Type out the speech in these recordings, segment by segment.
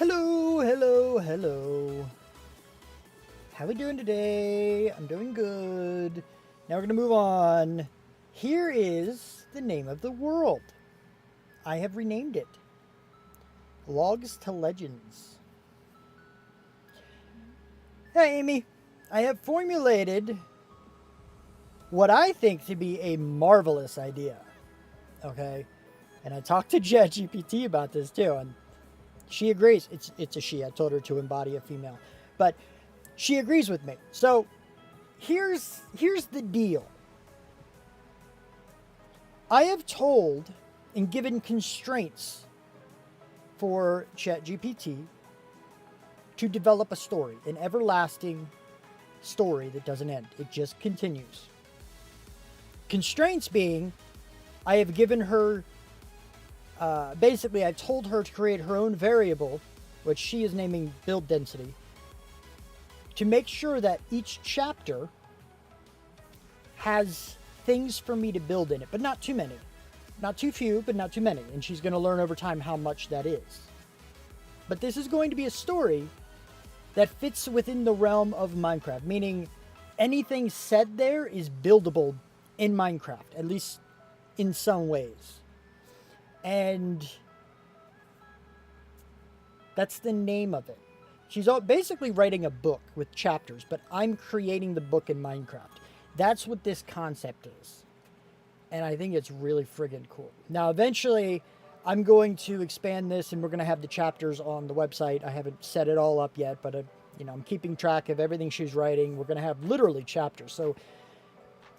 Hello, hello, hello. How we doing today? I'm doing good. Now we're going to move on. Here is the name of the world. I have renamed it. Logs to Legends. Hey, Amy. I have formulated what I think to be a marvelous idea. Okay? And I talked to ChatGPT about this too, and she agrees. It's a she. I told her to embody a female. But she agrees with me. So here's the deal. I have told and given constraints for ChatGPT to develop a story, an everlasting story that doesn't end. It just continues. Constraints being, I have given her, basically, I've told her to create her own variable, which she is naming build density, to make sure that each chapter has things for me to build in it, but not too many. Not too few, but not too many. And she's going to learn over time how much that is. But this is going to be a story that fits within the realm of Minecraft, meaning anything said there is buildable in Minecraft, at least in some ways. And that's the name of it. She's basically writing a book with chapters, but I'm creating the book in Minecraft. That's what this concept is. And I think it's really friggin' cool. Now, eventually, I'm going to expand this, and we're going to have the chapters on the website. I haven't set it all up yet, but I'm keeping track of everything she's writing. We're going to have literally chapters. So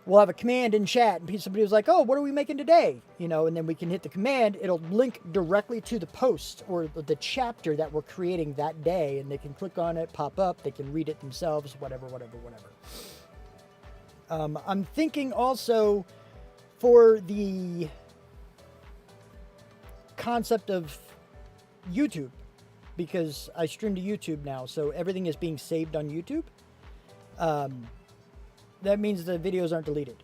we'll have a command in chat, and somebody was like, oh, what are we making today? And then we can hit the command. It'll link directly to the post or the chapter that we're creating that day, and they can click on it, pop up, they can read it themselves, whatever. I'm thinking also for the concept of YouTube, because I stream to YouTube now, so everything is being saved on YouTube. That means the videos aren't deleted.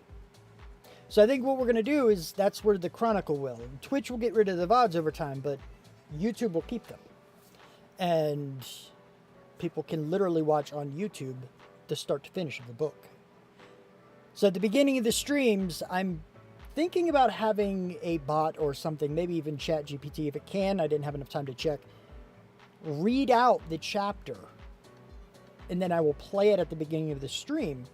So I think what we're going to do is that's where the Chronicle will. Twitch will get rid of the VODs over time, but YouTube will keep them. And people can literally watch on YouTube the start to finish of the book. So at the beginning of the streams, I'm thinking about having a bot or something, maybe even ChatGPT if it can. I didn't have enough time to check. Read out the chapter, and then I will play it at the beginning of the stream.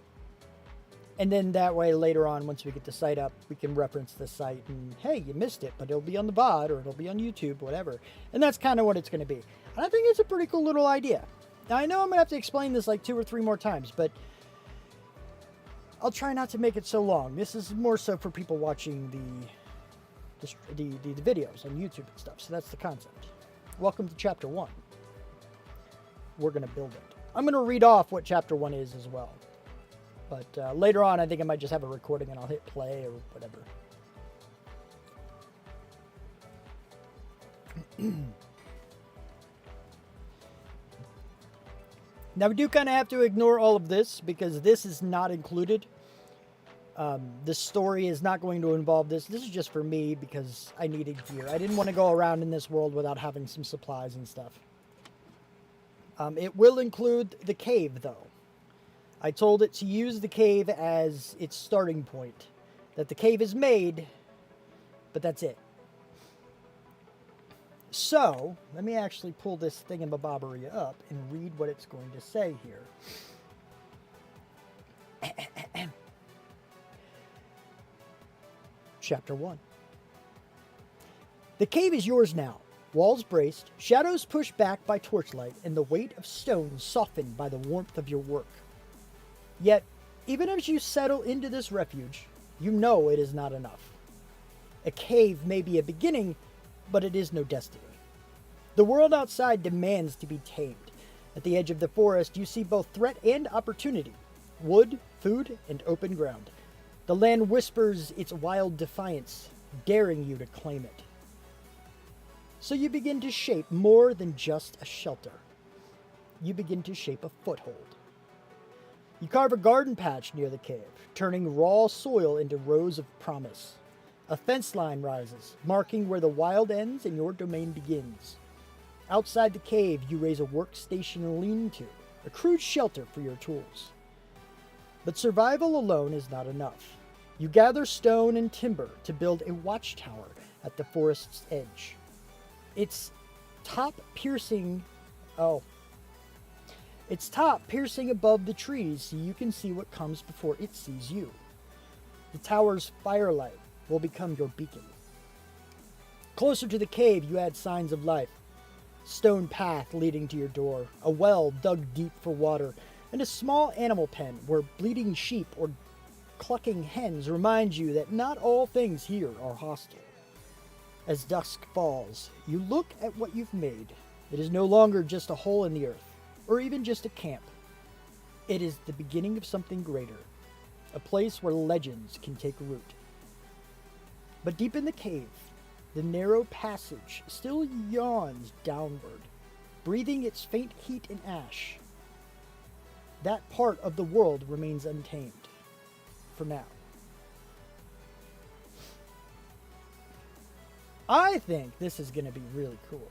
And then that way, later on, once we get the site up, we can reference the site and, hey, you missed it, but it'll be on the VOD or it'll be on YouTube, whatever. And that's kind of what it's going to be. And I think it's a pretty cool little idea. Now, I know I'm going to have to explain this like 2 or 3 more times, but I'll try not to make it so long. This is more so for people watching the videos on YouTube and stuff. So that's the concept. Welcome to Chapter 1. We're going to build it. I'm going to read off what Chapter 1 is as well. But later on, I think I might just have a recording and I'll hit play or whatever. Now, we do kind of have to ignore all of this because this is not included. The story is not going to involve this. This is just for me because I needed gear. I didn't want to go around in this world without having some supplies and stuff. It will include the cave, though. I told it to use the cave as its starting point. That the cave is made, but that's it. So, let me actually pull this thingamabobbery up and read what it's going to say here. Chapter 1. The cave is yours now. Walls braced, shadows pushed back by torchlight, and the weight of stone softened by the warmth of your work. Yet, even as you settle into this refuge, you know it is not enough. A cave may be a beginning, but it is no destiny. The world outside demands to be tamed. At the edge of the forest, you see both threat and opportunity. Wood, food, and open ground. The land whispers its wild defiance, daring you to claim it. So you begin to shape more than just a shelter. You begin to shape a foothold. You carve a garden patch near the cave, turning raw soil into rows of promise. A fence line rises, marking where the wild ends and your domain begins. Outside the cave, you raise a workstation lean-to, a crude shelter for your tools. But survival alone is not enough. You gather stone and timber to build a watchtower at the forest's edge. Its top piercing above the trees so you can see what comes before it sees you. The tower's firelight will become your beacon. Closer to the cave, you add signs of life. Stone path leading to your door, a well dug deep for water, and a small animal pen where bleating sheep or clucking hens remind you that not all things here are hostile. As dusk falls, you look at what you've made. It is no longer just a hole in the earth, or even just a camp. It is the beginning of something greater, a place where legends can take root. But deep in the cave, the narrow passage still yawns downward, breathing its faint heat and ash. That part of the world remains untamed, for now. I think this is going to be really cool.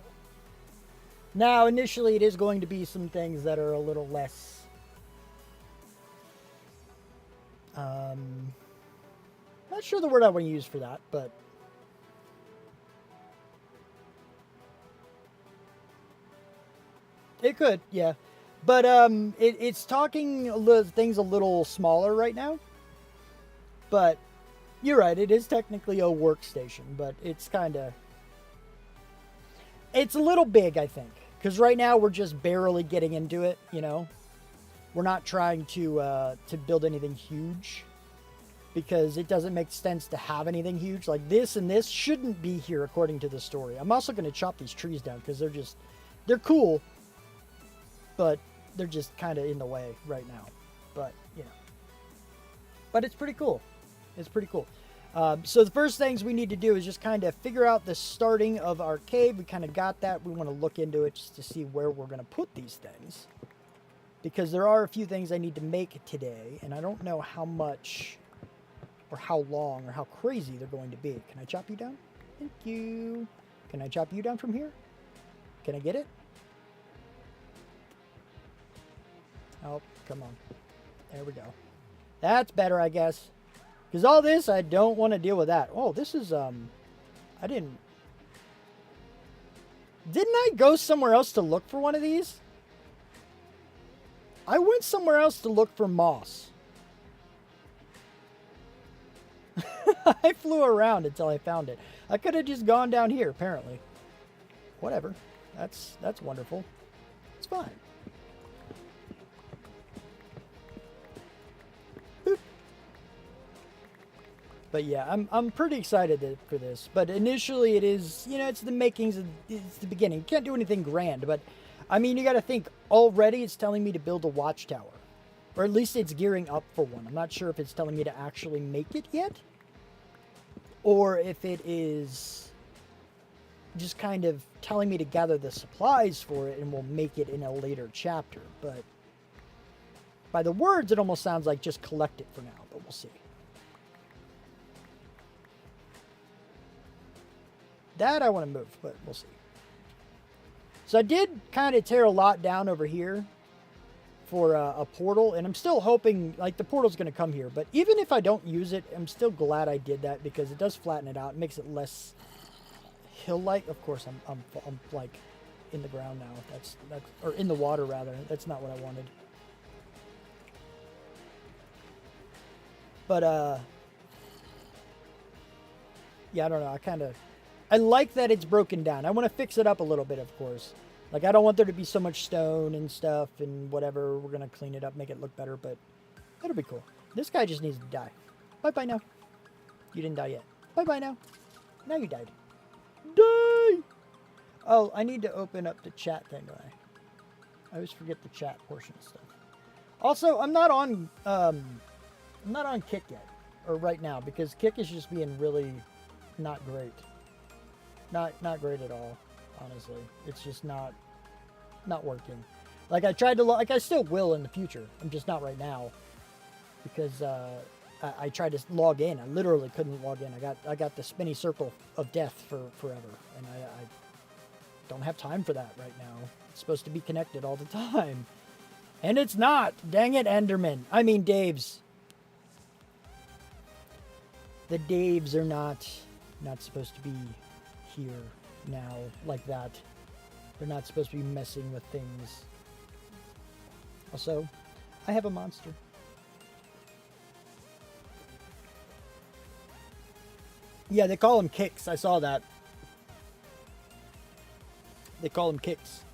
Now, initially, it is going to be some things that are a little less... not sure the word I want to use for that, but... It could, yeah. But it's talking things a little smaller right now. But you're right, it is technically a workstation, but it's kind of... It's a little big, I think. Because right now we're just barely getting into it, you know. We're not trying to build anything huge. Because it doesn't make sense to have anything huge. Like this and this shouldn't be here according to the story. I'm also going to chop these trees down because they're cool. But they're just kind of in the way right now. But, you know. But it's pretty cool. It's pretty cool. So the first things we need to do is just kind of figure out the starting of our cave. We kind of got that. We want to look into it just to see where we're going to put these things. Because there are a few things I need to make today. And I don't know how much or how long or how crazy they're going to be. Can I chop you down? Thank you. Can I chop you down from here? Can I get it? Oh, come on. There we go. That's better, I guess. Because all this, I don't want to deal with that. Oh, this is, I didn't I go somewhere else to look for one of these? I went somewhere else to look for moss. I flew around until I found it. I could have just gone down here, apparently. Whatever. That's wonderful. It's fine. But yeah, I'm pretty excited for this. But initially it is, you know, it's the makings, it's the beginning. Can't do anything grand, but I mean, you got to think, already it's telling me to build a watchtower. Or at least it's gearing up for one. I'm not sure if it's telling me to actually make it yet. Or if it is just kind of telling me to gather the supplies for it and we'll make it in a later chapter. But by the words, it almost sounds like just collect it for now, but we'll see. That I want to move, but we'll see. So I did kind of tear a lot down over here for a portal, and I'm still hoping, like, the portal's going to come here. But even if I don't use it, I'm still glad I did that because it does flatten it out. It makes it less hill-like. Of course, I'm like in the ground now. That's or in the water rather. That's not what I wanted. But yeah, I don't know. I like that it's broken down. I want to fix it up a little bit, of course. Like, I don't want there to be so much stone and stuff and whatever. We're going to clean it up, make it look better, but that'll be cool. This guy just needs to die. Bye-bye now. You didn't die yet. Bye-bye now. Now you died. Die! Oh, I need to open up the chat thing, don't I always forget the chat portion of stuff. Also, I'm not on Kick yet, or right now, because Kick is just being really not great. Not great at all, honestly. It's just not working. Like, I tried to, like, I still will in the future. I'm just not right now because I tried to log in. I literally couldn't log in. I got the spinny circle of death for forever, and don't have time for that right now. It's supposed to be connected all the time. And it's not. Dang it, Enderman. I mean, Daves. The Daves are not supposed to be here now like that. They're not supposed to be messing with things. Also, I have a monster. Yeah, they call him Kicks. I saw that. They call him Kicks.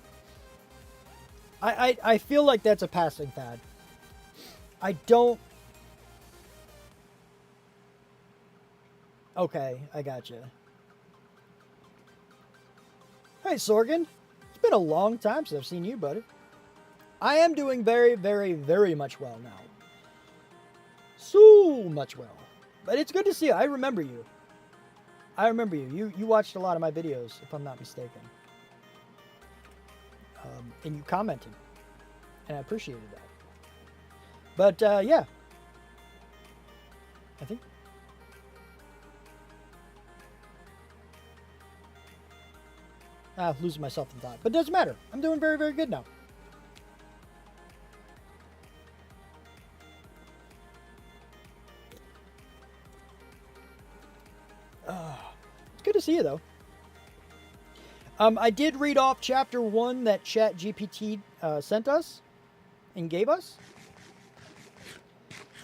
I feel like that's a passing fad. I don't... Okay, I gotcha. Hey, Sorgan. It's been a long time since I've seen you, buddy. I am doing very, very, very much well now. So much well. But it's good to see you. I remember you. I remember you. You watched a lot of my videos, if I'm not mistaken. And you commented. And I appreciated that. But, yeah. I think... losing myself in thought. But it doesn't matter. I'm doing very, very good now. It's good to see you, though. I did read off chapter 1 that ChatGPT sent us and gave us.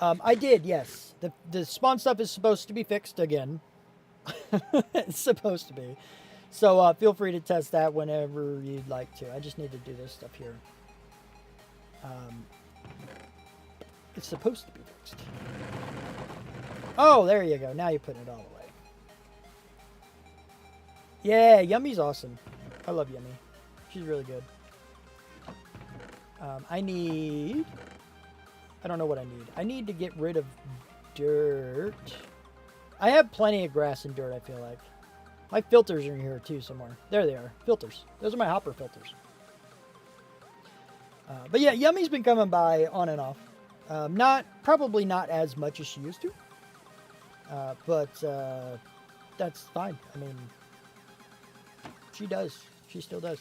I did, yes. The spawn stuff is supposed to be fixed again. It's supposed to be. So feel free to test that whenever you'd like to. I just need to do this stuff here. It's supposed to be fixed. Oh, there you go. Now you're putting it all away. Yeah, Yummy's awesome. I love Yummy. She's really good. I don't know what I need. I need to get rid of dirt. I have plenty of grass and dirt, I feel like. My filters are in here too somewhere. There they are. Filters. Those are my hopper filters. But yeah, Yummy's been coming by on and off. Probably not as much as she used to. But that's fine. I mean, she does. She still does.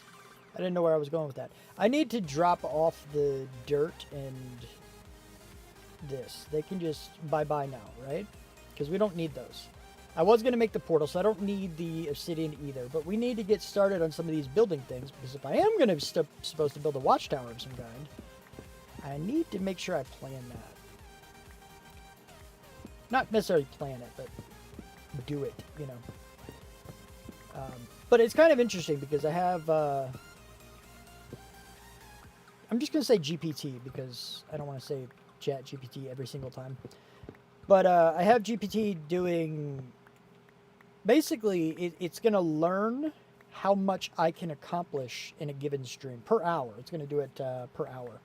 I didn't know where I was going with that. I need to drop off the dirt and this. They can just bye-bye now, right? Because we don't need those. I was going to make the portal, so I don't need the obsidian either. But we need to get started on some of these building things. Because if I am going to supposed to build a watchtower of some kind, I need to make sure I plan that. Not necessarily plan it, but do it, you know. But it's kind of interesting because I have... I'm just going to say GPT because I don't want to say ChatGPT every single time. But I have GPT doing... Basically, it's going to learn how much I can accomplish in a given stream per hour. It's going to do it per hour.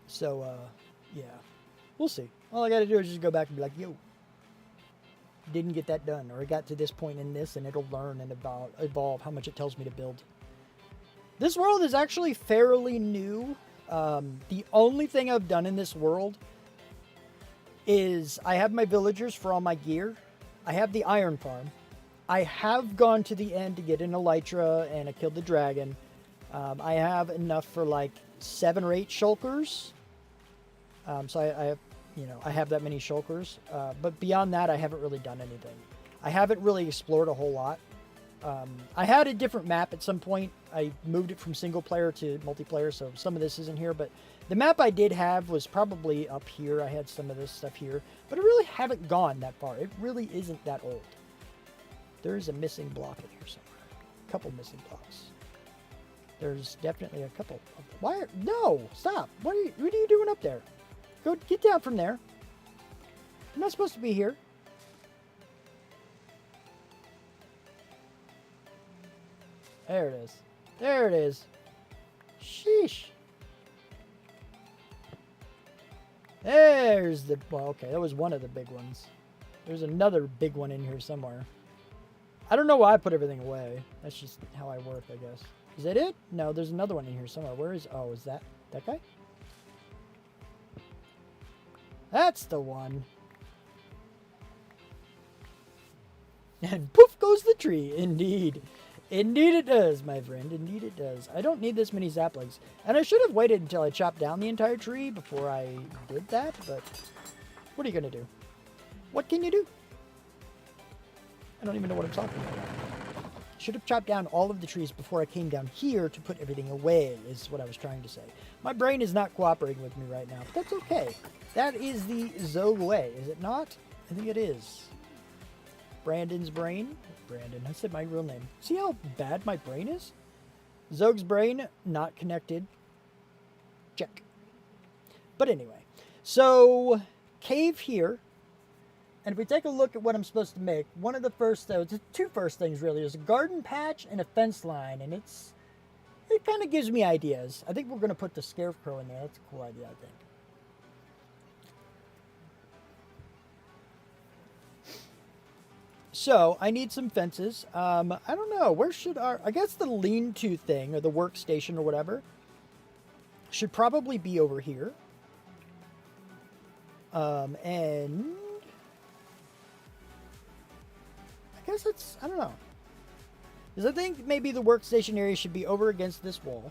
So, yeah. We'll see. All I got to do is just go back and be like, yo, didn't get that done. Or I got to this point in this, and it'll learn and evolve how much it tells me to build. This world is actually fairly new. The only thing I've done in this world is I have my villagers for all my gear. I have the iron farm. I have gone to the end to get an elytra, and I killed the dragon. I have enough for like 7 or 8 shulkers. So I have, you know, I have that many shulkers. But beyond that, I haven't really done anything. I haven't really explored a whole lot. I had a different map at some point. I moved it from single player to multiplayer, so some of this isn't here. But the map I did have was probably up here. I had some of this stuff here. But I really haven't gone that far. It really isn't that old. There's a missing block in here somewhere. A couple missing blocks. There's definitely a couple. Why? No! Stop! What are you doing up there? Go get down from there. You're not supposed to be here. There it is. There it is. Sheesh. There's the... Well, okay, that was one of the big ones. There's another big one in here somewhere. I don't know why I put everything away. That's just how I work, I guess. Is that it? No, there's another one in here somewhere. Where is... Oh, is that guy? That's the one. And poof goes the tree. Indeed. Indeed it does, my friend. Indeed it does. I don't need this many saplings. And I should have waited until I chopped down the entire tree before I did that, but what are you going to do? What can you do? I don't even know what I'm talking about. Should have chopped down all of the trees before I came down here to put everything away, is what I was trying to say. My brain is not cooperating with me right now, but that's okay. That is the Zog way, is it not? I think it is. Brandon's brain. Brandon, I said my real name. See how bad my brain is? Zog's brain, not connected. Check. But anyway, so cave here. And if we take a look at what I'm supposed to make, one of the first, the two first things really, is a garden patch and a fence line. And it kind of gives me ideas. I think we're going to put the scarecrow in there. That's a cool idea, I think. So, I need some fences. I don't know. Where should I guess the lean-to thing, or the workstation, or whatever, should probably be over here. And I guess it's, I don't know. Because I think maybe the workstation area should be over against this wall.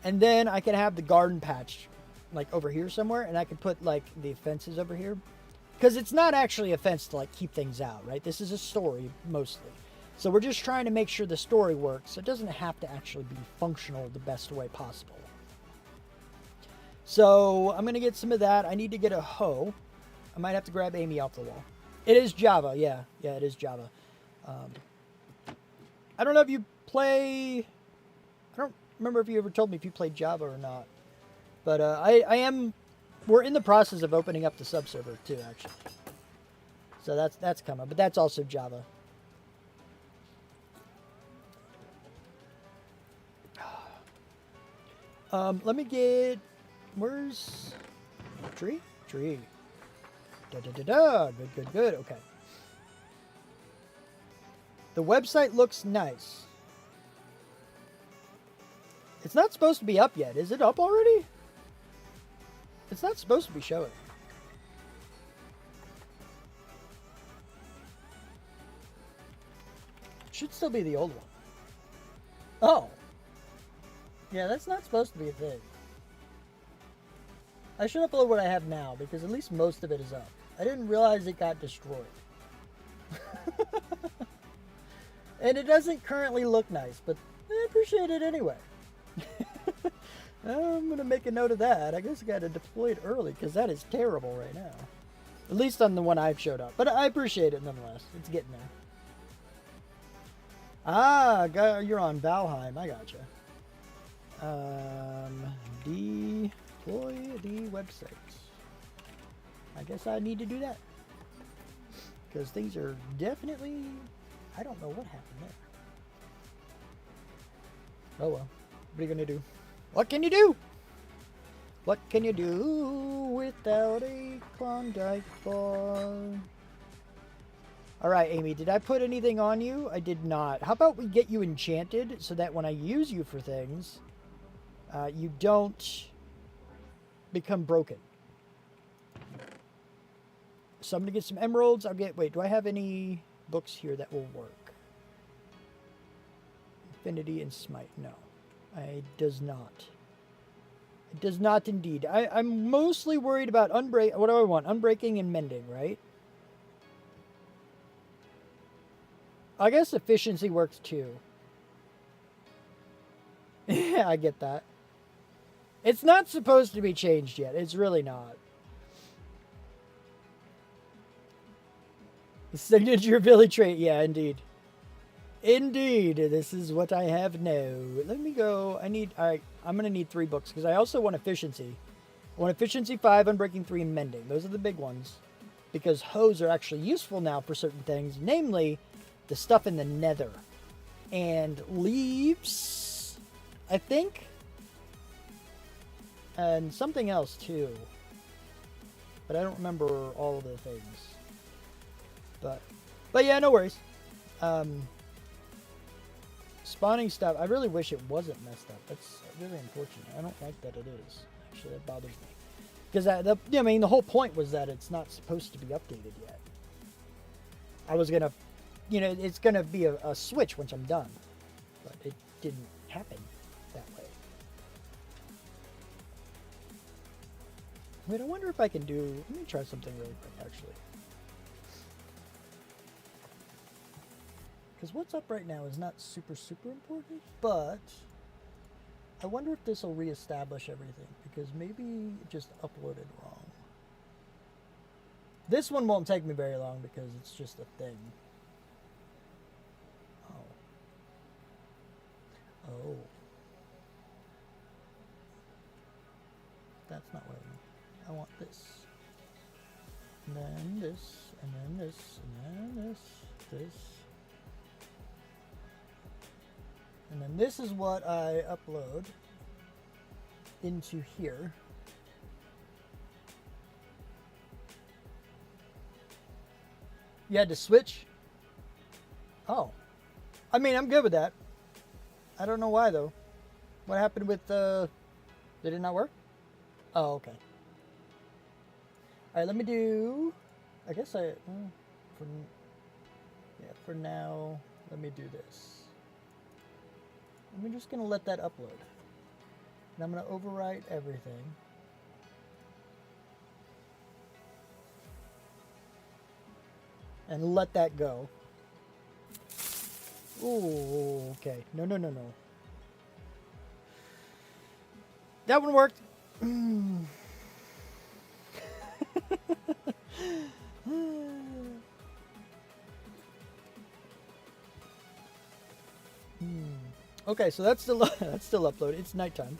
And then I can have the garden patch, like, over here somewhere. And I can put, like, the fences over here. Because it's not actually a fence to, like, keep things out, right? This is a story, mostly. So we're just trying to make sure the story works. It doesn't have to actually be functional the best way possible. So I'm going to get some of that. I need to get a hoe. I might have to grab Amy off the wall. It is Java, yeah. Yeah, it is Java. I don't know if you play... I don't remember if you ever told me if you played Java or not. But I am... We're in the process of opening up the subserver too, actually. So that's coming, but that's also Java. Let me get... Where's... Tree? Tree. Da-da-da-da. Good. Okay. The website looks nice. It's not supposed to be up yet. Is it up already? It's not supposed to be showing. It should still be the old one. Oh. Yeah, that's not supposed to be a thing. I should upload what I have now, because at least most of it is up. I didn't realize it got destroyed. And it doesn't currently look nice, but I appreciate it anyway. I'm going to make a note of that. I guess I got to deploy it early, because that is terrible right now. At least on the one I've showed up. But I appreciate it nonetheless. It's getting there. Ah, you're on Valheim. I gotcha. Deploy the website. I guess I need to do that. Because things are definitely... I don't know what happened there. Oh well. What are you going to do? What can you do? What can you do without a Klondike bar? Alright, Amy, did I put anything on you? I did not. How about we get you enchanted so that when I use you for things, you don't become broken. So I'm going to get some emeralds. I'll get... Wait, do I have any books here that will work? Infinity and Smite. No. It does not. It does not indeed. I'm mostly worried about what do I want? Unbreaking and mending, right? I guess efficiency works too. Yeah, I get that. It's not supposed to be changed yet. It's really not. The signature village trait. Yeah, indeed. Indeed, this is what I have now. Let me go. I'm going to need 3 books because I also want efficiency. I want efficiency 5, unbreaking 3, and mending. Those are the big ones. Because hoes are actually useful now for certain things, namely the stuff in the nether. And leaves, I think. And something else too. But I don't remember all of the things. But yeah, no worries. Spawning stuff, I really wish it wasn't messed up. That's really unfortunate. I don't like that it is. Actually, that bothers me. Because I mean, the whole point was that it's not supposed to be updated yet. I was going to, it's going to be a switch once I'm done. but it didn't happen that way. Wait, I wonder if I can do... Let me try something really quick, actually. Because what's up right now is not super, super important, but I wonder if this will reestablish everything, because maybe it just uploaded wrong. This one won't take me very long because it's just a thing. Oh. That's not what I want. I want this. And then this, and then this, and then this. And then this is what I upload into here. You had to switch? Oh. I mean, I'm good with that. I don't know why, though. What happened with, did it not work? Oh, okay. Alright, let me do, I guess for now, let me do this. I'm just going to let that upload. And I'm going to overwrite everything. And let that go. Ooh, okay. No. That one worked. Okay, so that's still uploaded. It's nighttime.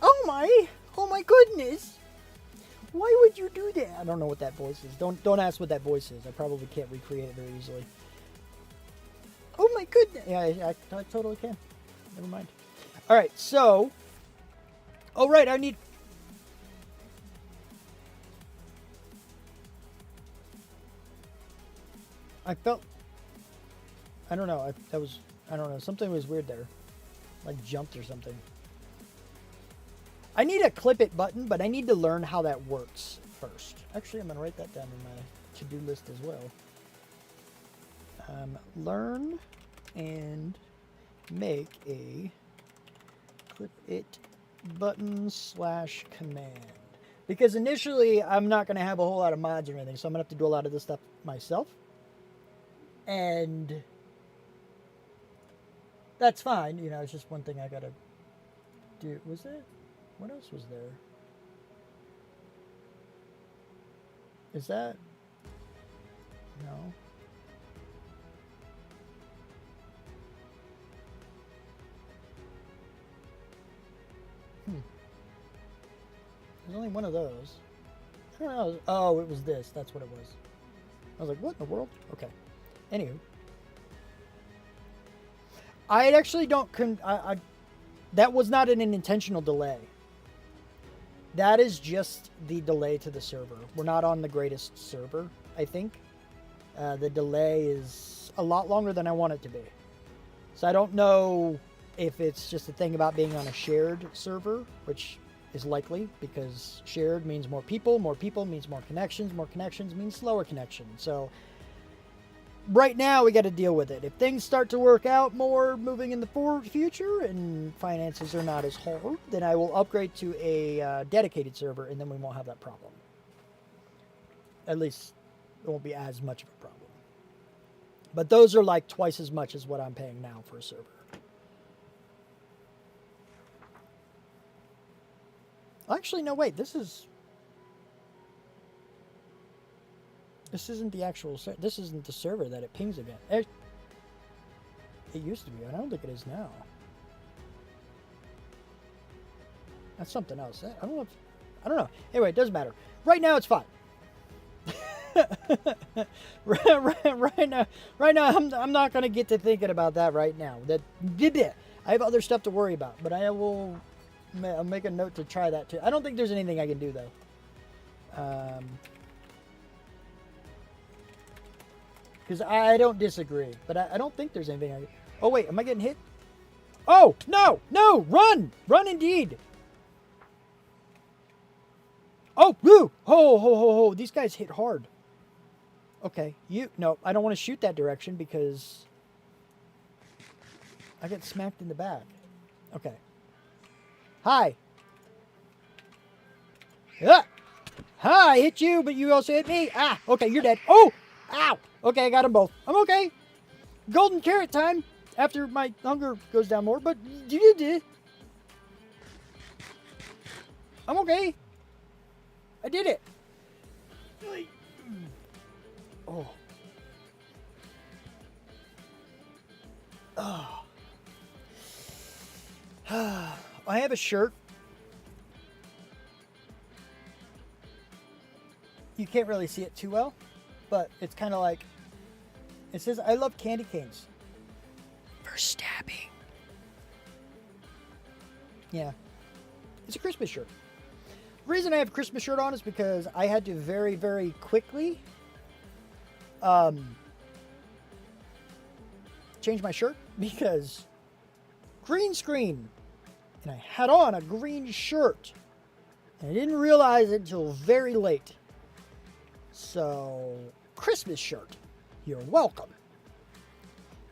Oh my goodness! Why would you do that? I don't know what that voice is. Don't ask what that voice is. I probably can't recreate it very easily. Oh my goodness! Yeah, I totally can. Never mind. All right, so. Oh right, I need. I felt. I don't know. I don't know. Something was weird there, like jumped or something. I need a clip it button, but I need to learn how that works first. Actually, I'm going to write that down in my to-do list as well. Learn and make a clip it button / command. Because initially, I'm not going to have a whole lot of mods or anything, so I'm going to have to do a lot of this stuff myself. And that's fine. You know, it's just one thing I got to do. Was it? What else was there? Is that? No. There's only one of those. I don't know. Oh, it was this. That's what it was. I was like, what in the world? Okay. Anywho. I actually don't... that was not an intentional delay. That is just the delay to the server. We're not on the greatest server, I think. The delay is a lot longer than I want it to be. So I don't know if it's just a thing about being on a shared server, which is likely because shared means more people means more connections means slower connections. So right now we got to deal with it. If things start to work out more moving in the future and finances are not as hard, then I will upgrade to a dedicated server and then we won't have that problem. At least it won't be as much of a problem. But those are like twice as much as what I'm paying now for a server. Actually, no, wait, this isn't the actual server. This isn't the server that it pings again. It used to be, and I don't think it is now. That's something else. I don't know. Anyway, it doesn't matter. Right now, it's fine. right now, I'm not going to get to thinking about that right now. I have other stuff to worry about, but I'll make a note to try that too. I don't think there's anything I can do though. Because I don't disagree, but I don't think there's anything I can... Oh wait, am I getting hit? Oh, no, run indeed. Oh, woo, ho, these guys hit hard. Okay, no, I don't want to shoot that direction because I get smacked in the back. Okay. Hi. Ah! Hi, I hit you, but you also hit me. Ah, okay, you're dead. Oh! Ow! Okay, I got them both. I'm okay. Golden carrot time after my hunger goes down more, but I'm okay. I did it. Oh. Oh. I have a shirt. You can't really see it too well, but it's kind of like, it says, I love candy canes. For stabbing. Yeah. It's a Christmas shirt. The reason I have a Christmas shirt on is because I had to very, very quickly change my shirt because green screen. And I had on a green shirt. And I didn't realize it until very late. So, Christmas shirt. You're welcome.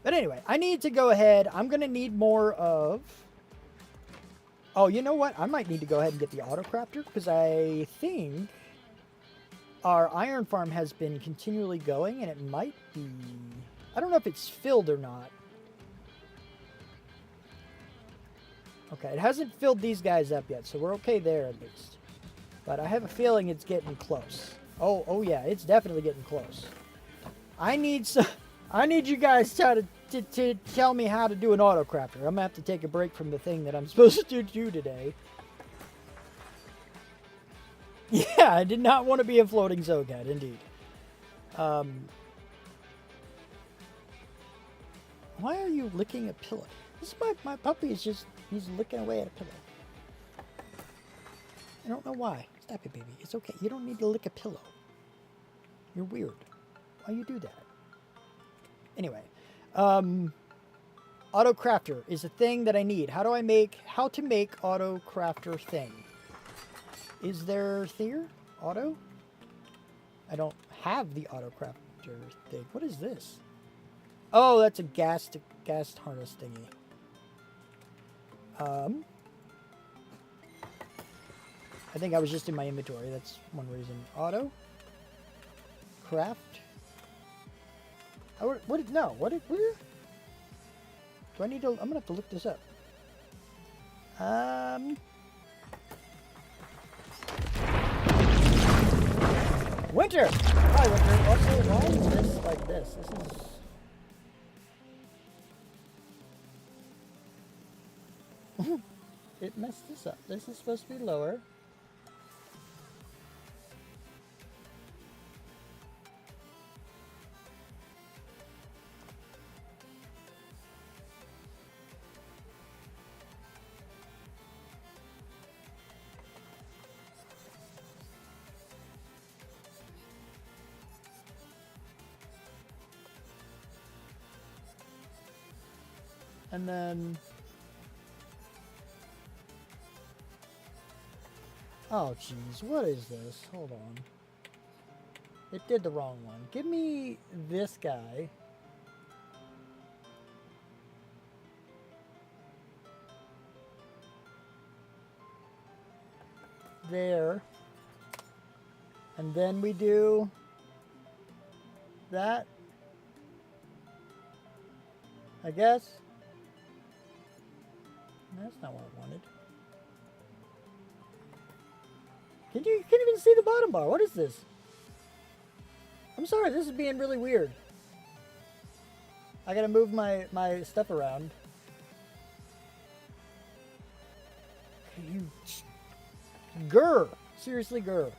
But anyway, I need to go ahead. I'm going to need more of... Oh, you know what? I might need to go ahead and get the auto crafter because I think our iron farm has been continually going and it might be... I don't know if it's filled or not. Okay, it hasn't filled these guys up yet, so we're okay there at least. But I have a feeling it's getting close. Oh yeah, it's definitely getting close. I need you guys to tell me how to do an auto crafter. I'm gonna have to take a break from the thing that I'm supposed to do today. Yeah, I did not want to be a floating Zogat, indeed. Why are you licking a pillow? This is my puppy is just, he's licking away at a pillow. I don't know why. Stop it, baby. It's okay. You don't need to lick a pillow. You're weird. Why you do that? Anyway, auto crafter is a thing that I need. How to make auto crafter thing? Is there here? Auto? I don't have the auto crafter thing. What is this? Oh, that's a gas harness thingy. I think I was just in my inventory. That's one reason. Auto craft. Where? Do I need to? I'm gonna have to look this up. Winter. Hi, Winter. Also, why is this like this? This is. It messed this up. This is supposed to be lower. And then... Oh, jeez. What is this? Hold on. It did the wrong one. Give me this guy. There. And then we do that. I guess. That's not what I wanted. You can't even see the bottom bar. What is this? I'm sorry, this is being really weird. I gotta move my stuff around. You... Grr! Seriously, grr.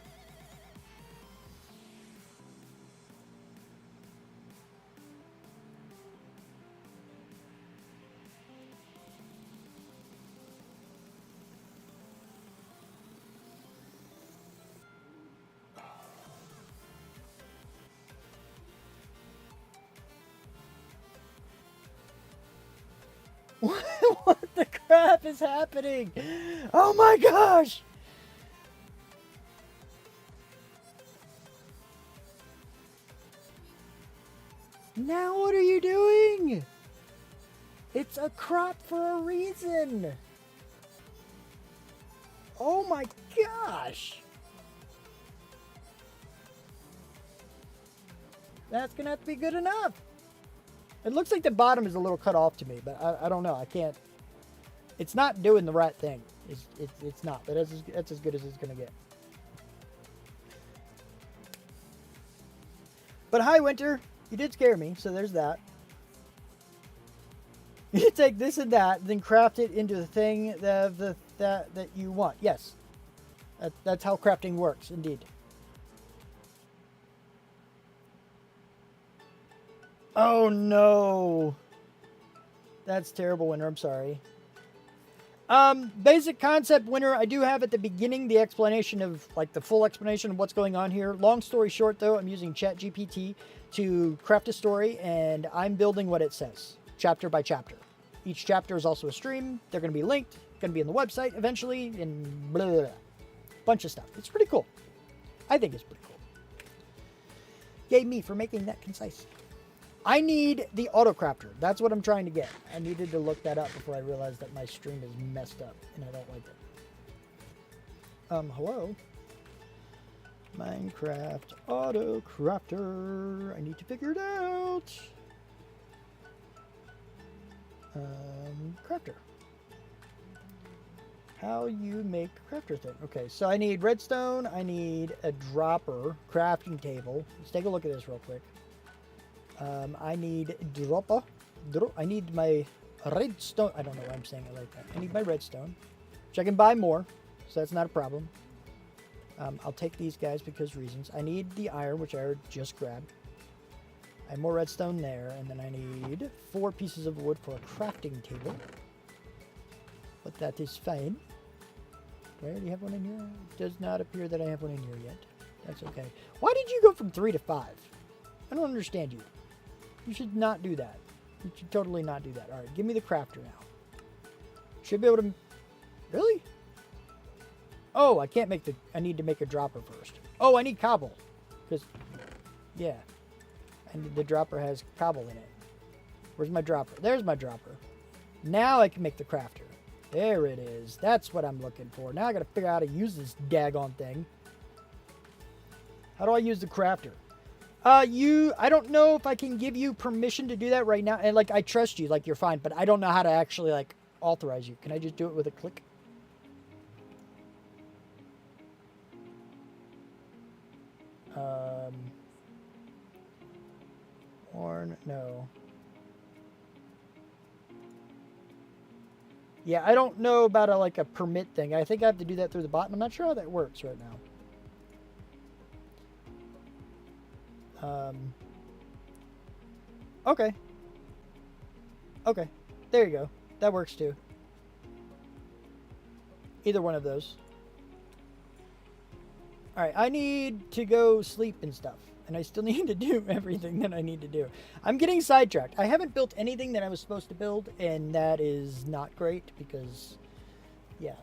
What the crap is happening? Oh my gosh! Now what are you doing? It's a crop for a reason. Oh my gosh. That's going to have to be good enough. It looks like the bottom is a little cut off to me, but I don't know. I can't. It's not doing the right thing. It's not. But that's as good as it's going to get. But hi, Winter. You did scare me, so there's that. You take this and that, then craft it into the thing that you want. Yes. That's how crafting works, indeed. Oh, no. That's terrible, Winter. I'm sorry. Basic concept, Winter. I do have at the beginning the explanation of, like, the full explanation of what's going on here. Long story short, though, I'm using ChatGPT to craft a story, and I'm building what it says, chapter by chapter. Each chapter is also a stream. They're going to be linked, going to be on the website eventually, and blah, blah, blah. Bunch of stuff. It's pretty cool. I think it's pretty cool. Yay me for making that concise. I need the auto crafter. That's what I'm trying to get. I needed to look that up before I realized that my stream is messed up and I don't like it. Hello? Minecraft auto crafter. I need to figure it out. Crafter. How you make crafter thing. Okay, so I need redstone. I need a dropper, crafting table. Let's take a look at this real quick. I need dropper. I need my redstone. I don't know why I'm saying it like that. I need my redstone, which I can buy more, so that's not a problem. I'll take these guys because reasons. I need the iron, which I just grabbed. I have more redstone there, and then I need 4 pieces of wood for a crafting table. But that is fine. Do I already have one in here? It does not appear that I have one in here yet. That's okay. Why did you go from 3 to 5? I don't understand you. You should not do that. You should totally not do that. All right, give me the crafter now. Should be able to... Really? Oh, I can't make the... I need to make a dropper first. Oh, I need cobble. Because... Yeah. And the dropper has cobble in it. Where's my dropper? There's my dropper. Now I can make the crafter. There it is. That's what I'm looking for. Now I gotta figure out how to use this daggone thing. How do I use the crafter? I don't know if I can give you permission to do that right now. And, like, I trust you. Like, you're fine. But I don't know how to actually, like, authorize you. Can I just do it with a click? Horn, no. Yeah, I don't know about a permit thing. I think I have to do that through the bot, and I'm not sure how that works right now. Okay. Okay. There you go. That works too. Either one of those. Alright, I need to go sleep and stuff. And I still need to do everything that I need to do. I'm getting sidetracked. I haven't built anything that I was supposed to build, and that is not great because, yeah.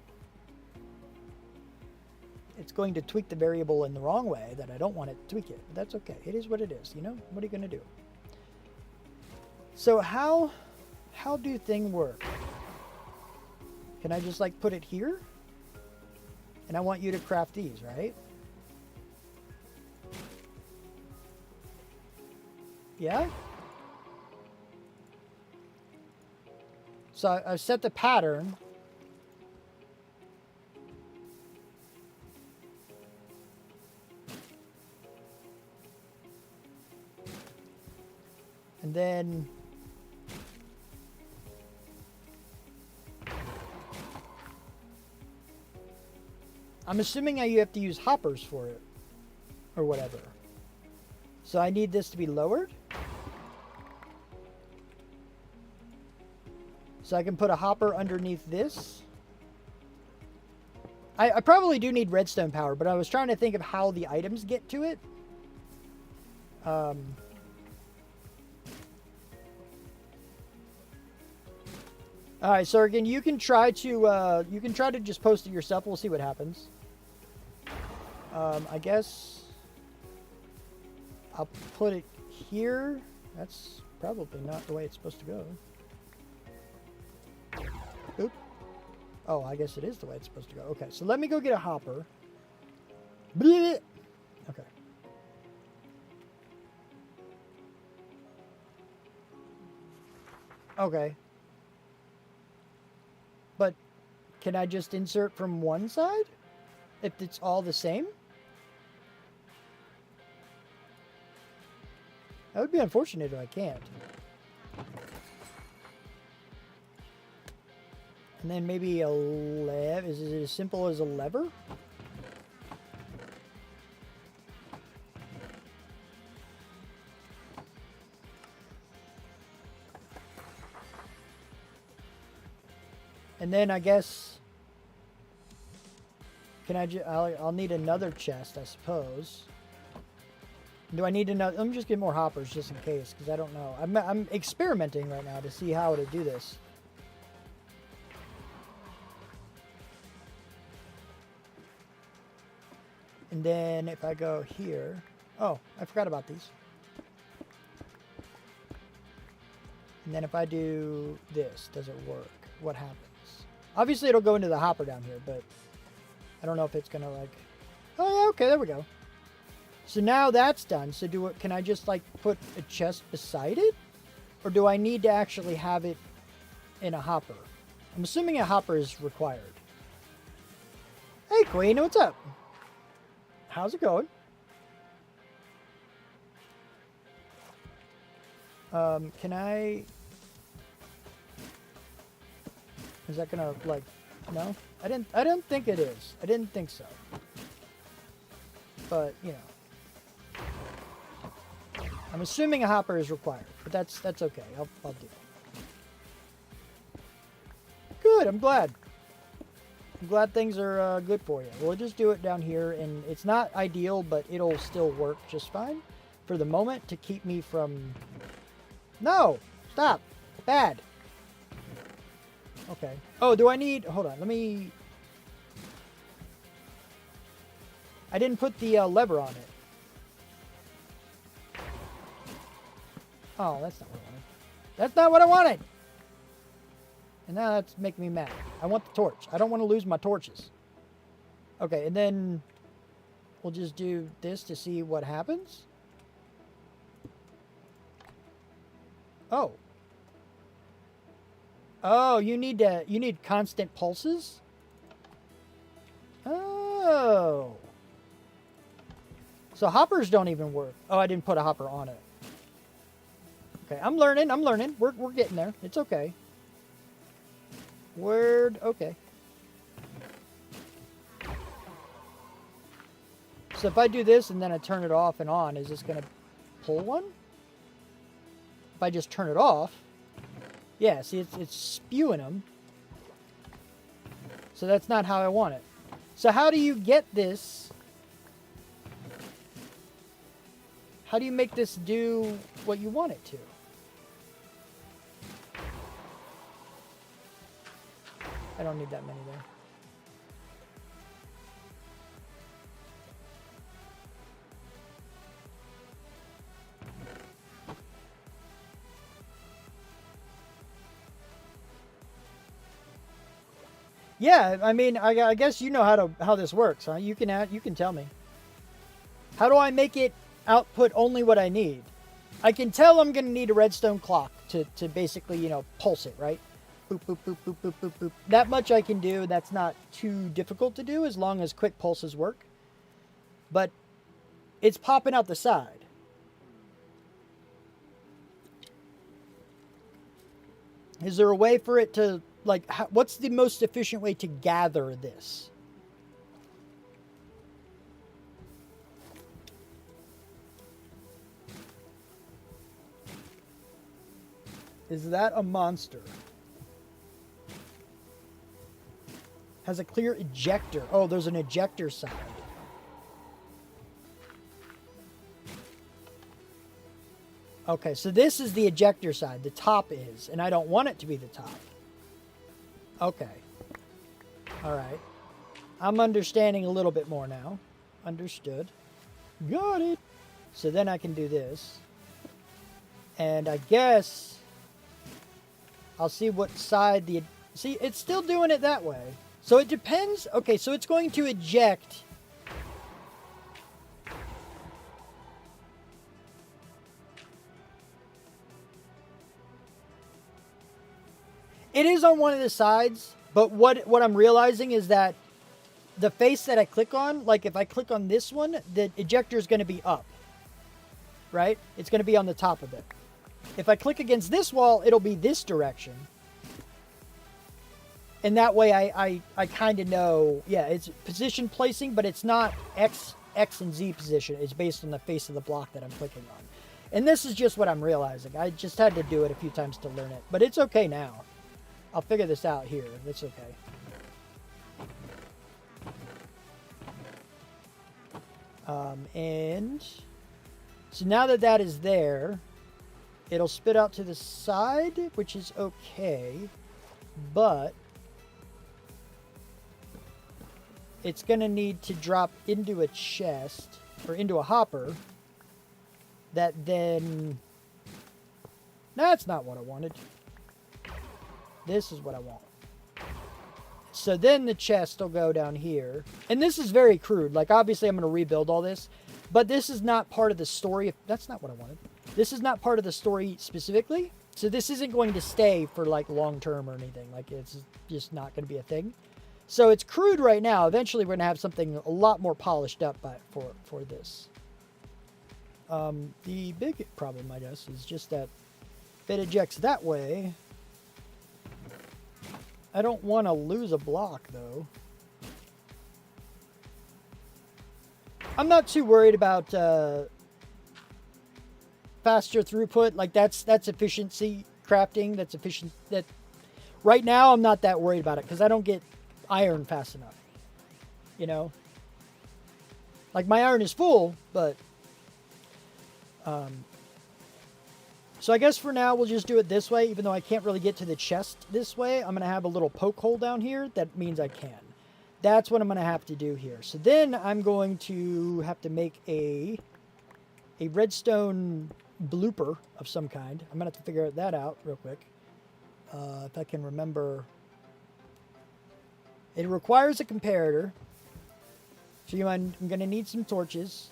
It's going to tweak the variable in the wrong way that I don't want it to tweak it. But that's okay. It is what it is, you know? What are you going to do? So how do things work? Can I just, like, put it here? And I want you to craft these, right? Yeah? So I've set the pattern. And then I'm assuming you have to use hoppers for it or whatever. So I need this to be lowered. So I can put a hopper underneath this. I probably do need redstone power, but I was trying to think of how the items get to it. All right, Sergen, you can try to just post it yourself. We'll see what happens. I guess I'll put it here. That's probably not the way it's supposed to go. Oop. Oh, I guess it is the way it's supposed to go. Okay, so let me go get a hopper. Blech. Okay. Okay. But can I just insert from one side? If it's all the same? That would be unfortunate if I can't. And then maybe a lever. Is it as simple as a lever? And then I guess, can I I'll need another chest, I suppose. Do I need another? Let me just get more hoppers just in case, because I don't know. I'm experimenting right now to see how to do this. And then if I go here, oh, I forgot about these. And then if I do this, does it work? What happens? Obviously, it'll go into the hopper down here, but I don't know if it's gonna like. Oh yeah, okay, there we go. So now that's done. So can I just like put a chest beside it, or do I need to actually have it in a hopper? I'm assuming a hopper is required. Hey, Queen, what's up? How's it going? Can I? Is that gonna like? No, I didn't think it is. I didn't think so. But you know, I'm assuming a hopper is required, but that's okay. I'll do it. Good. I'm glad. I'm glad things are good for you. We'll just do it down here, and it's not ideal, but it'll still work just fine for the moment to keep me from. No, stop. Bad. Okay. Oh, do I need... Hold on. Let me... I didn't put the lever on it. Oh, that's not what I wanted. That's not what I wanted! And now that's making me mad. I want the torch. I don't want to lose my torches. Okay, and then... We'll just do this to see what happens. Oh. Oh, you need constant pulses? Oh. So hoppers don't even work. Oh, I didn't put a hopper on it. Okay, I'm learning. We're getting there. It's okay. Okay. So if I do this and then I turn it off and on, is this going to pull one? If I just turn it off, yeah, see, it's spewing them. So that's not how I want it. So how do you get this? How do you make this do what you want it to? I don't need that many there. Yeah, I mean, I guess you know how this works, huh? You can tell me. How do I make it output only what I need? I can tell I'm going to need a redstone clock to basically, you know, pulse it, right? Boop, boop, boop, boop, boop, boop, boop. That much I can do. That's not too difficult to do as long as quick pulses work. But it's popping out the side. Is there a way for it to... Like, what's the most efficient way to gather this? Is that a monster? Has a clear ejector. Oh, there's an ejector side. Okay, so this is the ejector side. The top is, and I don't want it to be the top. Okay. All right. I'm understanding a little bit more now. Understood. Got it. So then I can do this. And I guess I'll see what side the... See, it's still doing it that way. So it depends. Okay, so it's going to eject... It is on one of the sides, but what I'm realizing is that the face that I click on, like if I click on this one, the ejector is going to be up, right? It's going to be on the top of it. If I click against this wall, it'll be this direction. And that way I kind of know, yeah, it's position placing, but it's not X and Z position. It's based on the face of the block that I'm clicking on. And this is just what I'm realizing. I just had to do it a few times to learn it, but it's okay now. I'll figure this out here. That's okay. And so now that that is there, it'll spit out to the side, which is okay, but it's going to need to drop into a chest or into a hopper that then... That's not what I wanted. This is what I want. So then the chest will go down here. And this is very crude. Like, obviously, I'm going to rebuild all this. But this is not part of the story. That's not what I wanted. This is not part of the story specifically. So this isn't going to stay for, like, long term or anything. Like, it's just not going to be a thing. So it's crude right now. Eventually, we're going to have something a lot more polished up for this. The big problem, I guess, is just that if it ejects that way... I don't want to lose a block, though. I'm not too worried about faster throughput. Like, that's efficiency crafting. That's efficient. That right now, I'm not that worried about it because I don't get iron fast enough. You know? Like, my iron is full, but... So I guess for now, we'll just do it this way. Even though I can't really get to the chest this way, I'm going to have a little poke hole down here. That means I can. That's what I'm going to have to do here. So then I'm going to have to make a redstone blooper of some kind. I'm going to have to figure that out real quick. If I can remember. It requires a comparator. So I'm going to need some torches.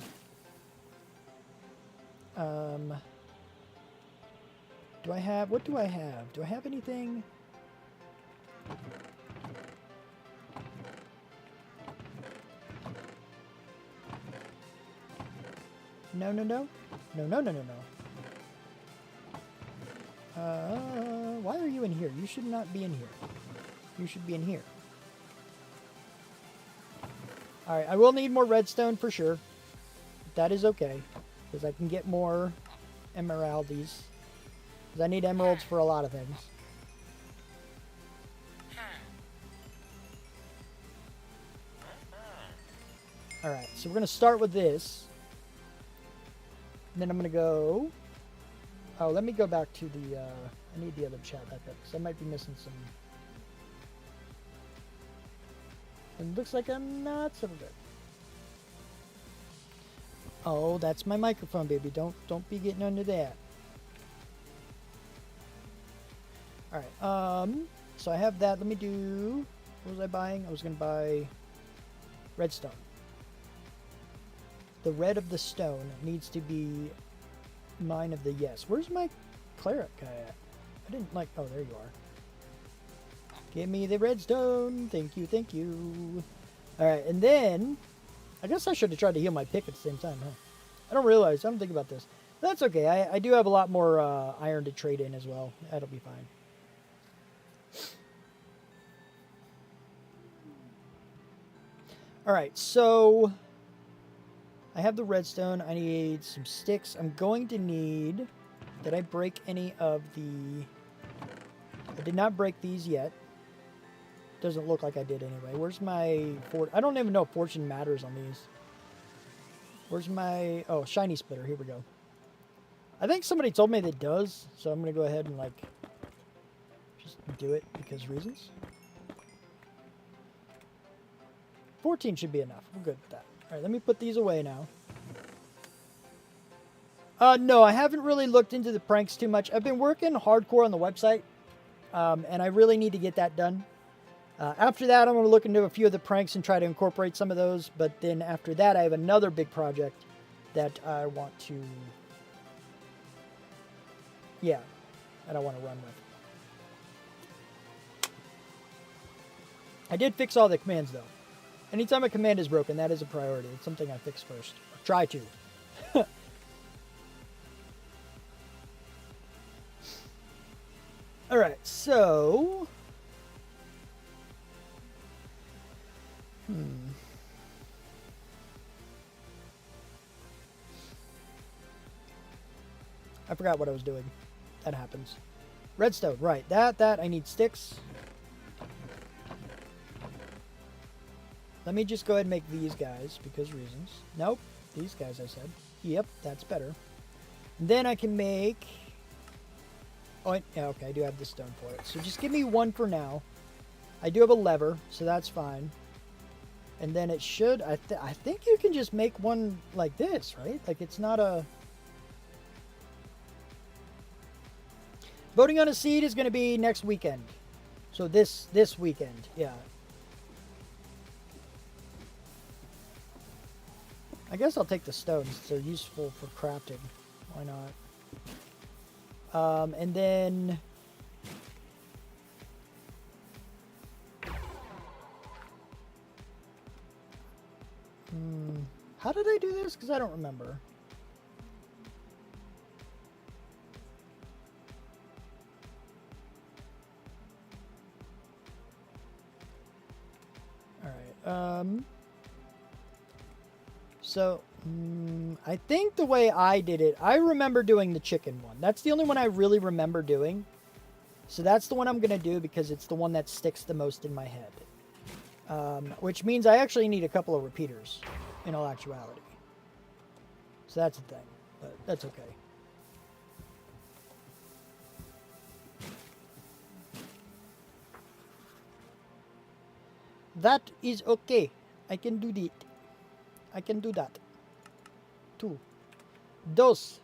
Do I have... What do I have? Do I have anything? No. Why are you in here? You should not be in here. You should be in here. Alright, I will need more redstone for sure. That is okay. Because I can get more emeraldies. Because I need emeralds for a lot of things. Alright, so we're going to start with this. And then I'm going to go... Oh, let me go back to the... I need the other chat back up. Because I might be missing some... It looks like I'm not so good. Oh, that's my microphone, baby. Don't be getting under that. Alright, so I have that. Let me do... What was I buying? I was going to buy redstone. The red of the stone needs to be mine of the yes. Where's my cleric guy at? I didn't like... Oh, there you are. Give me the redstone. Thank you, thank you. Alright, and then... I guess I should have tried to heal my pick at the same time, huh? I don't realize. I don't think about this. That's okay. I do have a lot more iron to trade in as well. That'll be fine. Alright, so... I have the redstone. I need some sticks. I'm going to need... Did I break any of the... I did not break these yet. Doesn't look like I did anyway. Where's my... I don't even know if fortune matters on these. Where's my... Oh, shiny splitter. Here we go. I think somebody told me that it does. So I'm going to go ahead and, like... Just do it because reasons. 14 should be enough. We're good with that. Alright, let me put these away now. No, I haven't really looked into the pranks too much. I've been working hardcore on the website, and I really need to get that done. After that, I'm going to look into a few of the pranks and try to incorporate some of those. But then after that, I have another big project that I want to, that I want to run with. I did fix all the commands, though. Anytime a command is broken, that is a priority. It's something I fix first. Or try to. Alright, so... I forgot what I was doing. That happens. Redstone, right. That, I need sticks. Let me just go ahead and make these guys, because reasons. Nope, these guys I said. Yep, that's better. And then I can make... Oh, yeah, okay, I do have the stone for it. So just give me one for now. I do have a lever, so that's fine. And then it should... I think you can just make one like this, right? Like, it's not a... Voting on a seed is going to be next weekend. So this weekend, yeah. I guess I'll take the stones. They're useful for crafting. Why not? And then... How did I do this? Because I don't remember. Alright, so, I think the way I did it, I remember doing the chicken one. That's the only one I really remember doing. So that's the one I'm going to do because it's the one that sticks the most in my head. Which means I actually need a couple of repeaters, in all actuality. So that's the thing, but that's okay. That is okay. I can do that. I can do that. Two. Dos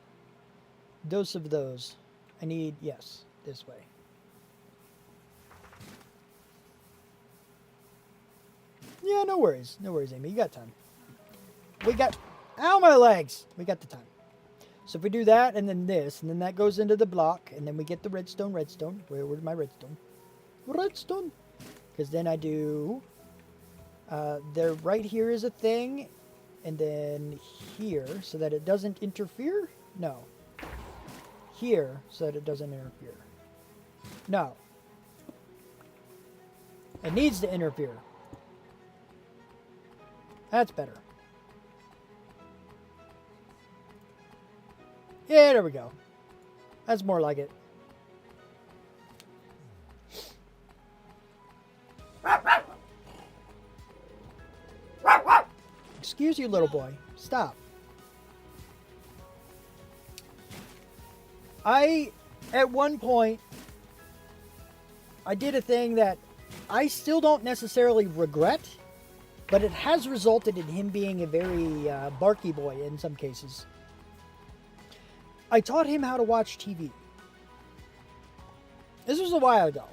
of those. I need, yes, this way. Yeah, no worries. No worries, Amy. You got time. We got... Ow, my legs! We got the time. So if we do that, and then this, and then that goes into the block, and then we get the redstone. Where's my redstone? Redstone! Because then I do... there, right here is a thing, and then here, so that it doesn't interfere? No. Here, so that it doesn't interfere. No. It needs to interfere. That's better. Yeah, there we go. That's more like it. Excuse you, little boy. Stop. At one point, I did a thing that I still don't necessarily regret, but it has resulted in him being a very barky boy in some cases. I taught him how to watch TV. This was a while ago.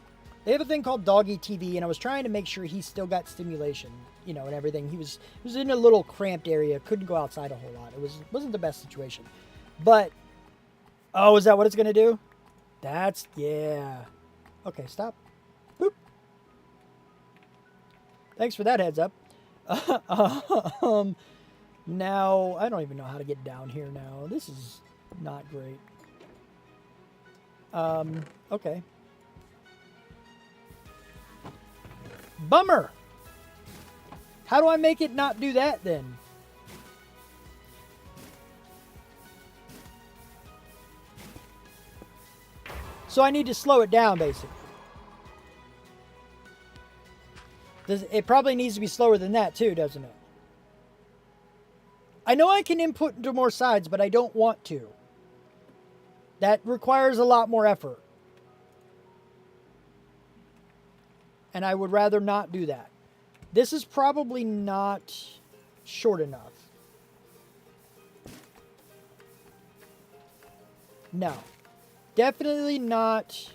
They have a thing called doggy TV, and I was trying to make sure he still got stimulation, you know, and everything. He was in a little cramped area, couldn't go outside a whole lot. Wasn't the best situation. But, oh, is that what it's going to do? That's, yeah. Okay, stop. Boop. Thanks for that heads up. Now, I don't even know how to get down here now. This is not great. Okay. Bummer! How do I make it not do that then? So I need to slow it down, basically. It probably needs to be slower than that too, doesn't it? I know I can input into more sides, but I don't want to. That requires a lot more effort. And I would rather not do that. This is probably not short enough. No. Definitely not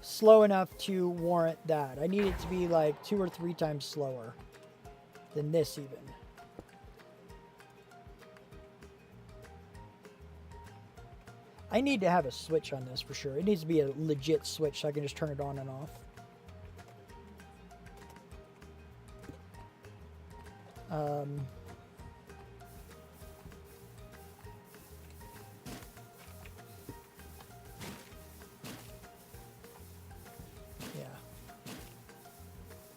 slow enough to warrant that. I need it to be like 2 or 3 times slower than this even. I need to have a switch on this for sure. It needs to be a legit switch so I can just turn it on and off. Yeah.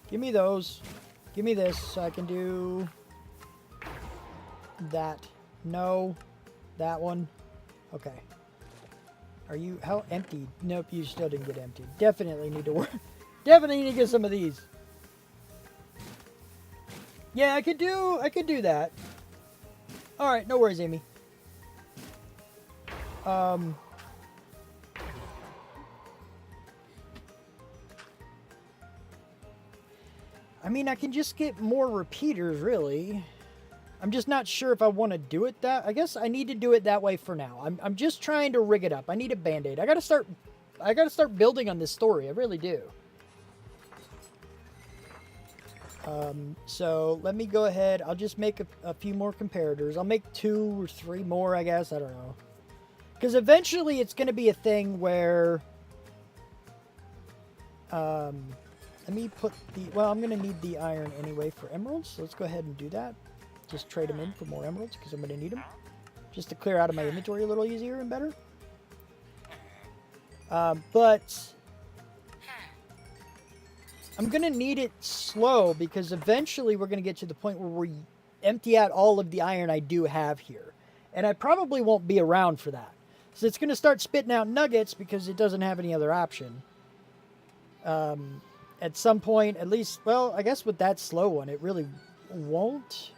Give me those. Give me this so I can do that. No. That one. Okay. Are you... How empty? Nope, you still didn't get empty. Definitely need to work. Definitely need to get some of these. Yeah, I could do that. Alright, no worries, Amy. I mean, I can just get more repeaters, really. I'm just not sure if I want to do it that... I guess I need to do it that way for now. I'm just trying to rig it up. I need a band-aid. I gotta start building on this story. I really do. So let me go ahead. I'll just make a few more comparators. I'll make 2 or 3 more, I guess. I don't know. Because eventually it's going to be a thing where... let me put the... Well, I'm going to need the iron anyway for emeralds. So let's go ahead and do that. Just trade them in for more emeralds because I'm going to need them. Just to clear out of my inventory a little easier and better. But... I'm going to need it slow because eventually we're going to get to the point where we empty out all of the iron I do have here. And I probably won't be around for that. So it's going to start spitting out nuggets because it doesn't have any other option. At some point, at least, well, I guess with that slow one, it really won't.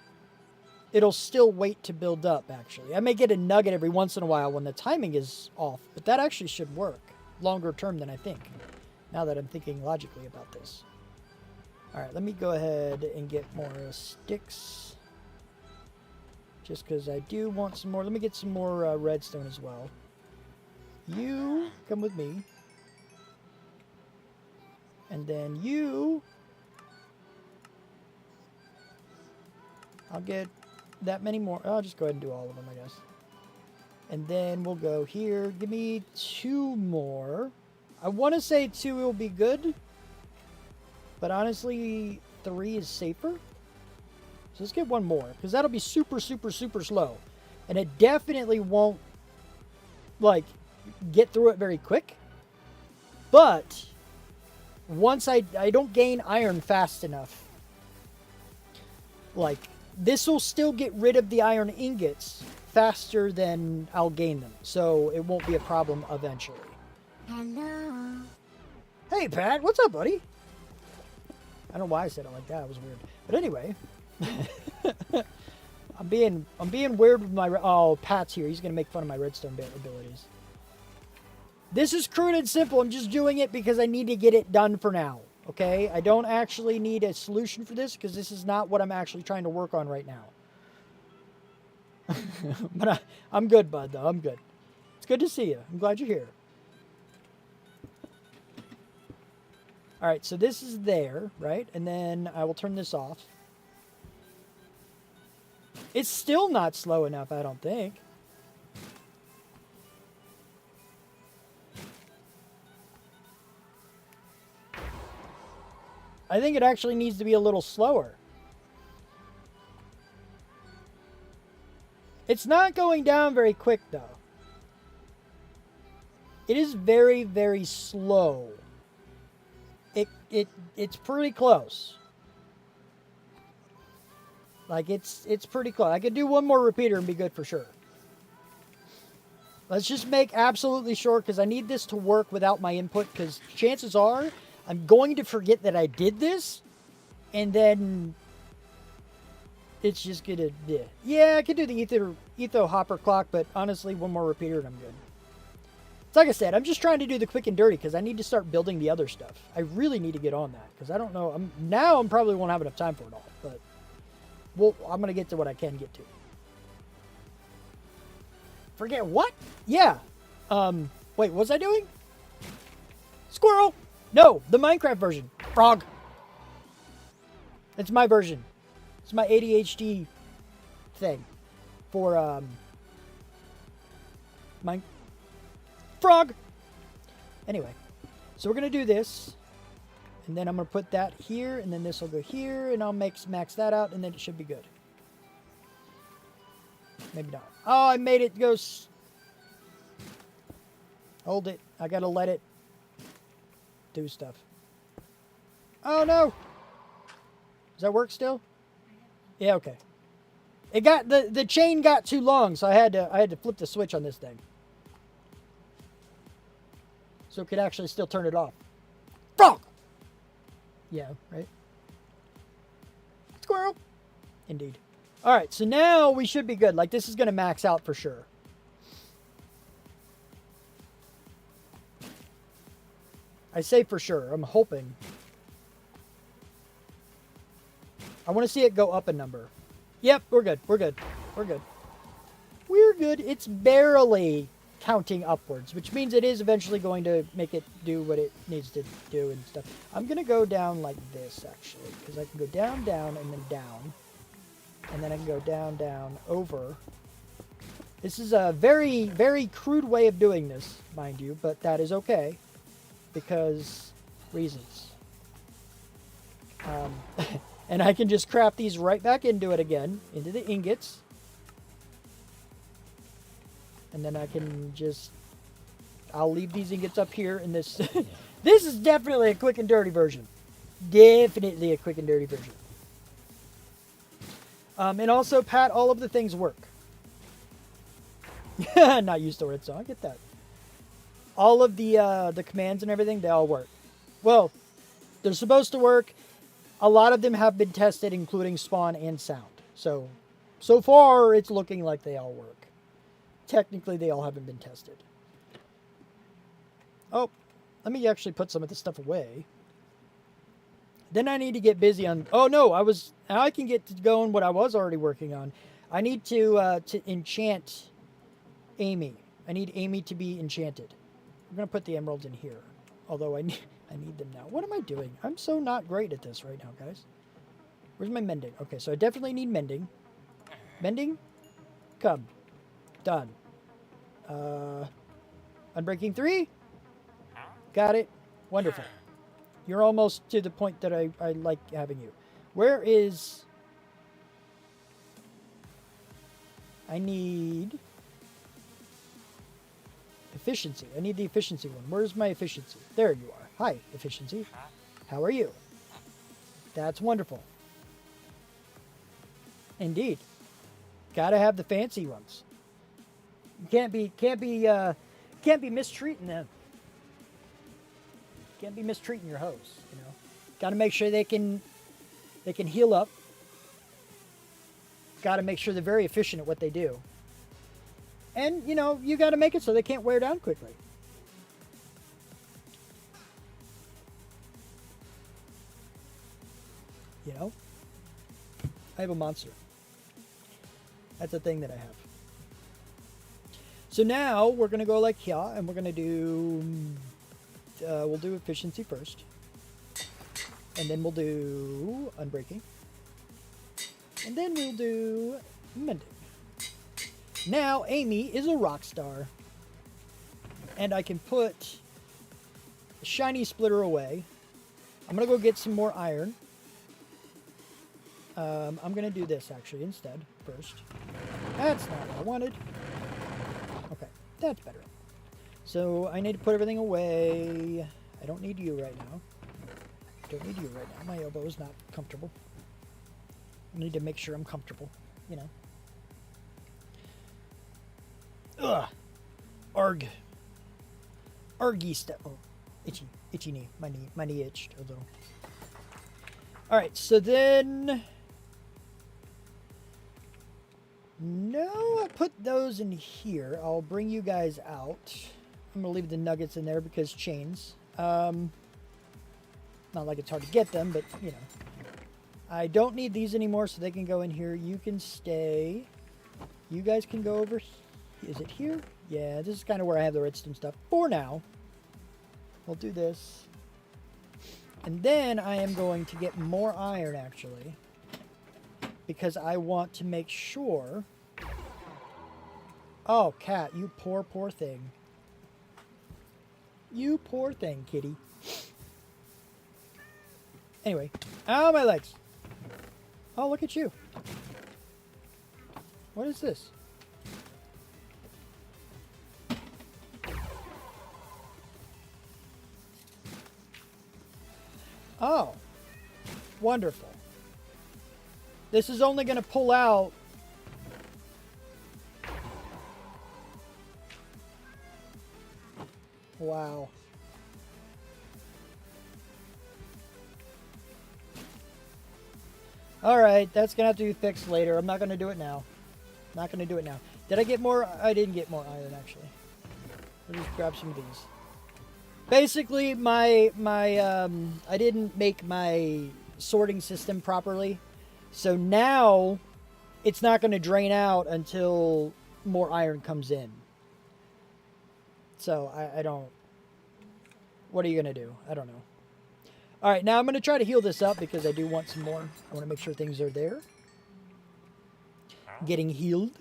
It'll still wait to build up, actually. I may get a nugget every once in a while when the timing is off, but that actually should work longer term than I think, now that I'm thinking logically about this. Alright, let me go ahead and get more sticks. Just because I do want some more. Let me get some more redstone as well. You, come with me. And then you... I'll get that many more. I'll just go ahead and do all of them, I guess. And then we'll go here. Give me 2 more. I want to say 2 will be good. But honestly, 3 is safer. So let's get 1 more. Because that'll be super, super, super slow. And it definitely won't, like, get through it very quick. But once I don't gain iron fast enough. Like, this will still get rid of the iron ingots faster than I'll gain them. So it won't be a problem eventually. Hello. Hey, Pat. What's up, buddy? I don't know why I said it like that. It was weird. But anyway. I'm being weird with my... Oh, Pat's here. He's going to make fun of my redstone abilities. This is crude and simple. I'm just doing it because I need to get it done for now. Okay? I don't actually need a solution for this because this is not what I'm actually trying to work on right now. But I'm good, bud, though. I'm good. It's good to see you. I'm glad you're here. Alright, so this is there, right? And then I will turn this off. It's still not slow enough, I don't think. I think it actually needs to be a little slower. It's not going down very quick, though. It is very, very slow. It's pretty close. Like, it's pretty close. I could do 1 more repeater and be good for sure. Let's just make absolutely sure, because I need this to work without my input, because chances are I'm going to forget that I did this, and then it's just gonna... Yeah, I could do the etho hopper clock, but honestly, 1 more repeater and I'm good. It's like I said, I'm just trying to do the quick and dirty because I need to start building the other stuff. I really need to get on that because I don't know. Now I probably won't have enough time for it all, but I'm going to get to what I can get to. Forget what? Yeah. Wait, what was I doing? Squirrel! No, the Minecraft version. Frog. It's my version. It's my ADHD thing for my frog. Anyway, so we're gonna do this, and then I'm gonna put that here, and then this will go here, and I'll max that out, and then it should be good. Maybe not. Oh, I made it go. Hold it. I gotta let it do stuff. Oh no! Does that work still? Yeah, okay. It got the chain got too long, so I had to flip the switch on this thing. So it could actually still turn it off. Frog! Yeah, right? Squirrel! Indeed. Alright, so now we should be good. Like, this is going to max out for sure. I say for sure. I'm hoping. I want to see it go up a number. Yep, we're good. We're good. We're good. We're good. It's barely counting upwards, which means it is eventually going to make it do what it needs to do and stuff. I'm going to go down like this, actually, because I can go down, down, and then down. And then I can go down, down, over. This is a very, very crude way of doing this, mind you, but that is okay, because reasons. And I can just craft these right back into it again, into the ingots. And then I can just, I'll leave these ingots up here in this. This is definitely a quick and dirty version. Definitely a quick and dirty version. And also, Pat, all of the things work. Not used to it, so I get that. All of the commands and everything, they all work. Well, they're supposed to work. A lot of them have been tested, including spawn and sound. So far, it's looking like they all work. Technically, they all haven't been tested. Oh, let me actually put some of this stuff away. Then I need to get busy on... Oh, no, now I can get to going what I was already working on. I need to enchant Amy. I need Amy to be enchanted. I'm going to put the emeralds in here. Although I need them now. What am I doing? I'm so not great at this right now, guys. Where's my mending? Okay, so I definitely need mending. Mending? Come. Done. Unbreaking 3? Got it. Wonderful. You're almost to the point that I like having you. Where is... I need... efficiency. I need the efficiency one. Where's my efficiency? There you are. Hi, efficiency. How are you? That's wonderful. Indeed. Gotta have the fancy ones. Can't be mistreating them. Can't be mistreating your hosts, you know. Gotta make sure they can heal up. Gotta make sure they're very efficient at what they do. And, you know, you gotta make it so they can't wear down quickly. You know? I have a monster. That's a thing that I have. So now we're going to go like here, and we're going to do, we'll do efficiency first. And then we'll do unbreaking. And then we'll do mending. Now Amy is a rock star. And I can put the shiny splitter away. I'm going to go get some more iron. I'm going to do this actually instead first. That's not what I wanted. Okay, that's better. So I need to put everything away. I don't need you right now. Don't need you right now. My elbow is not comfortable. I need to make sure I'm comfortable, you know. Ugh. Arg. Argy step. Oh, itchy knee. My knee itched a little. All right, so then. No, I put those in here. I'll bring you guys out. I'm gonna leave the nuggets in there because chains. Not like it's hard to get them, but you know. I don't need these anymore, so they can go in here. You can stay. You guys can go over Is it here? Yeah, this is kind of where I have the redstone stuff for now. We'll do this. And then I am going to get more iron, actually. Because I want to make sure... Oh, cat, you poor, poor thing. You poor thing, kitty. Anyway. Ow, my legs. Oh, look at you. What is this? Oh. Wonderful. This is only going to pull out... Wow. Alright, that's going to have to be fixed later. I'm not going to do it now. Not going to do it now. Did I get more? I didn't get more iron, actually. I'll just grab some of these. Basically, I didn't make my sorting system properly. So now, it's not going to drain out until more iron comes in. So, I don't... What are you going to do? I don't know. Alright, now I'm going to try to heal this up because I do want some more. I want to make sure things are there. Getting healed.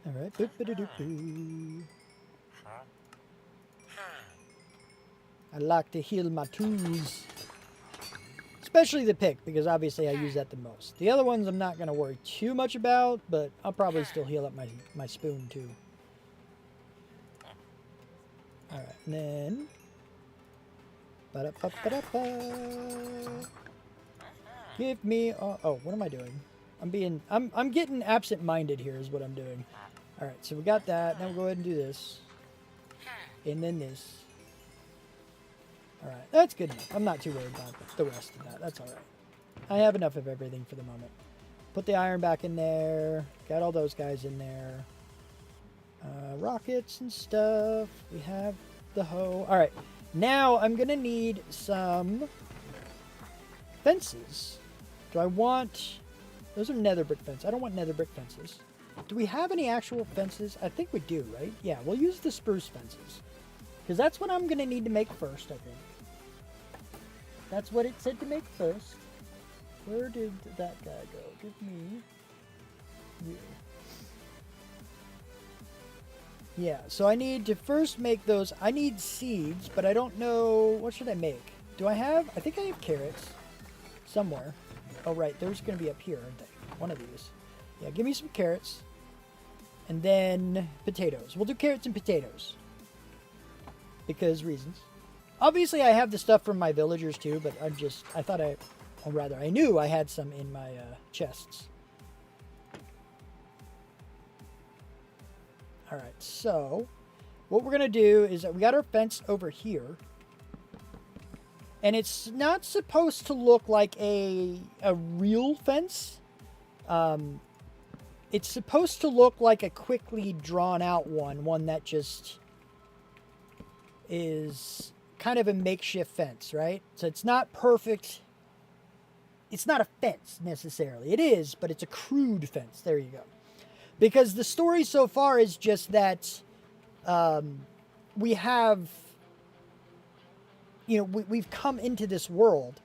Alright. I like to heal my tools. Especially the pick, because obviously I use that the most. The other ones I'm not going to worry too much about, but I'll probably still heal up my spoon too. Alright, and then... Ba-da-ba-ba-da-ba. Give me... Oh, what am I doing? I'm getting absent-minded here is what I'm doing. Alright, so we got that. Now we'll go ahead and do this. And then this. Alright, that's good enough. I'm not too worried about the rest of that. That's alright. I have enough of everything for the moment. Put the iron back in there. Got all those guys in there. Rockets and stuff. We have the hoe. Alright, now I'm going to need some fences. Do I want... Those are nether brick fences. I don't want nether brick fences. Do we have any actual fences? I think we do, right? Yeah, we'll use the spruce fences. Because that's what I'm going to need to make first, I think. That's what it said to make first. Where did that guy go? Give me you. Yeah, so I need to first make those. I need seeds, but I don't know. What should I make? Do I have? I think I have carrots somewhere. Oh, right. There's going to be up here, aren't they? One of these. Yeah, give me some carrots. And then potatoes. We'll do carrots and potatoes. Because reasons. Obviously, I have the stuff from my villagers too, but I knew I had some in my chests. Alright, so what we're going to do is that we got our fence over here. And it's not supposed to look like a real fence. It's supposed to look like a quickly drawn out one that just is kind of a makeshift fence, right? So it's not perfect. It's not a fence necessarily. It is, but it's a crude fence. There you go. Because the story so far is just that we have, we've come into this world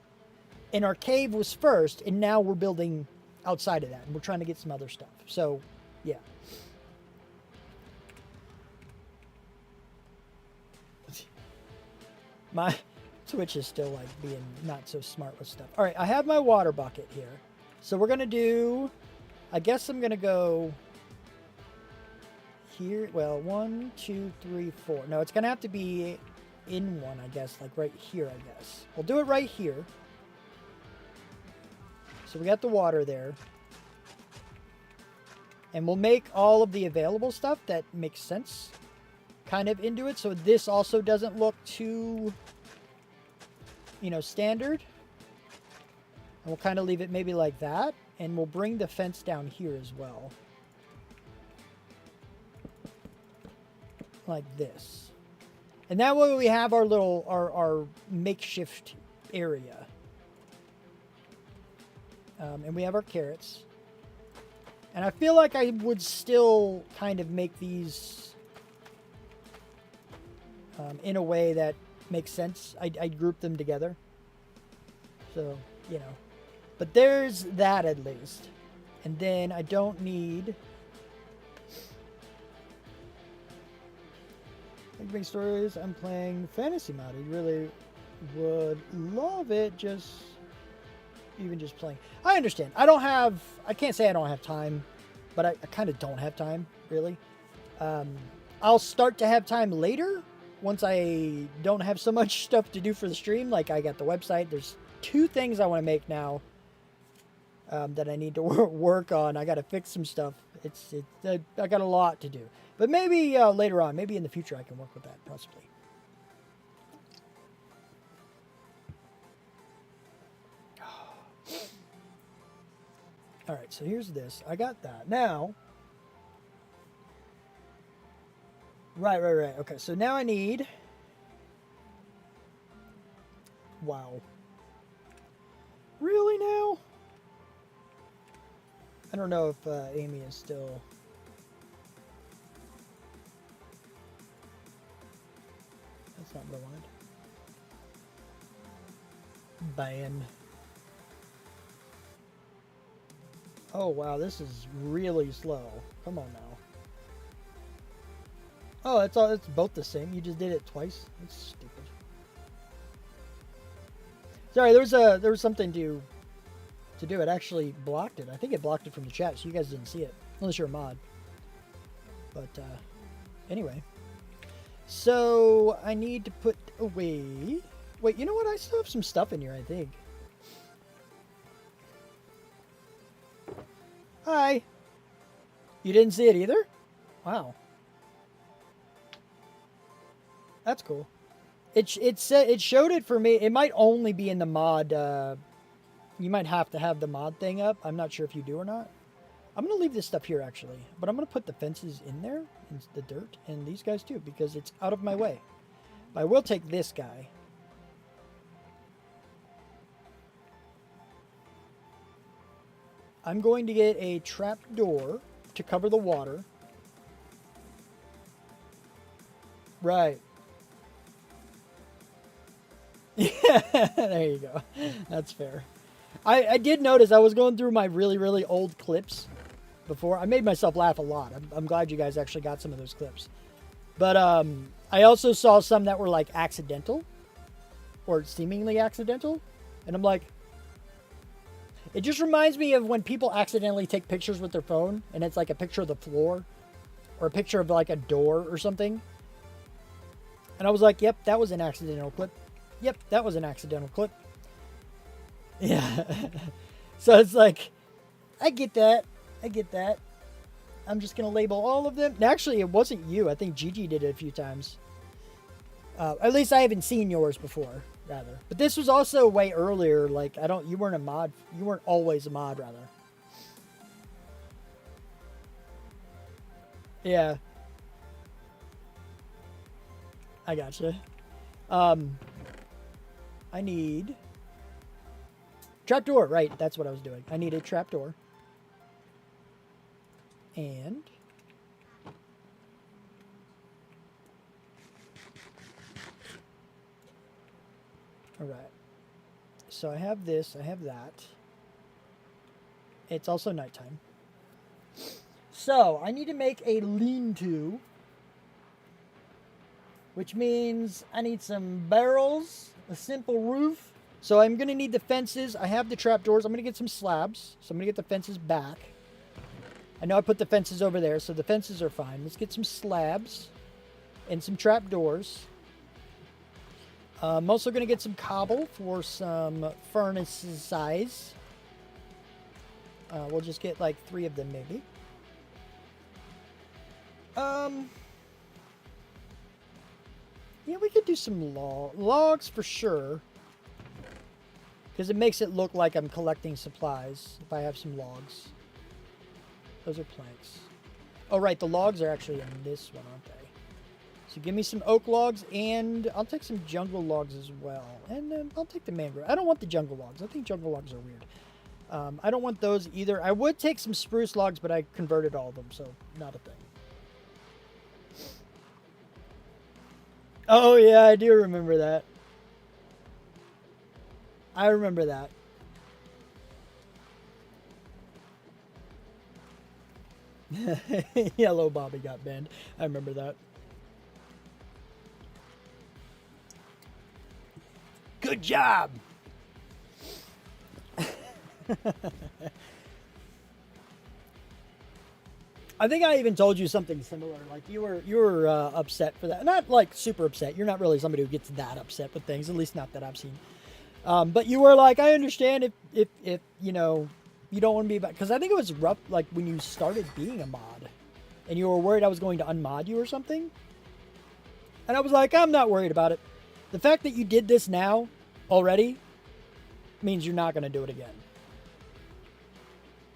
and our cave was first and now we're building outside of that and we're trying to get some other stuff. So, yeah. My Twitch is still like being not so smart with stuff. All right, I have my water bucket here. So we're going to do, I guess I'm going to go here. Well, 1, 2, 3, 4. No, it's going to have to be in one, I guess, like right here, I guess. We'll do it right here. So we got the water there. And we'll make all of the available stuff that makes sense kind of into it. So this also doesn't look too, standard. And we'll kind of leave it maybe like that. And we'll bring the fence down here as well. Like this. And that way we have our little, our makeshift area. And we have our carrots. And I feel like I would still kind of make these in a way that makes sense. I'd group them together. So, you know. But there's that at least. And then I don't need... Big stories. I'm playing fantasy mode. I really would love it. Even just playing. I understand. I can't say I don't have time, but I kind of don't have time, really. I'll start to have time later once I don't have so much stuff to do for the stream. Like, I got the website. There's 2 things I want to make now that I need to work on. I got to fix some stuff. I got a lot to do. But maybe later on, maybe in the future, I can work with that, possibly. All right, so here's this. I got that. Now, right. Okay, so now I need... Wow. Really now? I don't know if Amy is still... That's not what I wanted. Ban. Oh wow, this is really slow. Come on now. Oh, it's both the same. You just did it twice. That's stupid. Sorry, there was something to do. It actually blocked it. I think it blocked it from the chat, so you guys didn't see it. Unless you're a mod. But anyway. So I need to put away... Wait, you know what? I still have some stuff in here, I think. Hi. You didn't see it either? Wow. That's cool. It showed it for me. It might only be in the mod. You might have to have the mod thing up. I'm not sure if you do or not. I'm going to leave this stuff here, actually. But I'm going to put the fences in there, in the dirt, and these guys too, because it's out of my way. But I will take this guy. I'm going to get a trap door to cover the water. Right. Yeah, there you go. That's fair. I did notice I was going through my really, really old clips before. I made myself laugh a lot. I'm glad you guys actually got some of those clips. But I also saw some that were like accidental or seemingly accidental. And I'm like, it just reminds me of when people accidentally take pictures with their phone and it's like a picture of the floor or a picture of like a door or something. And I was like, yep, that was an accidental clip. Yep, that was an accidental clip. Yeah. So it's like, I get that. I'm just going to label all of them. And actually, it wasn't you. I think Gigi did it a few times. At least I haven't seen yours before, rather. But this was also way earlier. Like, you weren't a mod. You weren't always a mod, rather. Yeah. I gotcha. I need... Trapdoor, right. That's what I was doing. I need a trapdoor. And... Alright. So I have this, I have that. It's also nighttime. So, I need to make a lean-to. Which means I need some barrels, a simple roof. So I'm going to need the fences. I have the trapdoors. I'm going to get some slabs. So I'm going to get the fences back. I know I put the fences over there, so the fences are fine. Let's get some slabs and some trapdoors. I'm also going to get some cobble for some furnaces size. We'll just get like 3 of them maybe. Yeah, we could do some logs for sure. Because it makes it look like I'm collecting supplies if I have some logs. Those are planks. Oh, right. The logs are actually in this one, aren't they? So give me some oak logs, and I'll take some jungle logs as well. And I'll take the mangrove. I don't want the jungle logs. I think jungle logs are weird. I don't want those either. I would take some spruce logs, but I converted all of them, so not a thing. Oh, yeah, I do remember that. I remember that. Yellow Bobby got banned. I remember that. Good job. I think I even told you something similar. Like you were upset for that. Not like super upset. You're not really somebody who gets that upset with things. At least not that I've seen. But you were like, I understand if you know you don't want to be back, because I think it was rough. Like when you started being a mod, and you were worried I was going to unmod you or something. And I was like, I'm not worried about it. The fact that you did this now already means you're not going to do it again.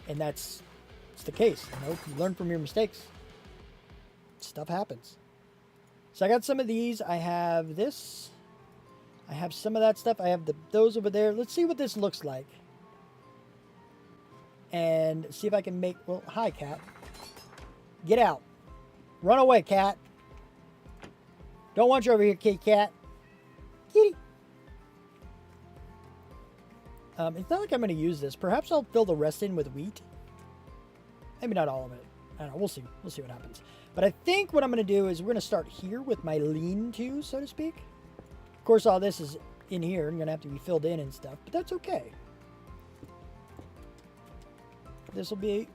And it's the case. You know, you learn from your mistakes. Stuff happens. So I got some of these. I have this. I have some of that stuff. I have those over there. Let's see what this looks like. And see if I can make... Well, hi, cat. Get out. Run away, cat. Don't want you over here, kitty cat. Kitty. It's not like I'm going to use this. Perhaps I'll fill the rest in with wheat. Maybe not all of it. I don't know. We'll see. We'll see what happens. But I think what I'm going to do is we're going to start here with my lean-to, so to speak. Of course, all this is in here. I'm going to have to be filled in and stuff. But that's okay. This will be...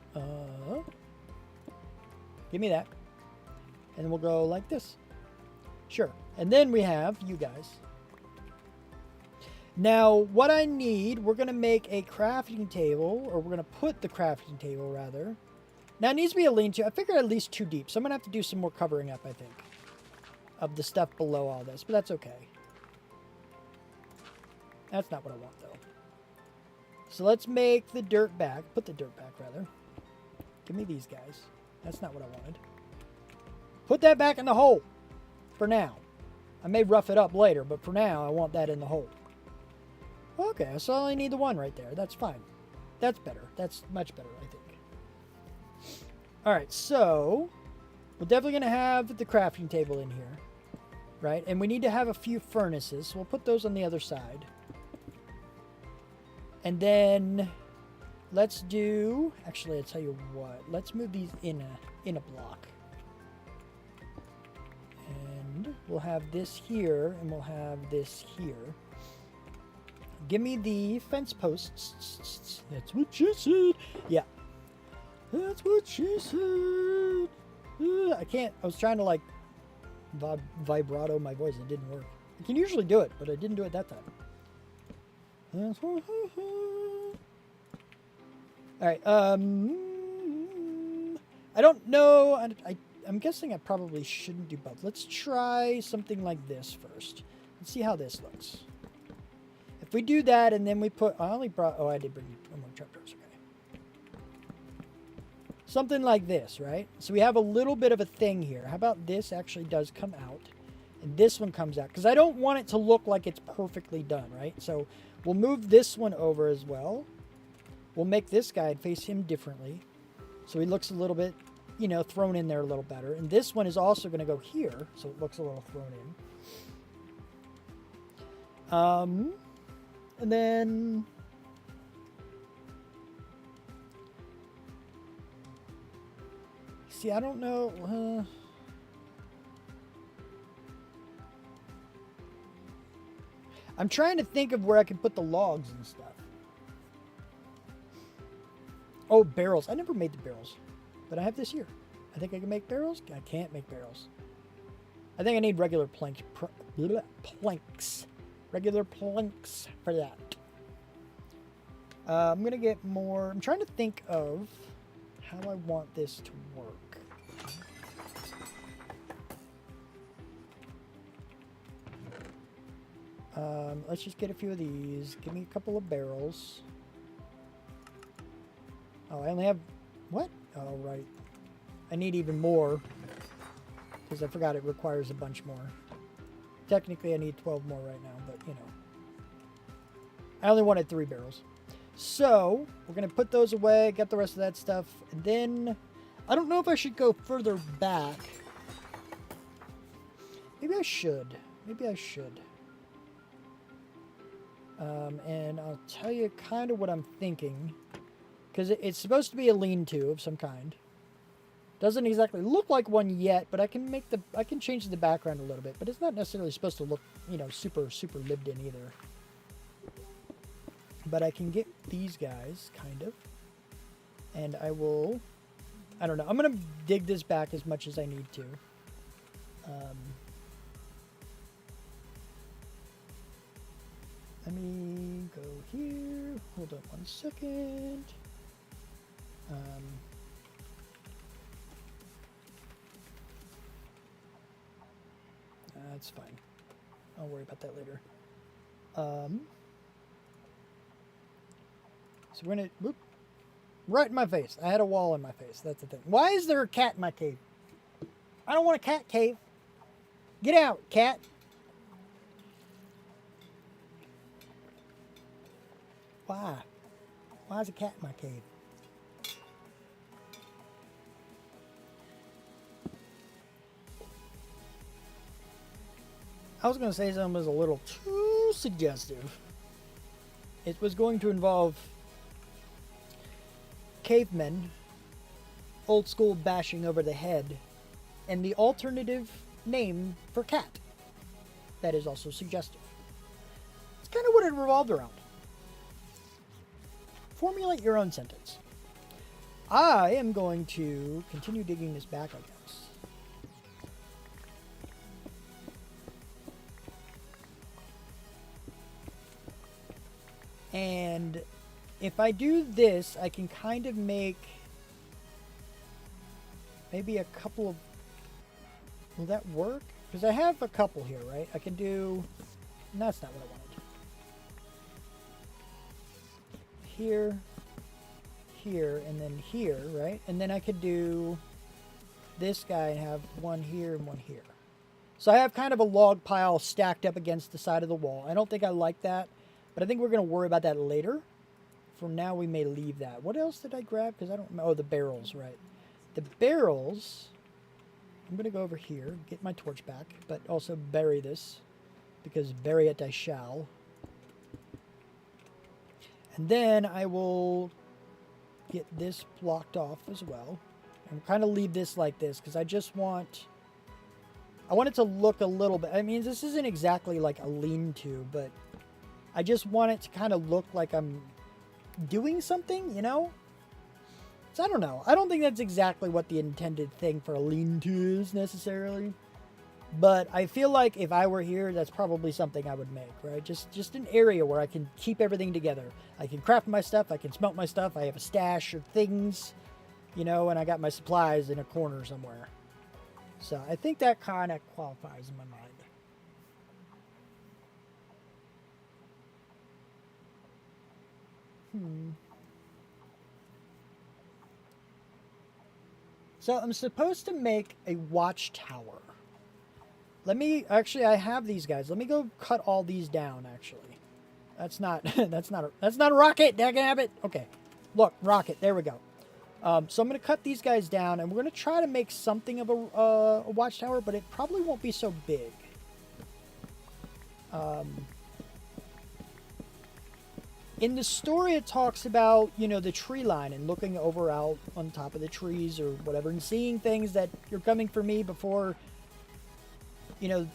give me that. And we'll go like this. Sure. And then we have you guys. Now, what I need, we're going to make a crafting table, or we're going to put the crafting table, rather. Now, it needs to be a lean-to. I figured at least 2 deep, so I'm going to have to do some more covering up, I think, of the stuff below all this, but that's okay. That's not what I want, though. So let's make the dirt back. Put the dirt back, rather. Give me these guys. That's not what I wanted. Put that back in the hole for now. I may rough it up later, but for now, I want that in the hole. Okay, so I only need the one right there. That's fine. That's better. That's much better, I think. Alright, so we're definitely going to have the crafting table in here, right? And we need to have a few furnaces, so we'll put those on the other side. And then let's do... Actually, I'll tell you what. Let's move these in a block. And we'll have this here, and we'll have this here. Give me the fence posts. That's what she said. Yeah. That's what she said. I can't. I was trying to like vibrato my voice. It didn't work. I can usually do it, but I didn't do it that time. Alright. I don't know. I'm guessing I probably shouldn't do both. Let's try something like this first. Let's see how this looks. If we do that and then we put... I only brought... Oh, I did bring one more trapdoors. Okay. Something like this, right? So we have a little bit of a thing here. How about this actually does come out? And this one comes out. Because I don't want it to look like it's perfectly done, right? So we'll move this one over as well. We'll make this guy and face him differently. So he looks a little bit, you know, thrown in there a little better. And this one is also going to go here. So it looks a little thrown in. And then... See, I don't know... I'm trying to think of where I can put the logs and stuff. Oh, barrels. I never made the barrels. But I have this here. I think I can make barrels? I can't make barrels. I think I need regular planks. Regular planks for that. I'm going to get more... I'm trying to think of how I want this to work. Let's just get a few of these. Give me a couple of barrels. Oh, I only have... What? Oh, right. I need even more. Because I forgot it requires a bunch more. Technically, I need 12 more right now, but, you know. I only wanted 3 barrels. So we're going to put those away, get the rest of that stuff. And then I don't know if I should go further back. Maybe I should. Maybe I should. And I'll tell you kind of what I'm thinking. Because it's supposed to be a lean-to of some kind. Doesn't exactly look like one yet, but I can change the background a little bit. But it's not necessarily supposed to look, you know, super lived in either. But I can get these guys, kind of. And I will... I don't know. I'm going to dig this back as much as I need to. Let me go here. Hold on 1 second. That's fine. I'll worry about that later. So we're gonna... Whoop. Right in my face. I had a wall in my face. That's the thing. Why is there a cat in my cave? I don't want a cat cave. Get out, cat. Why? Why is a cat in my cave? I was going to say something was a little too suggestive. It was going to involve cavemen, old school bashing over the head, and the alternative name for cat. That is also suggestive. It's kind of what it revolved around. Formulate your own sentence. I am going to continue digging this back, I guess. And if I do this, I can kind of make maybe a couple of... Will that work? Because I have a couple here, right? I can do... No, that's not what I wanted. Here, here, and then here, right? And then I could do this guy and have one here and one here. So I have kind of a log pile stacked up against the side of the wall. I don't think I like that, but I think we're going to worry about that later. For now, we may leave that. What else did I grab? Because I don't know. Oh, the barrels, right. The barrels, I'm going to go over here, get my torch back, but also bury this, because bury it I shall. And then I will get this blocked off as well. And kind of leave this like this, because I just want... I want it to look a little bit... I mean, this isn't exactly like a lean-to, but I just want it to kind of look like I'm doing something, you know? So I don't know. I don't think that's exactly what the intended thing for a lean-to is necessarily. But I feel like if I were here, that's probably something I would make, right? Just an area where I can keep everything together. I can craft my stuff. I can smelt my stuff. I have a stash of things, you know, and I got my supplies in a corner somewhere. So I think that kind of qualifies in my mind. So I'm supposed to make a watchtower. Let me, actually, I have these guys. Let me go cut all these down, actually. That's not, that's not a rocket, dagnabbit. Okay, look, rocket, there we go. So I'm going to cut these guys down, and we're going to try to make something of a watchtower, but it probably won't be so big. In the story, it talks about, you know, the tree line and looking over out on top of the trees or whatever and seeing things that you're coming for me before... You know,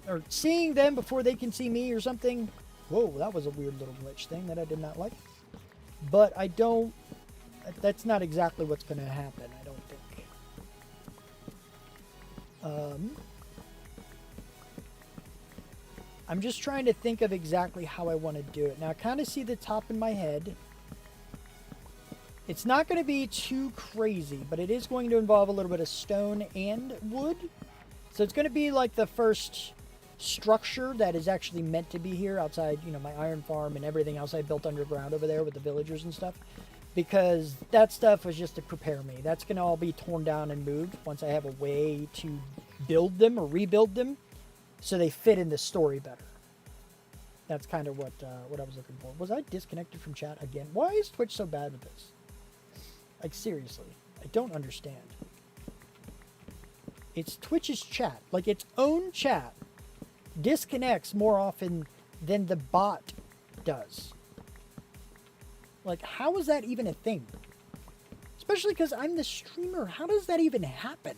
or seeing them before they can see me or something. Whoa, that was a weird little glitch thing that I did not like. But I don't... That's not exactly what's going to happen, I don't think. I'm just trying to think of exactly how I want to do it. Now, I kind of see the top in my head. It's not going to be too crazy, but it is going to involve a little bit of stone and wood. So it's going to be like the first structure that is actually meant to be here outside, you know, my iron farm and everything else I built underground over there with the villagers and stuff. Because that stuff was just to prepare me. That's going to all be torn down and moved once I have a way to build them or rebuild them so they fit in the story better. That's kind of what I was looking for. Was I disconnected from chat again? Why is Twitch so bad with this? Like, seriously. I don't understand. It's Twitch's chat. Like, its own chat disconnects more often than the bot does. Like, how is that even a thing? Especially because I'm the streamer. How does that even happen?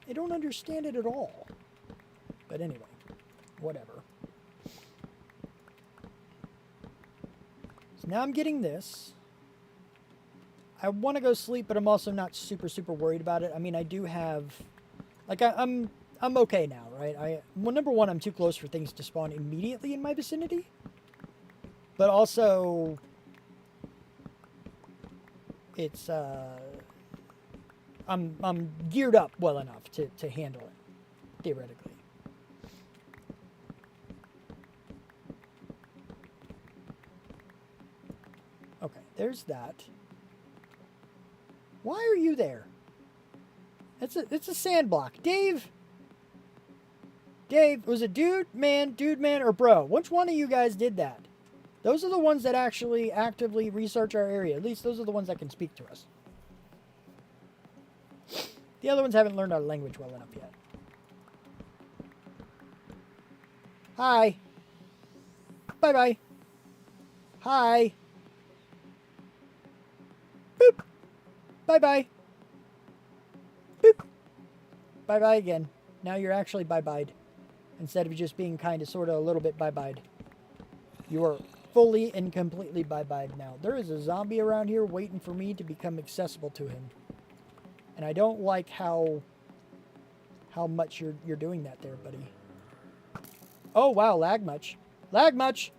I don't understand it at all. But anyway, whatever. So now I'm getting this. I want to go sleep, but I'm also not super worried about it. I mean, I do have, like, I'm okay now, right? Well, number one, I'm too close for things to spawn immediately in my vicinity, but also, it's I'm geared up well enough to handle it, theoretically. Okay, there's that. Why are you there? It's a sand block. Dave, was it dude, man, or bro? Which one of you guys did that? Those are the ones that actually actively research our area. At least those are the ones that can speak to us. The other ones haven't learned our language well enough yet. Hi. Bye-bye. Hi. Boop. Bye-bye. Boop. Bye-bye again. Now you're actually bye-byed. Instead of just being kind of, sort of, a little bit bye-byed. You are fully and completely bye-byed now. There is a zombie around here waiting for me to become accessible to him. And I don't like how much you're doing that there, buddy. Oh, wow, lag much. Lag much!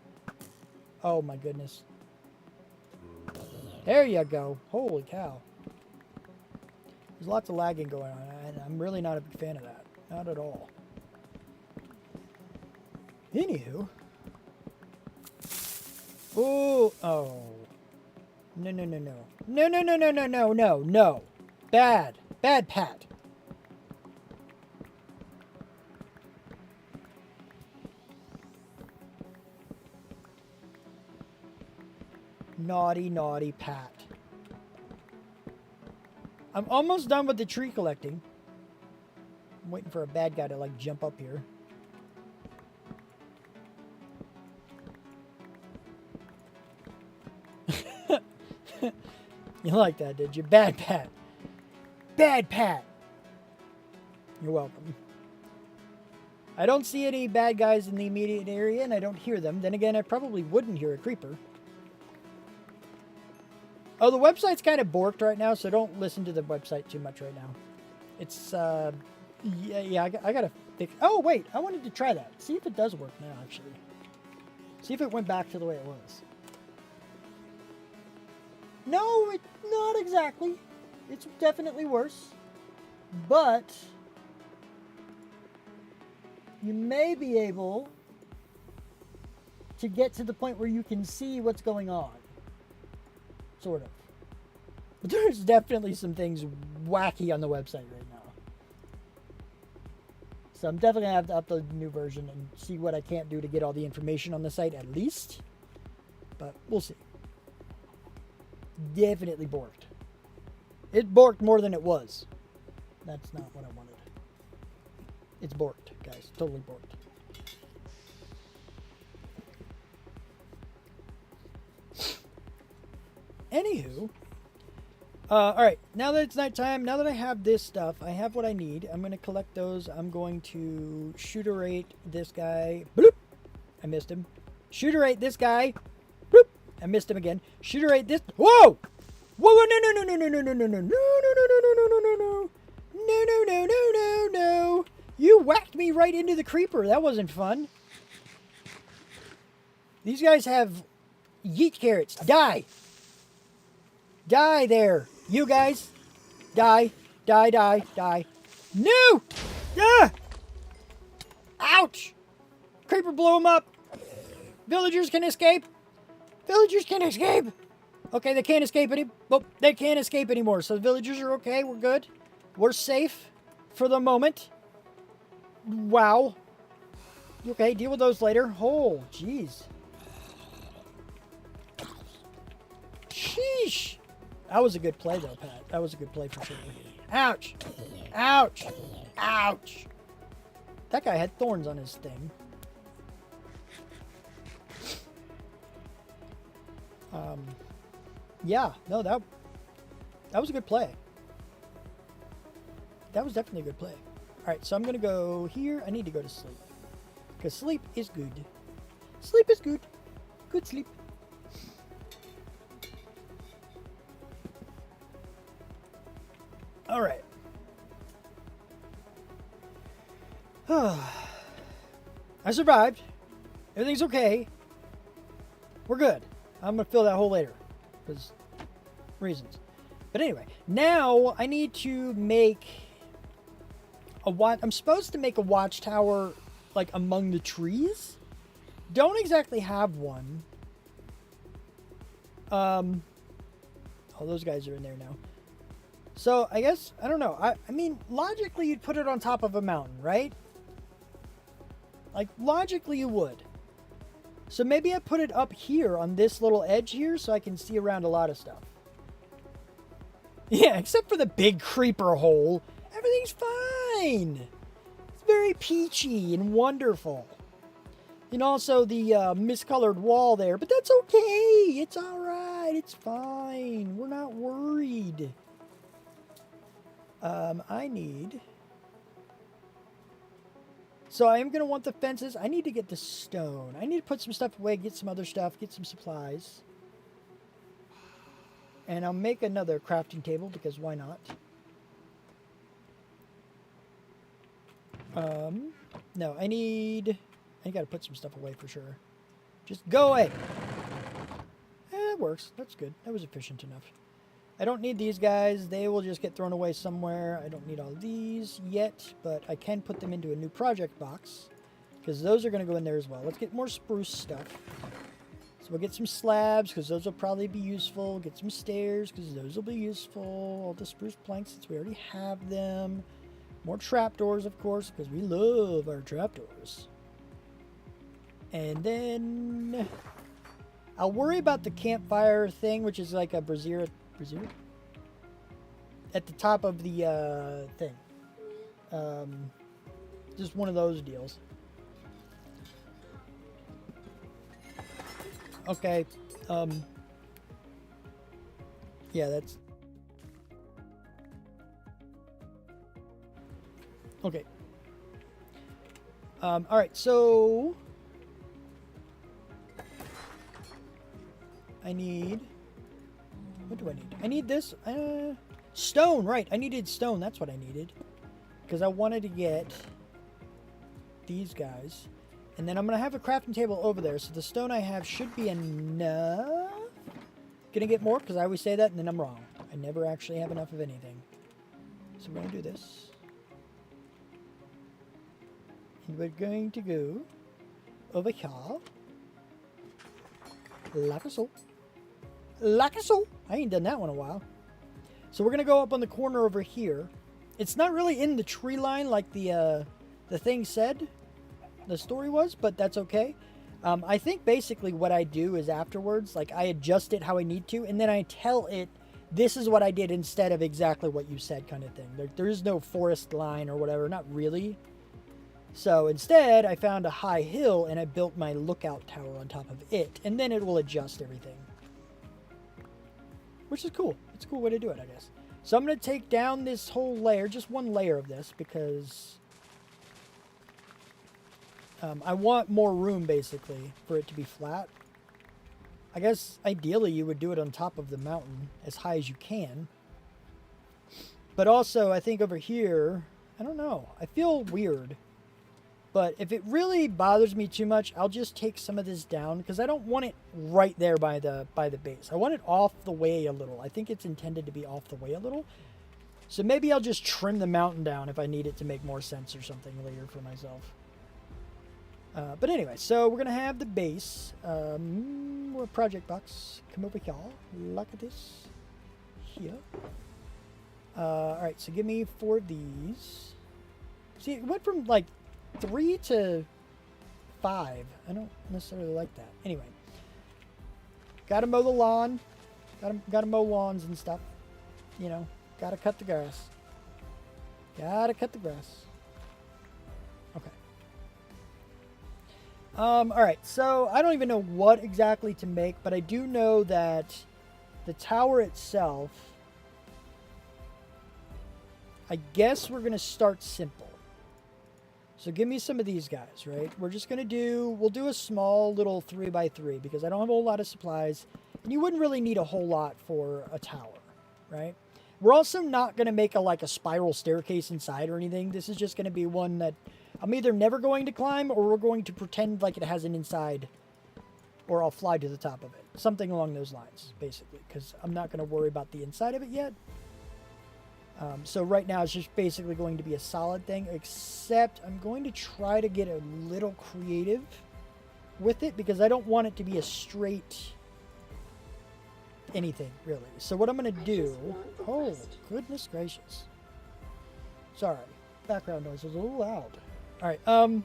Oh, my goodness. There you go. Holy cow. There's lots of lagging going on, and I'm really not a big fan of that. Not at all. Anywho. Ooh, oh. No. No. Bad. Bad Pat. Naughty Pat. I'm almost done with the tree collecting. I'm waiting for a bad guy to, like, jump up here. You like that, did you? Bad Pat. Bad Pat. You're welcome. I don't see any bad guys in the immediate area, and I don't hear them. Then again, I probably wouldn't hear a creeper. Oh, the website's kind of borked right now, so don't listen to the website too much right now. It's, yeah, I gotta fix... Oh, wait, I wanted to try that. See if it does work now, actually. See if it went back to the way it was. No, not exactly. It's definitely worse. But you may be able to get to the point where you can see what's going on. Sort of. But there's definitely some things wacky on the website right now. So I'm definitely going to have to upload a new version and see what I can't do to get all the information on the site at least. But we'll see. Definitely borked. It borked more than it was. That's not what I wanted. It's borked, guys. Totally borked. Anywho, alright, now that it's nighttime, now that I have this stuff, I have what I need. I'm going to collect those. I'm going to shooterate this guy. Bloop! I missed him. Shooterate this guy. Bloop! I missed him again. Shooterate this. Whoa! Whoa! No. You whacked me right into the creeper. That wasn't fun. These guys have yeet carrots. Die! Die there. You guys. Die. No! Ah! Ouch! Creeper blew him up. Villagers can escape. Okay, they can't escape they can't escape anymore. So the villagers are okay. We're good. We're safe for the moment. Wow. You okay? Deal with those later. Oh, jeez. Sheesh. That was a good play, though, Pat. That was a good play for sure. Ouch. Ouch. Ouch. That guy had thorns on his thing. Yeah. No, that was a good play. That was definitely a good play. All right, so I'm going to go here. I need to go to sleep. Because sleep is good. Sleep is good. Good sleep. All right. I survived. Everything's okay. We're good. I'm going to fill that hole later. Because reasons. But anyway, now I need to make a I'm supposed to make a watchtower like among the trees. Don't exactly have one. Oh, those guys are in there now. So I guess, I don't know. I mean, logically you'd put it on top of a mountain, right? Like, logically you would. So maybe I put it up here on this little edge here so I can see around a lot of stuff. Yeah, except for the big creeper hole. Everything's fine. It's very peachy and wonderful. And also the miscolored wall there. But that's okay. It's alright. It's fine. We're not worried. I need... So I am going to want the fences. I need to get the stone. I need to put some stuff away, get some other stuff, get some supplies. And I'll make another crafting table because why not? No, I got to put some stuff away for sure. Just go away. It works. That's good. That was efficient enough. I don't need these guys. They will just get thrown away somewhere. I don't need all these yet, but I can put them into a new project box because those are going to go in there as well. Let's get more spruce stuff. So we'll get some slabs because those will probably be useful. Get some stairs because those will be useful. All the spruce planks since we already have them. More trapdoors, of course, because we love our trapdoors. And then I'll worry about the campfire thing, which is like a brazier at the top of the thing. Just one of those deals. Okay. Yeah, that's... Okay. Alright, so... I need... What do I need? I need this. Stone, right. I needed stone. That's what I needed. Because I wanted to get these guys. And then I'm going to have a crafting table over there. So the stone I have should be enough. Gonna get more because I always say that and then I'm wrong. I never actually have enough of anything. So we're going to do this. And we're going to go over here. Like so. Like so. I ain't done that one in a while. So we're going to go up on the corner over here. It's not really in the tree line like the thing said the story was, but that's okay. I think basically what I do is afterwards, like I adjust it how I need to, and then I tell it, this is what I did instead of exactly what you said kind of thing. There is no forest line or whatever, not really. So instead, I found a high hill and I built my lookout tower on top of it, and then it will adjust everything. Which is cool. It's a cool way to do it, I guess. So I'm going to take down this whole layer, just one layer of this, because I want more room, basically, for it to be flat. I guess, ideally, you would do it on top of the mountain, as high as you can. But also, I think over here, I don't know. I feel weird. But if it really bothers me too much, I'll just take some of this down because I don't want it right there by the base. I want it off the way a little. I think it's intended to be off the way a little. So maybe I'll just trim the mountain down if I need it to make more sense or something later for myself. But anyway, so we're going to have the base. Project box. Come over here. Look at this. Here. Alright, so give me 4 of these. See, it went from like 3 to 5. I don't necessarily like that. Anyway. Gotta mow the lawn. Gotta mow lawns and stuff. You know, gotta cut the grass. Gotta cut the grass. Okay. Alright, so I don't even know what exactly to make, but I do know that the tower itself, I guess we're going to start simple. So give me some of these guys, right? We're just going to we'll do a small little 3x3 because I don't have a whole lot of supplies. And you wouldn't really need a whole lot for a tower, right? We're also not going to make a spiral staircase inside or anything. This is just going to be one that I'm either never going to climb or we're going to pretend like it has an inside, or I'll fly to the top of it. Something along those lines, basically, because I'm not going to worry about the inside of it yet. So right now it's just basically going to be a solid thing, except I'm going to try to get a little creative with it because I don't want it to be a straight anything, really. So what I'm going to do... Oh, goodness gracious. Sorry. Background noise was a little loud. Alright, I'm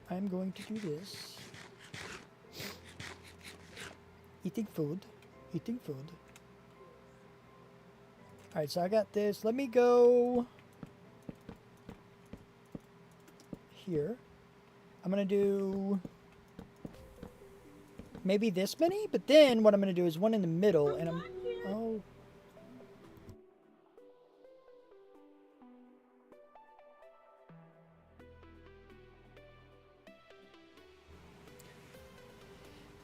going to do this. Eating food. Eating food. Alright, so I got this. Let me go here. I'm going to do maybe this many, but then what I'm going to do is one in the middle, and I'm... Oh.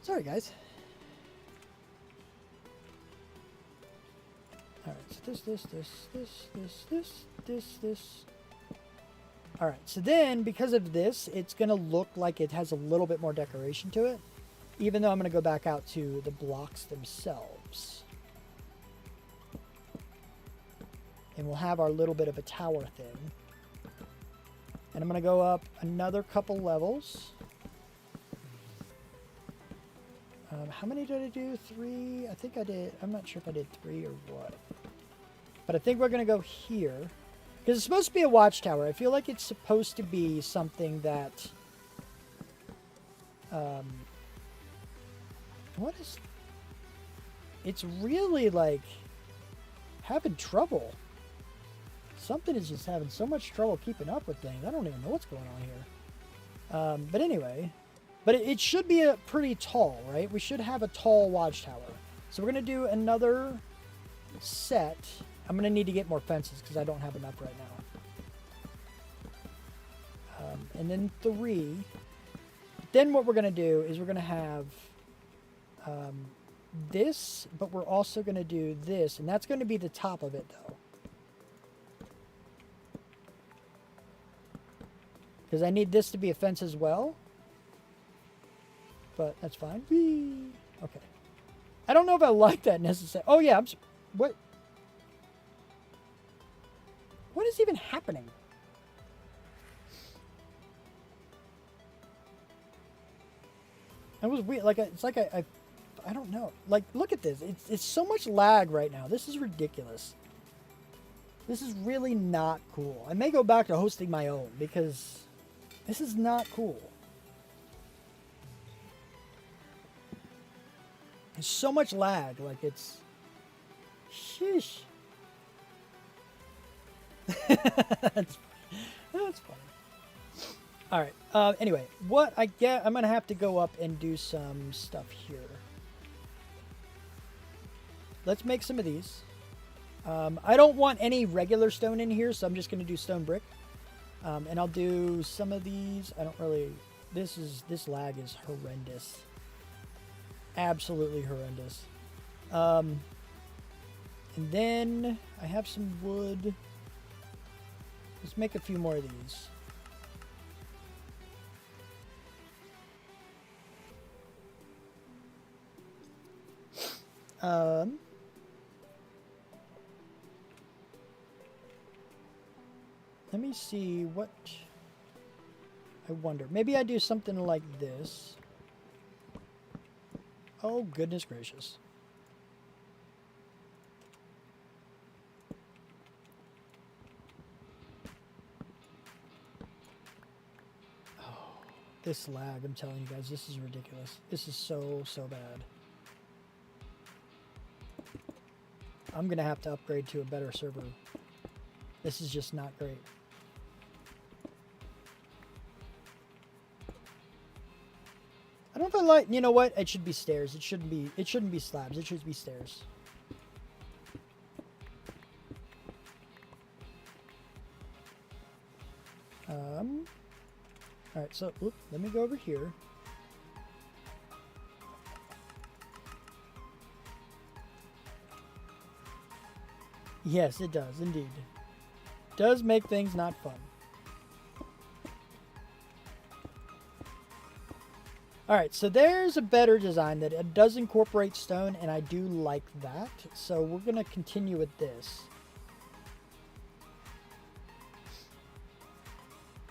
Sorry, guys. Alright, so this. Alright, so then, because of this, it's going to look like it has a little bit more decoration to it, even though I'm going to go back out to the blocks themselves. And we'll have our little bit of a tower thing. And I'm going to go up another couple levels. How many did I do? 3? I think I did. I'm not sure if I did 3 or what. But I think we're going to go here. Because it's supposed to be a watchtower. I feel like it's supposed to be something that... what is... It's really, like, having trouble. Something is just having so much trouble keeping up with things. I don't even know what's going on here. But anyway... But it should be a pretty tall, right? We should have a tall watchtower. So we're going to do another set. I'm going to need to get more fences because I don't have enough right now. And then 3. Then what we're going to do is we're going to have this, but we're also going to do this. And that's going to be the top of it, though. Because I need this to be a fence as well. But that's fine. Whee! Okay. I don't know if I like that necessarily. Oh, yeah. What? What is even happening? It was weird. Like, it's like I don't know. Like, look at this. It's so much lag right now. This is ridiculous. This is really not cool. I may go back to hosting my own because this is not cool. There's so much lag, like it's... Sheesh. That's funny. Alright, anyway, what I get... I'm going to have to go up and do some stuff here. Let's make some of these. I don't want any regular stone in here, so I'm just going to do stone brick. And I'll do some of these. I don't really... This lag is horrendous. Absolutely horrendous. And then I have some wood. Let's make a few more of these. Let me see what... I wonder. Maybe I do something like this. Oh, goodness gracious. This lag, I'm telling you guys, this is ridiculous. This is so bad. I'm going to have to upgrade to a better server. This is just not great. I don't know if I like, you know what? It should be stairs. It shouldn't be slabs. It should be stairs. All right, so let me go over here. Yes, it does indeed. Does make things not fun. All right, so there's a better design that it does incorporate stone, and I do like that. So we're going to continue with this.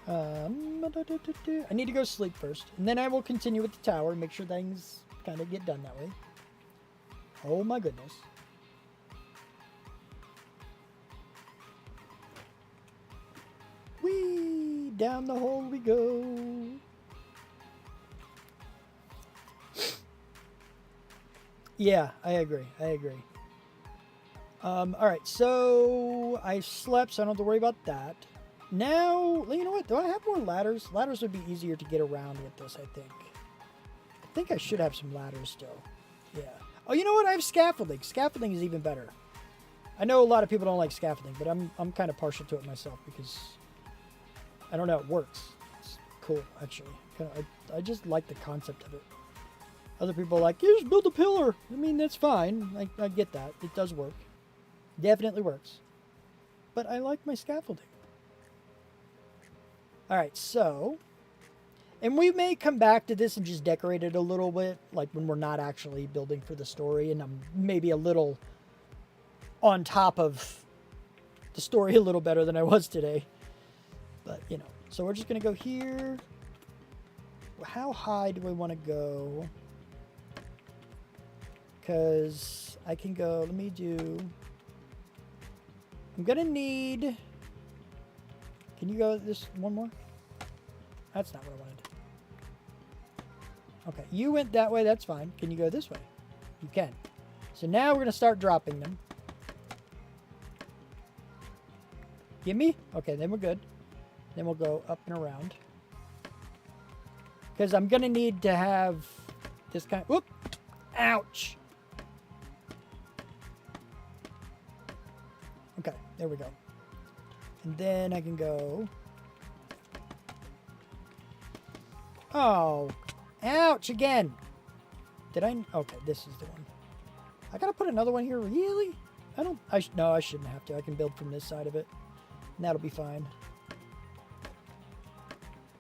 I need to go sleep first, and then I will continue with the tower and make sure things kind of get done that way. Oh my goodness. Whee! Down the hole we go. Yeah, I agree. All right, so I slept, so I don't have to worry about that. Now, you know what? Do I have more ladders? Ladders would be easier to get around with this, I think. I think I should have some ladders still. Yeah. Oh, you know what? I have scaffolding. Scaffolding is even better. I know a lot of people don't like scaffolding, but I'm kind of partial to it myself because I don't know, it works. It's cool, actually. I just like the concept of it. Other people are like, you just build a pillar. I mean, that's fine. I get that. It does work. Definitely works. But I like my scaffolding. All right, so, and we may come back to this and just decorate it a little bit, like when we're not actually building for the story, and I'm maybe a little on top of the story a little better than I was today. But, you know, so we're just going to go here. How high do I want to go? Because I can go, let me do, I'm going to need, can you go this one more? That's not what I wanted. Okay, you went that way, that's fine. Can you go this way? You can. So now we're going to start dropping them. Gimme? Okay, then we're good. Then we'll go up and around. Because I'm going to need to have this kind of, whoop, ouch. Okay, there we go. And then I can go. Oh, ouch again. Did I? Okay, this is the one. I gotta put another one here, really? No, I shouldn't have to. I can build from this side of it. And that'll be fine.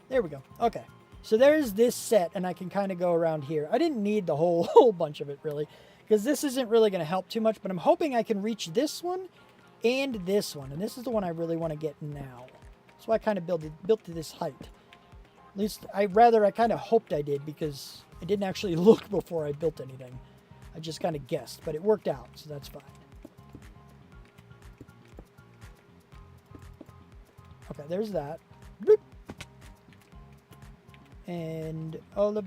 There we go. Okay. So there's this set, and I can kind of go around here. I didn't need the whole bunch of it, really, because this isn't really going to help too much, but I'm hoping I can reach this one and this one, and this is the one I really want to get now. So I kind of built to this height. At least, I kind of hoped I did, because I didn't actually look before I built anything. I just kind of guessed, but it worked out, so that's fine. Okay, there's that. Bloop. And all of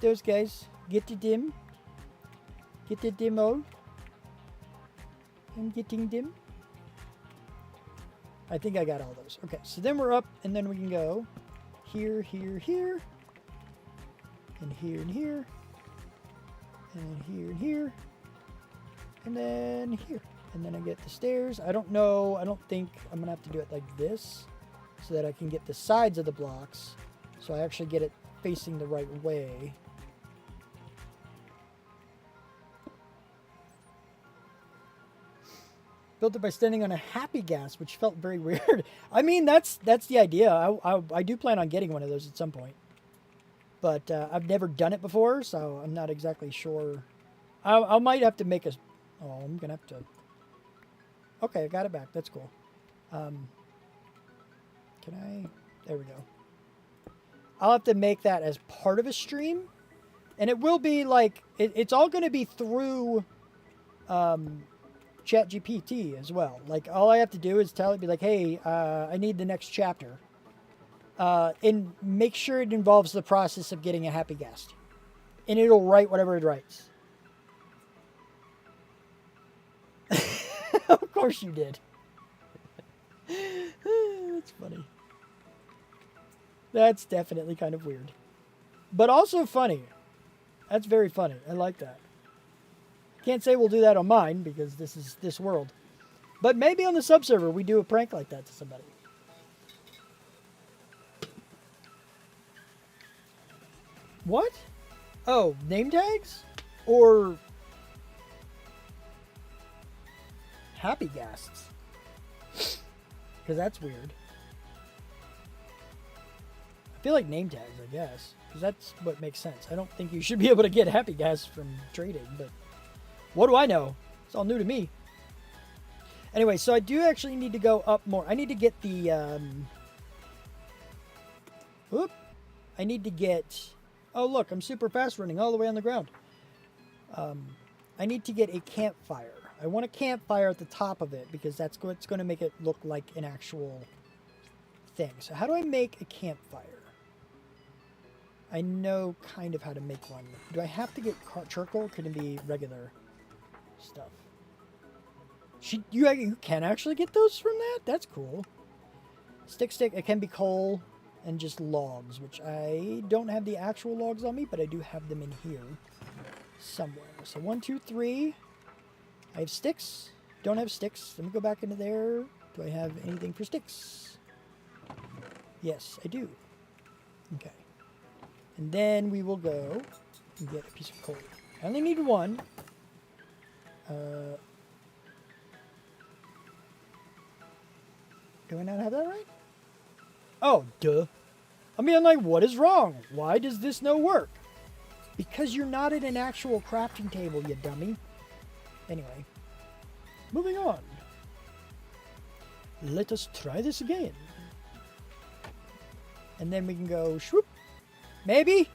those guys, get the dim. Get the dim all. I'm getting dim. I think I got all those. Okay, so then we're up, and then we can go here, here, here, and here, and here, and here, and here, and then here. And then I get the stairs. I don't know. I don't think I'm going to have to do it like this so that I can get the sides of the blocks so I actually get it facing the right way. Built it by standing on a happy gas, which felt very weird. I mean, that's the idea. I do plan on getting one of those at some point. But I've never done it before, so I'm not exactly sure. I might have to make a... Oh, I'm going to have to... Okay, I got it back. That's cool. Can I... There we go. I'll have to make that as part of a stream. And it will be like... It's all going to be through... ChatGPT as well. Like, all I have to do is tell it, be like, hey, I need the next chapter. and make sure it involves the process of getting a happy guest. And it'll write whatever it writes. Of course you did. That's funny. That's definitely kind of weird. But also funny. That's very funny. I like that. Can't say we'll do that on mine because this is this world. But maybe on the subserver we do a prank like that to somebody. What? Oh, name tags? Or happy guests? Because that's weird. I feel like name tags, I guess. Because that's what makes sense. I don't think you should be able to get happy guests from trading, but what do I know? It's all new to me. Anyway, so I do actually need to go up more. I need to get the, whoop. I need to get, oh look, I'm super fast running all the way on the ground. I need to get a campfire. I want a campfire at the top of it because that's what's going to make it look like an actual thing. So how do I make a campfire? I know kind of how to make one. Do I have to get charcoal or can it be regular stuff? You can actually get those from that? That's cool. Stick. It can be coal and just logs, which I don't have the actual logs on me, but I do have them in here somewhere. So 1, 2, 3. I have sticks. Don't have sticks. Let me go back into there. Do I have anything for sticks? Yes, I do. Okay. And then we will go and get a piece of coal. I only need one. Do I not have that right? Oh, duh. I mean, I'm like, what is wrong? Why does this no work? Because you're not at an actual crafting table, you dummy. Anyway, moving on. Let us try this again. And then we can go swoop. Maybe?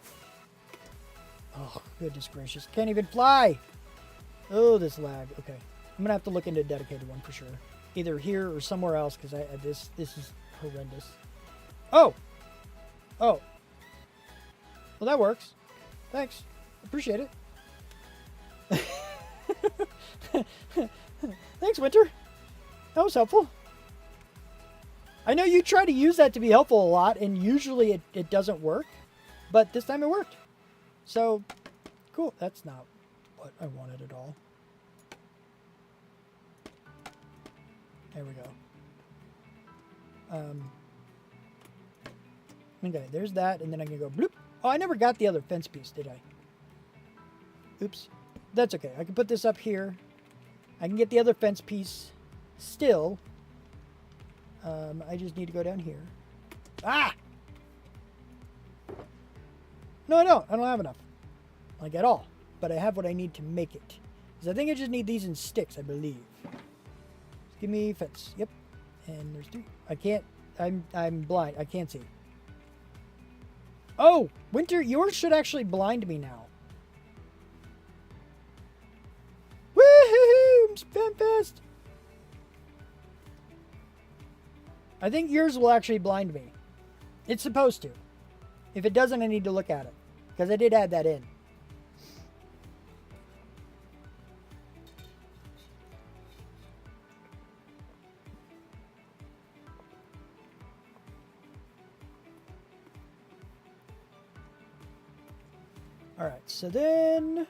Oh, goodness gracious. Can't even fly. Oh, this lag. Okay. I'm going to have to look into a dedicated one for sure. Either here or somewhere else because this is horrendous. Oh! Oh. Well, that works. Thanks. Appreciate it. Thanks, Winter. That was helpful. I know you try to use that to be helpful a lot, and usually it doesn't work. But this time it worked. So, cool. That's not what I wanted at all. There we go. Okay, there's that, and then I can go bloop. Oh, I never got the other fence piece, did I? Oops. That's okay. I can put this up here. I can get the other fence piece still. I just need to go down here. Ah! No, I don't. I don't have enough. Like, at all. But I have what I need to make it. Because I think I just need these in sticks, I believe. Just give me fence. Yep. And there's 3. I can't. I'm blind. I can't see. Oh! Winter, yours should actually blind me now. Woohoo! I'm spam fast. I think yours will actually blind me. It's supposed to. If it doesn't, I need to look at it. Because I did add that in. Alright, so then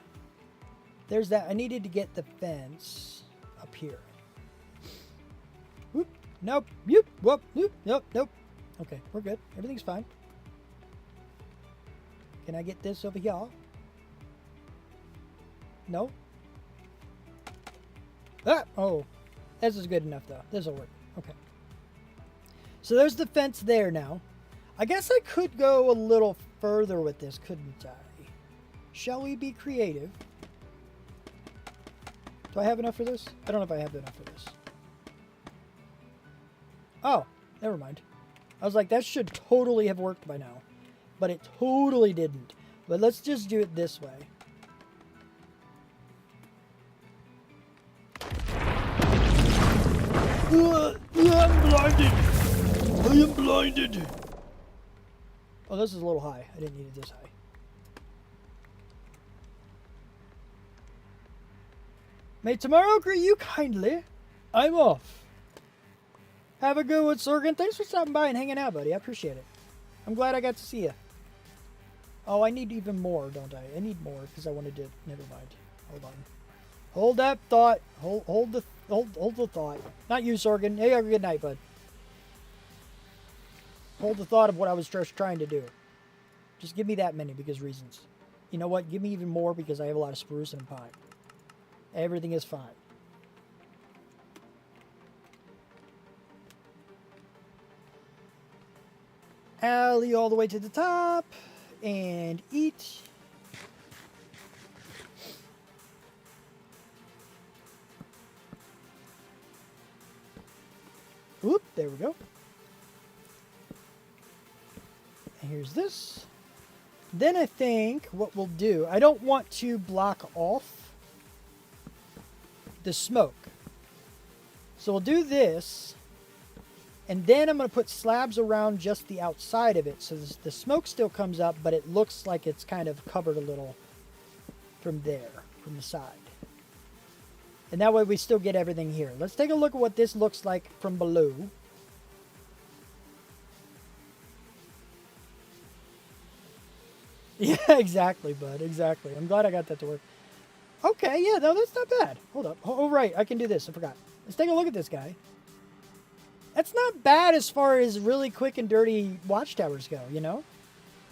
there's that. I needed to get the fence up here. Whoop. Nope. Whoop. Whoop. Whoop. Nope. Nope. Okay, we're good. Everything's fine. Can I get this over here? No? Ah! Oh. This is good enough, though. This will work. Okay. So there's the fence there now. I guess I could go a little further with this, couldn't I? Shall we be creative? Do I have enough for this? I don't know if I have enough for this. Oh, never mind. I was like, that should totally have worked by now. But it totally didn't. But let's just do it this way. I'm blinded! I am blinded! Oh, this is a little high. I didn't need it this high. May tomorrow greet you kindly. I'm off. Have a good one, Sorgan. Thanks for stopping by and hanging out, buddy. I appreciate it. I'm glad I got to see you. Oh, I need even more, don't I? I need more because I wanted to. Never mind. Hold on. Hold that thought. Hold the thought. Not you, Sorgan. Hey, have a good night, bud. Hold the thought of what I was just trying to do. Just give me that many because reasons. You know what? Give me even more because I have a lot of spruce and pine. Everything is fine. Alley all the way to the top and eat. Oop, there we go. And here's this. Then I think what we'll do, I don't want to block off the smoke. So we'll do this. And then I'm going to put slabs around just the outside of it. So the smoke still comes up, but it looks like it's kind of covered a little from there, from the side. And that way we still get everything here. Let's take a look at what this looks like from below. Yeah, exactly, bud. Exactly. I'm glad I got that to work. Okay, yeah, no, that's not bad. Hold up. Oh, right. I can do this. I forgot. Let's take a look at this guy. That's not bad as far as really quick and dirty watchtowers go, you know?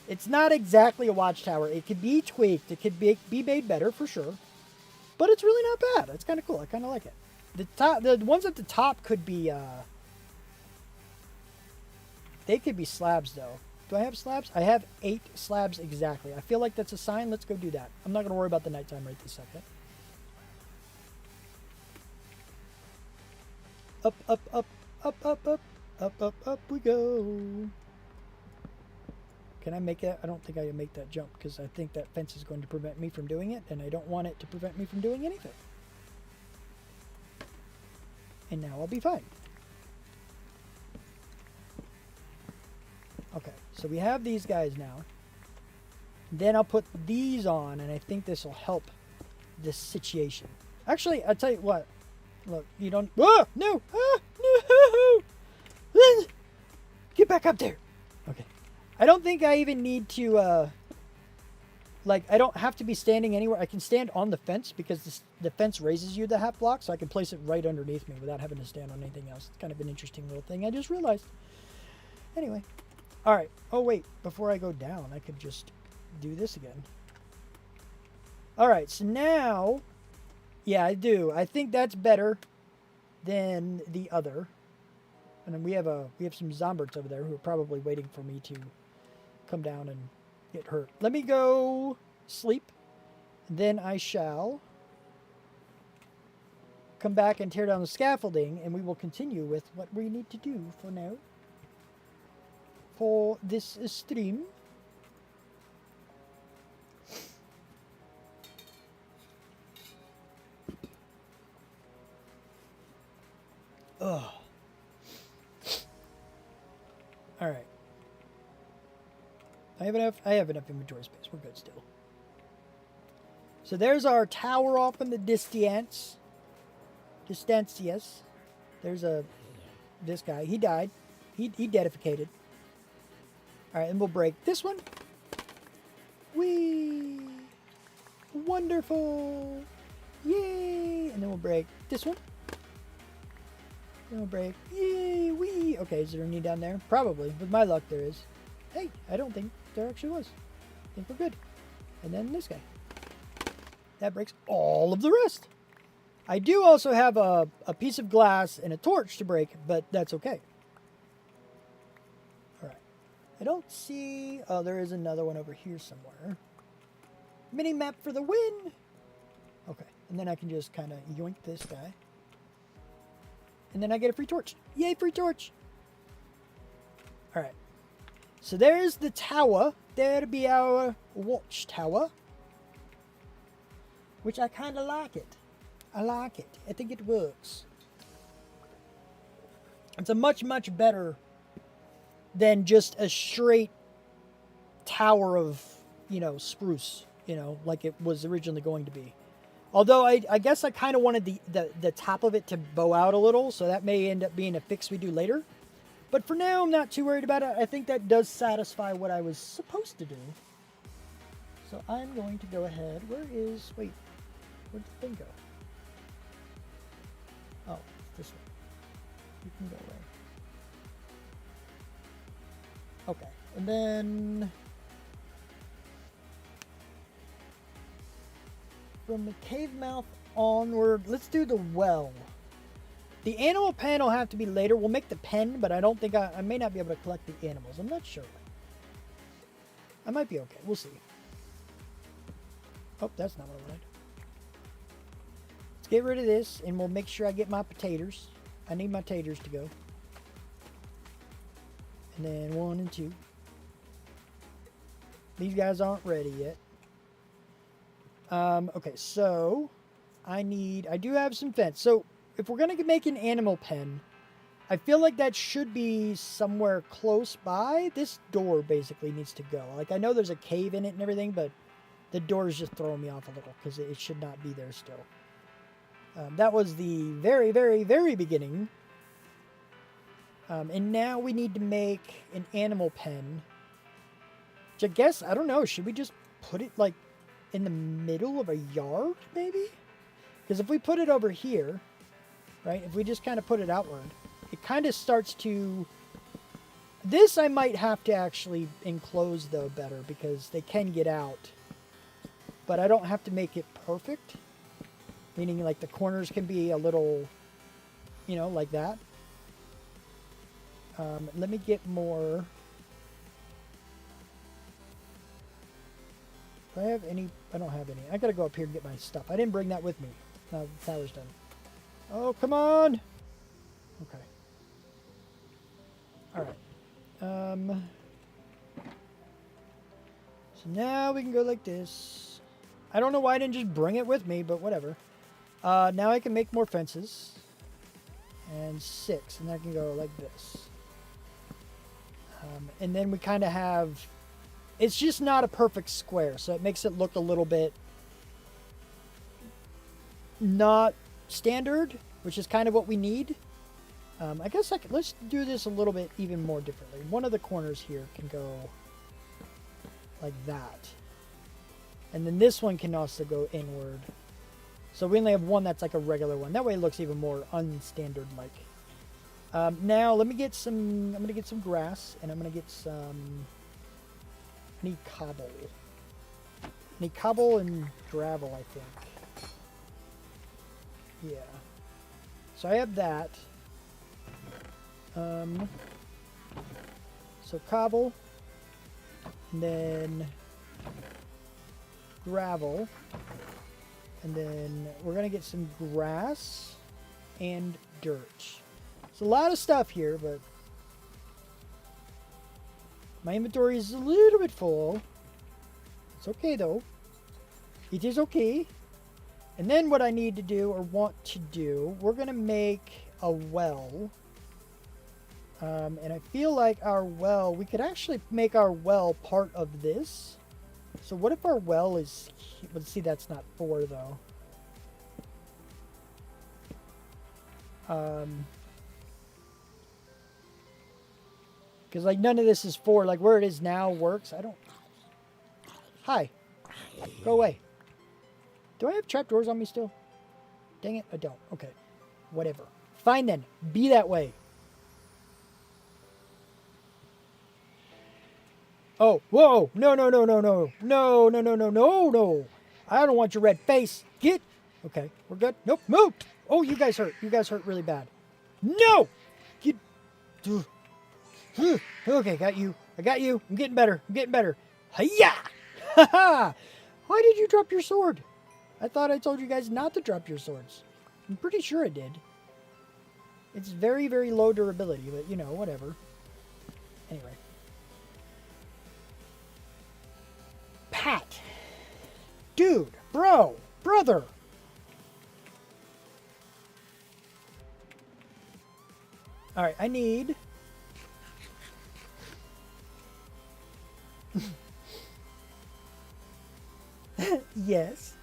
It's not exactly a watchtower. It could be tweaked. It could be made better for sure. But it's really not bad. It's kind of cool. I kind of like it. The ones at the top could be, they could be slabs though. Do I have slabs? I have 8 slabs exactly. I feel like that's a sign. Let's go do that. I'm not going to worry about the nighttime right this second. Up, up, up. Up, up, up, up, up, up we go. Can I make it? I don't think I can make that jump because I think that fence is going to prevent me from doing it, and I don't want it to prevent me from doing anything. And now I'll be fine. Okay, so we have these guys now. Then I'll put these on, and I think this will help this situation. Actually, I'll tell you what. Look, you don't... Oh, no! Ah, no! Get back up there! Okay. I don't think I even need to, like, I don't have to be standing anywhere. I can stand on the fence because the fence raises you the half block, so I can place it right underneath me without having to stand on anything else. It's kind of an interesting little thing I just realized. Anyway. Alright. Oh, wait. Before I go down, I could just do this again. Alright, so now... Yeah, I do. I think that's better than the other. And then we have some zombies over there who are probably waiting for me to come down and get hurt. Let me go sleep. Then I shall come back and tear down the scaffolding, and we will continue with what we need to do for now. For this stream. Ugh. All right. I have enough inventory space. We're good still. So there's our tower off in the distance. Yes. There's this guy. He died. He dedicated. All right, and we'll break this one. Whee! Wonderful! Yay! And then we'll break this one. We'll break. Yay! Wee! Okay, is there any down there? Probably. With my luck, there is. Hey, I don't think there actually was. I think we're good. And then this guy. That breaks all of the rest. I do also have a piece of glass and a torch to break, but that's okay. Alright. I don't see... Oh, there is another one over here somewhere. Mini-map for the win! Okay. And then I can just kind of yoink this guy. And then I get a free torch. Yay, free torch! Alright. So there's the tower. There'll be our watchtower. Which I kind of like it. I like it. I think it works. It's a much, much better than just a straight tower of, spruce, like it was originally going to be. Although I guess I kind of wanted the top of it to bow out a little, so that may end up being a fix we do later. But for now, I'm not too worried about it. I think that does satisfy what I was supposed to do. So I'm going to go ahead. Where'd the thing go? Oh, this way. You can go away. Okay, and then from the cave mouth onward, let's do the well. The animal pen will have to be later. We'll make the pen, but I don't think I may not be able to collect the animals. I'm not sure. I might be okay. We'll see. Oh, that's not what I wanted. Let's get rid of this, and we'll make sure I get my potatoes. I need my taters to go. And then 1 and 2. These guys aren't ready yet. Okay, so I do have some fence. So if we're going to make an animal pen, I feel like that should be somewhere close by. This door basically needs to go. Like, I know there's a cave in it and everything, but the door's just throwing me off a little because it should not be there still. That was the very, very, very beginning. And now we need to make an animal pen. Which I guess, I don't know, should we just put it like in the middle of a yard maybe? Because if we put it over here, right, if we just kind of put it outward, it kind of starts to... This I might have to actually enclose though better because they can get out. But I don't have to make it perfect. Meaning like the corners can be a little, like that. Let me get more... Do I have any? I don't have any. I gotta go up here and get my stuff. I didn't bring that with me. Now the tower's done. Oh, come on! Okay. Alright. So now we can go like this. I don't know why I didn't just bring it with me, but whatever. Now I can make more fences. And 6. And I can go like this. And then we kind of have... It's just not a perfect square, so it makes it look a little bit not standard, which is kind of what we need. I guess let's do this a little bit even more differently. One of the corners here can go like that. And then this one can also go inward. So we only have one that's like a regular one. That way it looks even more unstandard like. Now let me get some, I'm going to get some grass and I'm going to get some... I need cobble. I need cobble and gravel, I think. Yeah. So I have that. So cobble. And then gravel. And then we're going to get some grass and dirt. It's a lot of stuff here, but... My inventory is a little bit full. It's okay, though. It is okay. And then what I need to do, or want to do, we're going to make a well. And I feel like our well, we could actually make our well part of this. So what if our well is... Let's see, that's not 4, though. Because, like, none of this is 4. Like, where it is now works. I don't... Hi. Go away. Do I have trapdoors on me still? Dang it, I don't. Okay. Whatever. Fine, then. Be that way. Oh, whoa. No, no, no, no, no. No, no, no, no, no, no. I don't want your red face. Get. Okay, we're good. Nope, move. Oh, you guys hurt. You guys hurt really bad. No! Get... Okay, got you. I got you. I'm getting better. I'm getting better. Hiya! Ha ha! Why did you drop your sword? I thought I told you guys not to drop your swords. I'm pretty sure I did. It's very, very low durability, but you know, whatever. Anyway. Pat. Dude. Bro. Brother. Alright, I need... Yes.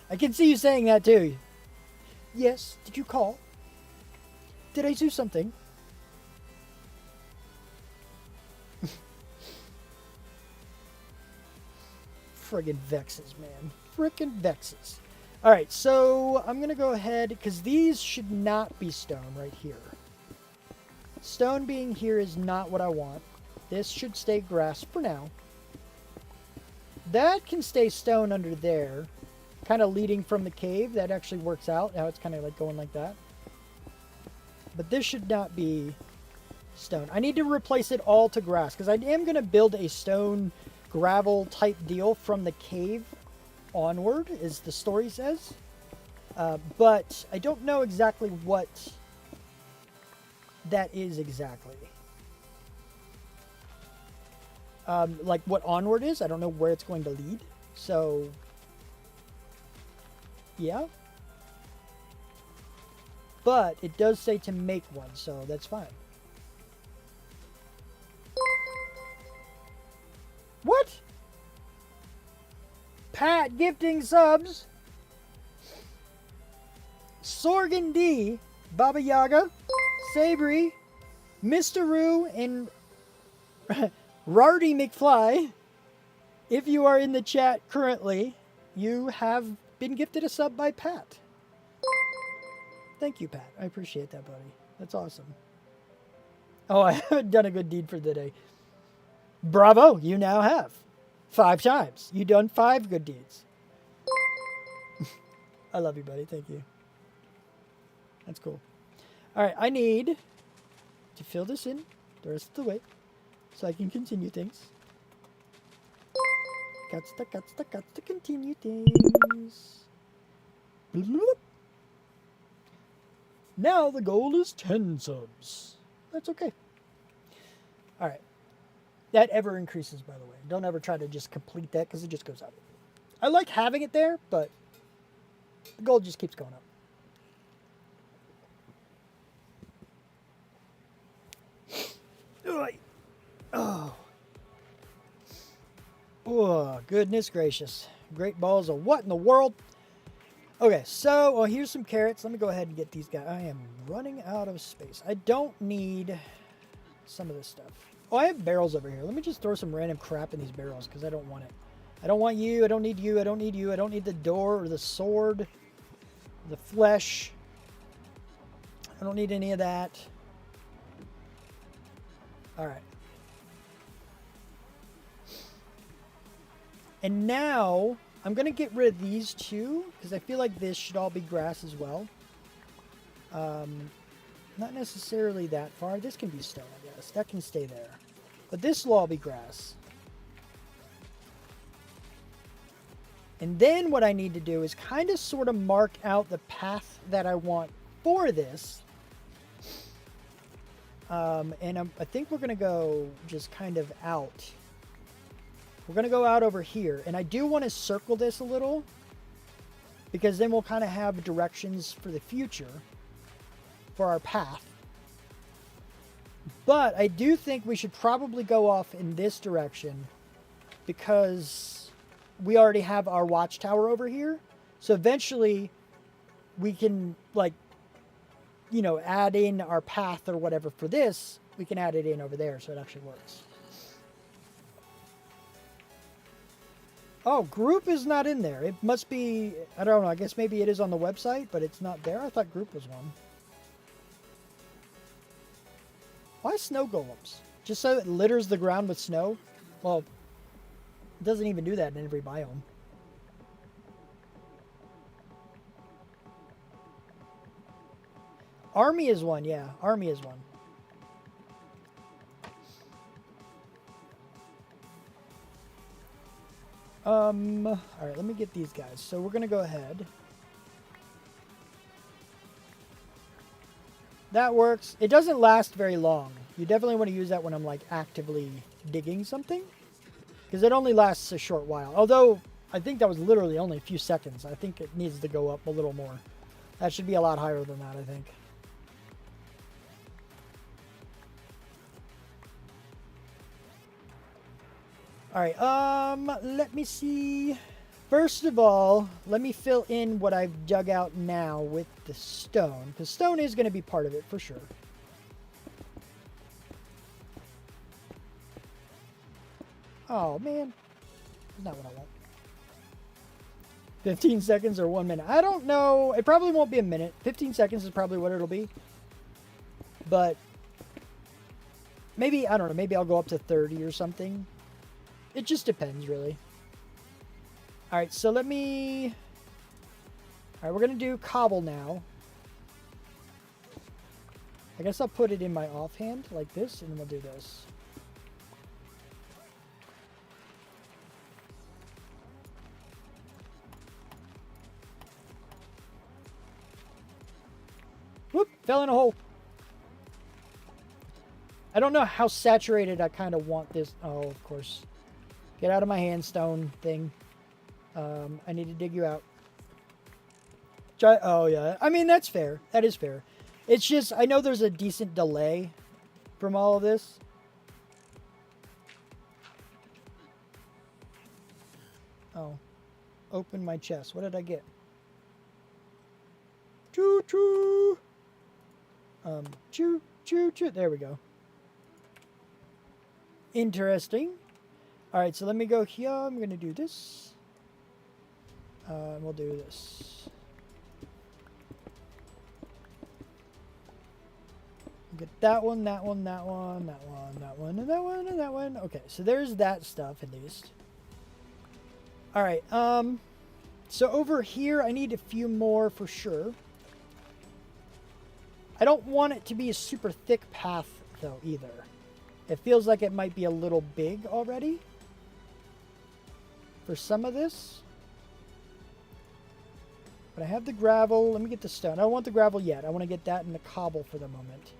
I can see you saying that too. Yes. Did you call? Did I do something? Friggin' vexes, man. Frickin' vexes. Alright, so I'm going to go ahead, because these should not be stone right here. Stone being here is not what I want. This should stay grass for now. That can stay stone under there. Kind of leading from the cave. That actually works out. How it's kind of like going like that. But this should not be stone. I need to replace it all to grass, because I am going to build a stone gravel type deal from the cave onward, as the story says. But I don't know exactly what that is exactly. Like what onward is. I don't know where it's going to lead. So, yeah. But it does say to make one, so that's fine. What? Pat gifting subs. Sorgan D, Baba Yaga, Sabri, Mr. Roo, and Rardy McFly. If you are in the chat currently, you have been gifted a sub by Pat. Thank you, Pat. I appreciate that, buddy. That's awesome. Oh, I haven't done a good deed for the day. Bravo, you now have. 5 times. You done 5 good deeds. I love you, buddy. Thank you. That's cool. Alright, I need to fill this in the rest of the way so I can continue things. Got to continue things. Bloop. Now the goal is 10 subs. That's okay. Alright. That ever increases, by the way. Don't ever try to just complete that, because it just goes up. I like having it there, but the goal just keeps going up. Oh. Oh, goodness gracious. Great balls of what in the world? Okay, so here's some carrots. Let me go ahead and get these guys. I am running out of space. I don't need some of this stuff. Oh, I have barrels over here. Let me just throw some random crap in these barrels, because I don't want it. I don't want you. I don't need you. I don't need you. I don't need the door or the sword, the flesh. I don't need any of that. All right. And now I'm going to get rid of these two, because I feel like this should all be grass as well. Not necessarily that far. This can be stone, I guess. That can stay there. But this will all be grass. And then what I need to do is kind of sort of mark out the path that I want for this. And I think we're going to go just kind of out. We're going to go out over here. And I do want to circle this a little, because then we'll kind of have directions for the future for our path. But I do think we should probably go off in this direction, because we already have our watchtower over here. So eventually we can, like, you know, add in our path or whatever for this. We can add it in over there, so it actually works. Oh, group is not in there. It must be, I don't know, I guess maybe it is on the website, but it's not there. I thought group was one. Why snow golems? Just so it litters the ground with snow? Well, it doesn't even do that in every biome. Army is one, yeah. Army is one. Alright, let me get these guys. So we're gonna go ahead. That works. It doesn't last very long. You definitely want to use that when I'm like actively digging something, because it only lasts a short while. Although I think that was literally only a few seconds. I think it needs to go up a little more. That should be a lot higher than that, I think. Alright, let me see. First of all, let me fill in what I've dug out now with the stone, because stone is going to be part of it for sure. Oh, man. That's not what I want. 15 seconds or 1 minute. I don't know. It probably won't be a minute. 15 seconds is probably what it'll be. But maybe, I don't know, maybe I'll go up to 30 or something. It just depends, really. Alright, so let me... Alright, we're going to do cobble now. I guess I'll put it in my offhand like this, and then we'll do this. Whoop! Fell in a hole. I don't know how saturated I kind of want this. Oh, of course. Get out of my hand, stone thing. I need to dig you out. Oh, yeah. I mean, that's fair. That is fair. It's just, I know there's a decent delay from all of this. Oh. Open my chest. What did I get? Choo-choo. Choo-choo-choo. There we go. Interesting. Alright, so let me go here. I'm going to do this. We'll do this. Get that one, that one, that one, that one, that one, and that one, and that one. Okay, so there's that stuff at least. Alright, so over here I need a few more for sure. I don't want it to be a super thick path though either. It feels like it might be a little big already for some of this. But I have the gravel. Let me get the stone. I don't want the gravel yet. I want to get that in the cobble for the moment.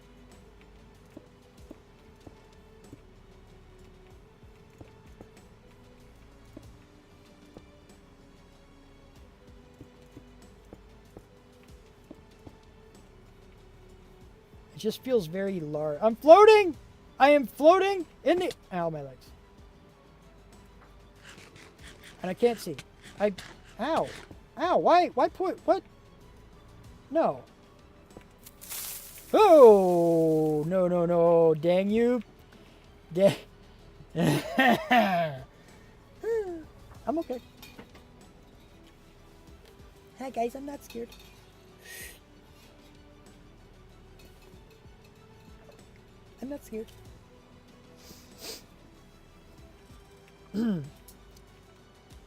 It just feels very large. I'm floating! I am floating in the... Ow, my legs. And I can't see. Ow. Ow, why put... What? No. Oh! No, no, no. Dang you. I'm okay. Hi, guys. I'm not scared. I'm not scared.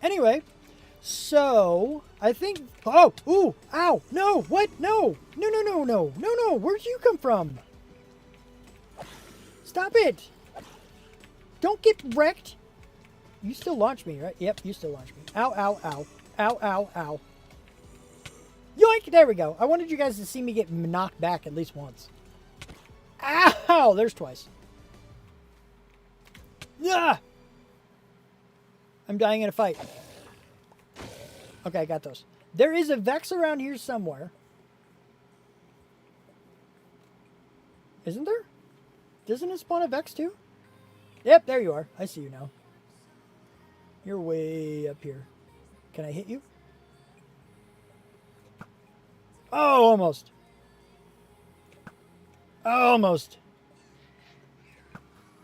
Anyway, so I think. Oh, ooh, ow, no, what? No, no, no, no, no, no, no. Where'd you come from? Stop it! Don't get wrecked. You still launch me, right? Yep, you still launch me. Ow, ow, ow, ow, ow, ow. Yoink! There we go. I wanted you guys to see me get knocked back at least once. Ow! There's twice. Yeah. I'm dying in a fight. Okay, I got those. There is a Vex around here somewhere. Isn't there? Doesn't it spawn a Vex too? Yep, there you are. I see you now. You're way up here. Can I hit you? Oh, almost. Almost.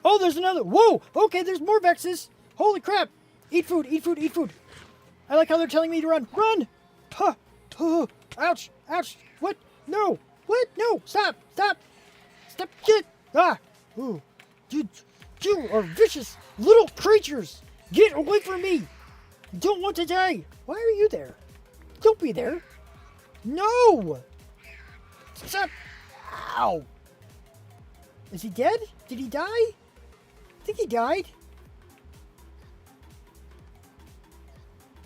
Oh, there's another. Whoa! Okay, there's more Vexes. Holy crap! Eat food, eat food, eat food. I like how they're telling me to run. Run! Huh! Huh! Ouch! Ouch! What? No! What? No! Stop! Stop! Stop! Get! Ah! Ooh! You are vicious little creatures! Get away from me! Don't want to die! Why are you there? Don't be there! No! Stop! Ow! Is he dead? Did he die? I think he died.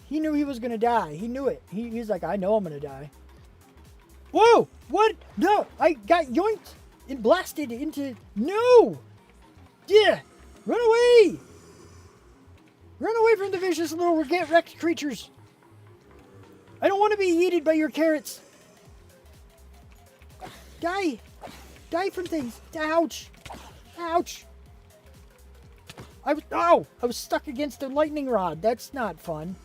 He knew he was going to die. He knew it. He's like, I know I'm going to die. Whoa! What? No! I got yoinked and blasted into... No! Yeah! Run away! Run away from the vicious little get-wrecked creatures. I don't want to be eaten by your carrots. Die! Die from things. Ouch! Ouch! I was stuck against a lightning rod. That's not fun.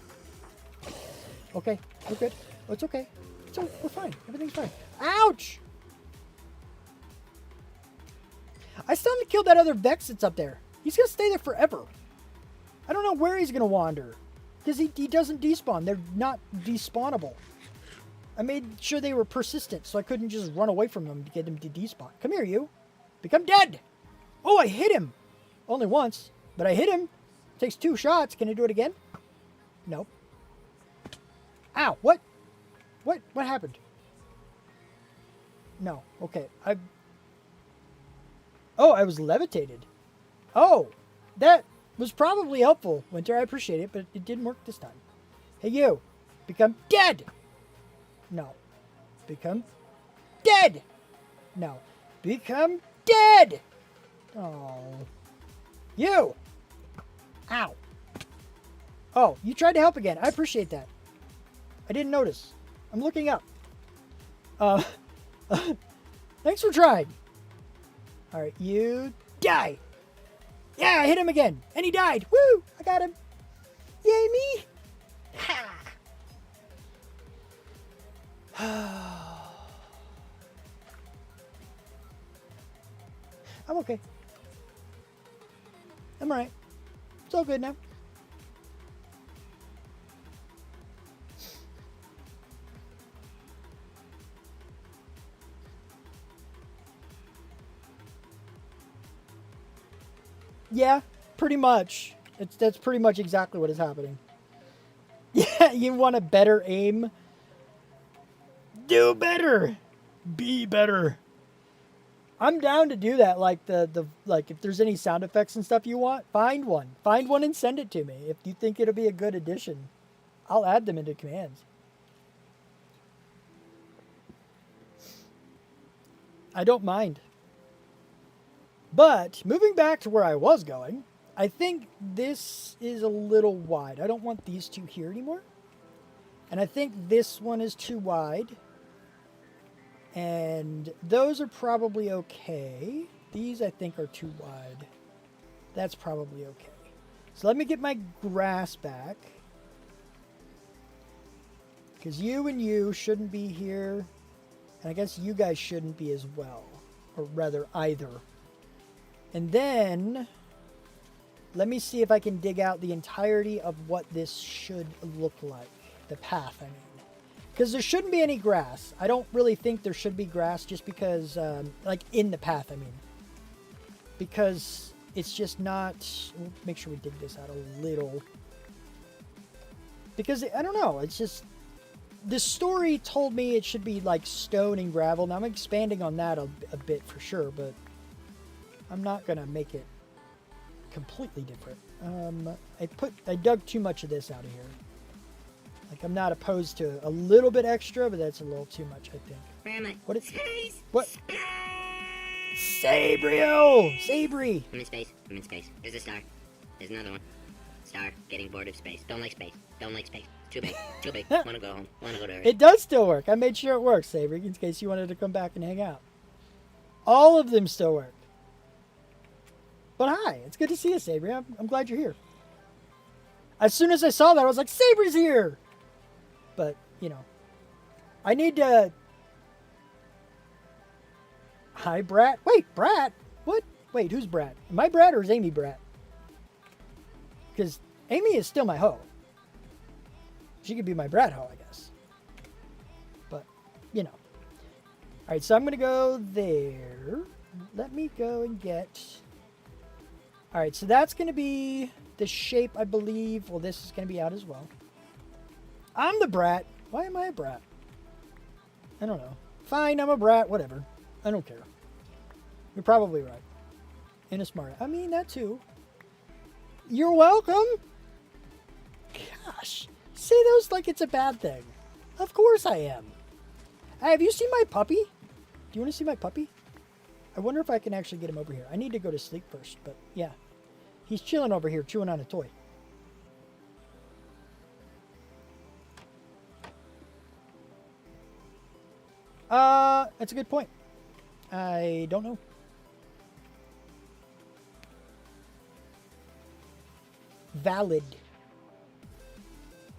Okay, we're good. Oh, it's okay. We're fine. Everything's fine. Ouch! I still haven't killed that other Vex that's up there. He's gonna stay there forever. I don't know where he's gonna wander. Because he doesn't despawn. They're not despawnable. I made sure they were persistent, so I couldn't just run away from them to get them to despawn. Come here, you. Become dead! Oh, I hit him! Only once, but I hit him. Takes 2 shots. Can I do it again? Nope. Ow, what? What happened? No, okay. Oh, I was levitated. Oh, that was probably helpful, Winter. I appreciate it, but it didn't work this time. Hey, you. Become dead! No. Become dead! No. Become dead! Oh. You! Ow. Oh, you tried to help again. I appreciate that. I didn't notice. I'm looking up. Thanks for trying. Alright, you die! Yeah, I hit him again! And he died! Woo! I got him! Yay, me! Ha! I'm okay. I'm alright. It's all good now. Yeah, pretty much. That's pretty much exactly what is happening. Yeah, you want a better aim? Do better. Be better. I'm down to do that. Like like if there's any sound effects and stuff you want, find one. Find one and send it to me. If you think it'll be a good addition, I'll add them into commands. I don't mind. But moving back to where I was going, I think this is a little wide. I don't want these two here anymore. And I think this one is too wide. And those are probably okay. These I think are too wide. That's probably okay. So let me get my grass back. Because you and you shouldn't be here. And I guess you guys shouldn't be as well. Or rather, either. And then, let me see if I can dig out the entirety of what this should look like. The path, I mean. Because there shouldn't be any grass. I don't really think there should be grass just because, like in the path, I mean. Because it's just not, we'll make sure we dig this out a little. Because, I don't know, it's just, the story told me it should be like stone and gravel. Now I'm expanding on that a bit for sure, but I'm not going to make it completely different. I dug too much of this out of here. Like, I'm not opposed to a little bit extra, but that's a little too much, I think. Where am I? What is... Space! What? Space! Sabrio! Sabri! I'm in space. I'm in space. There's a star. There's another one. Star. Getting bored of space. Don't like space. Don't like space. Too big. Too big. Wanna go home. Wanna go to Earth. It does still work. I made sure it works, Sabri, in case you wanted to come back and hang out. All of them still work. But hi, it's good to see you, Sabri. I'm glad you're here. As soon as I saw that, I was like, Sabri's here! But, you know, I need to... Hi, Brat. Wait, Brat? What? Wait, who's Brat? Am I Brat or is Amy Brat? Because Amy is still my hoe. She could be my Brat hoe, I guess. But, you know. Alright, so I'm going to go there. Let me go and get... Alright, so that's going to be the shape, I believe. Well, this is going to be out as well. I'm the Brat. Why am I a Brat? I don't know. Fine, I'm a Brat. Whatever. I don't care. You're probably right. And a smart. I mean, that too. You're welcome. Gosh. Say those like it's a bad thing. Of course I am. Hey, have you seen my puppy? Do you want to see my puppy? I wonder if I can actually get him over here. I need to go to sleep first, but yeah. He's chilling over here, chewing on a toy. That's a good point. I don't know. Valid.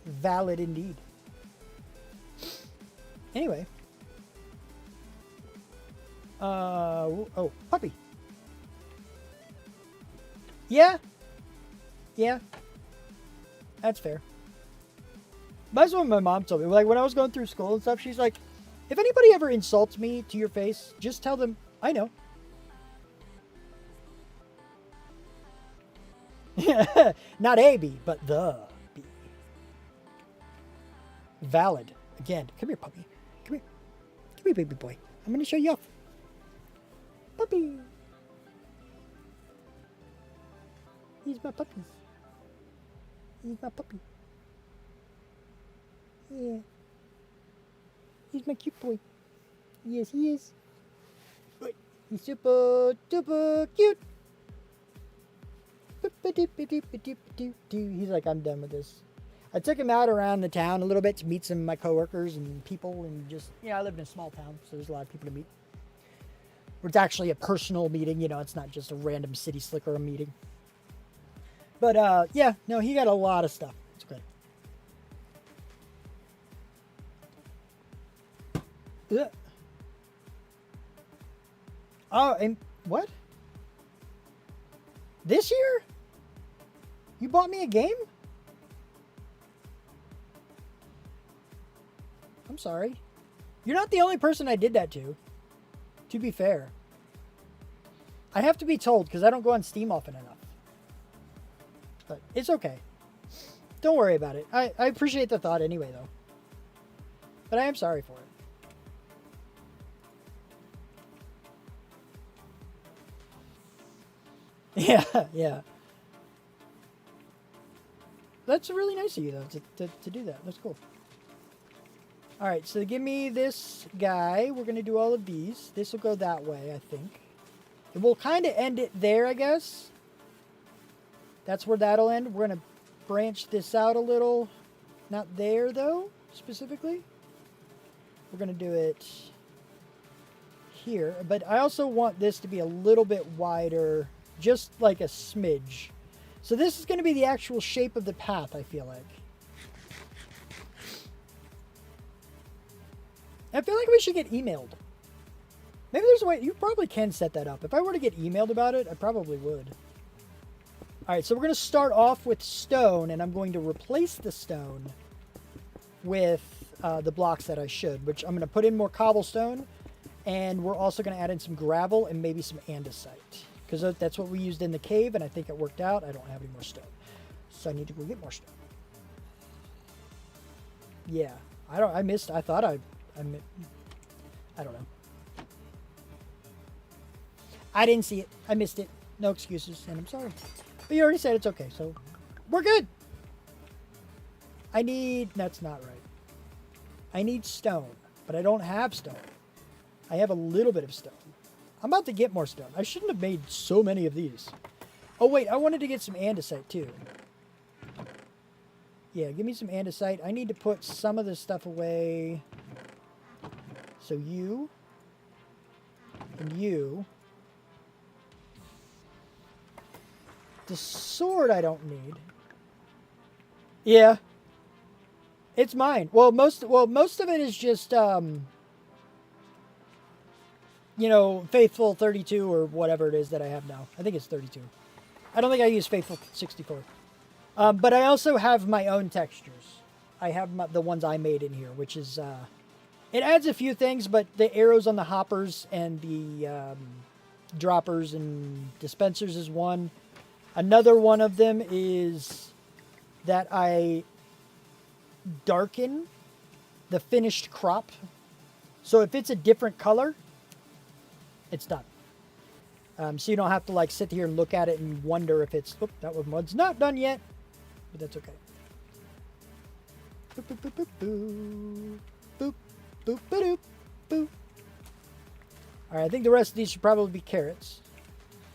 Valid indeed. Anyway. Oh, puppy. Yeah. Yeah. That's fair. That's what my mom told me. Like, when I was going through school and stuff, she's like, if anybody ever insults me to your face, just tell them, I know. Not a bee, but the bee. Valid. Again, come here, puppy. Come here. Come here, baby boy. I'm going to show you off. Puppy. He's my puppy. He's my puppy. Yeah. He's my cute boy. Yes, he is. He's super, super cute. He's like, I'm done with this. I took him out around the town a little bit to meet some of my coworkers and people, and just, I live in a small town, so there's a lot of people to meet. Where it's actually a personal meeting, it's not just a random city slicker meeting. But yeah, no, he got a lot of stuff. It's okay. Ugh. Oh, and what? This year? You bought me a game? I'm sorry. You're not the only person I did that to be fair. I have to be told because I don't go on Steam often enough. But it's okay. Don't worry about it. I appreciate the thought anyway, though. But I am sorry for it. Yeah, yeah. That's really nice of you, though, to do that. That's cool. All right, so give me this guy. We're going to do all of these. This will go that way, I think. And we'll kind of end it there, I guess. That's where that'll end. We're going to branch this out a little. Not there, though, specifically. We're going to do it here. But I also want this to be a little bit wider, just like a smidge. So this is going to be the actual shape of the path, I feel like. I feel like we should get emailed. Maybe there's a way. You probably can set that up. If I were to get emailed about it, I probably would. All right, so we're going to start off with stone, and I'm going to replace the stone with the blocks that I should, which I'm going to put in more cobblestone, and we're also going to add in some gravel and maybe some andesite, because that's what we used in the cave, and I think it worked out. I don't have any more stone, so I need to go get more stone. Yeah, I don't know. I didn't see it. I missed it. No excuses, and I'm sorry. But you already said it's okay, so we're good. That's not right. I need stone, but I don't have stone. I have a little bit of stone. I'm about to get more stone. I shouldn't have made so many of these. Oh, wait, I wanted to get some andesite, too. Yeah, give me some andesite. I need to put some of this stuff away. So you and you. The sword I don't need. Yeah. It's mine. Well, most of it is just Faithful 32 or whatever it is that I have now. I think it's 32. I don't think I use Faithful 64. But I also have my own textures. I have the ones I made in here, which is it adds a few things, but the arrows on the hoppers and the droppers and dispensers is one. Another one of them is that I darken the finished crop. So if it's a different color, it's done. So you don't have to sit here and look at it and wonder if it's, that one's not done yet, but that's okay. Boop, boop, boop, boop, boop, boop, boop, boop, boop. All right, I think the rest of these should probably be carrots.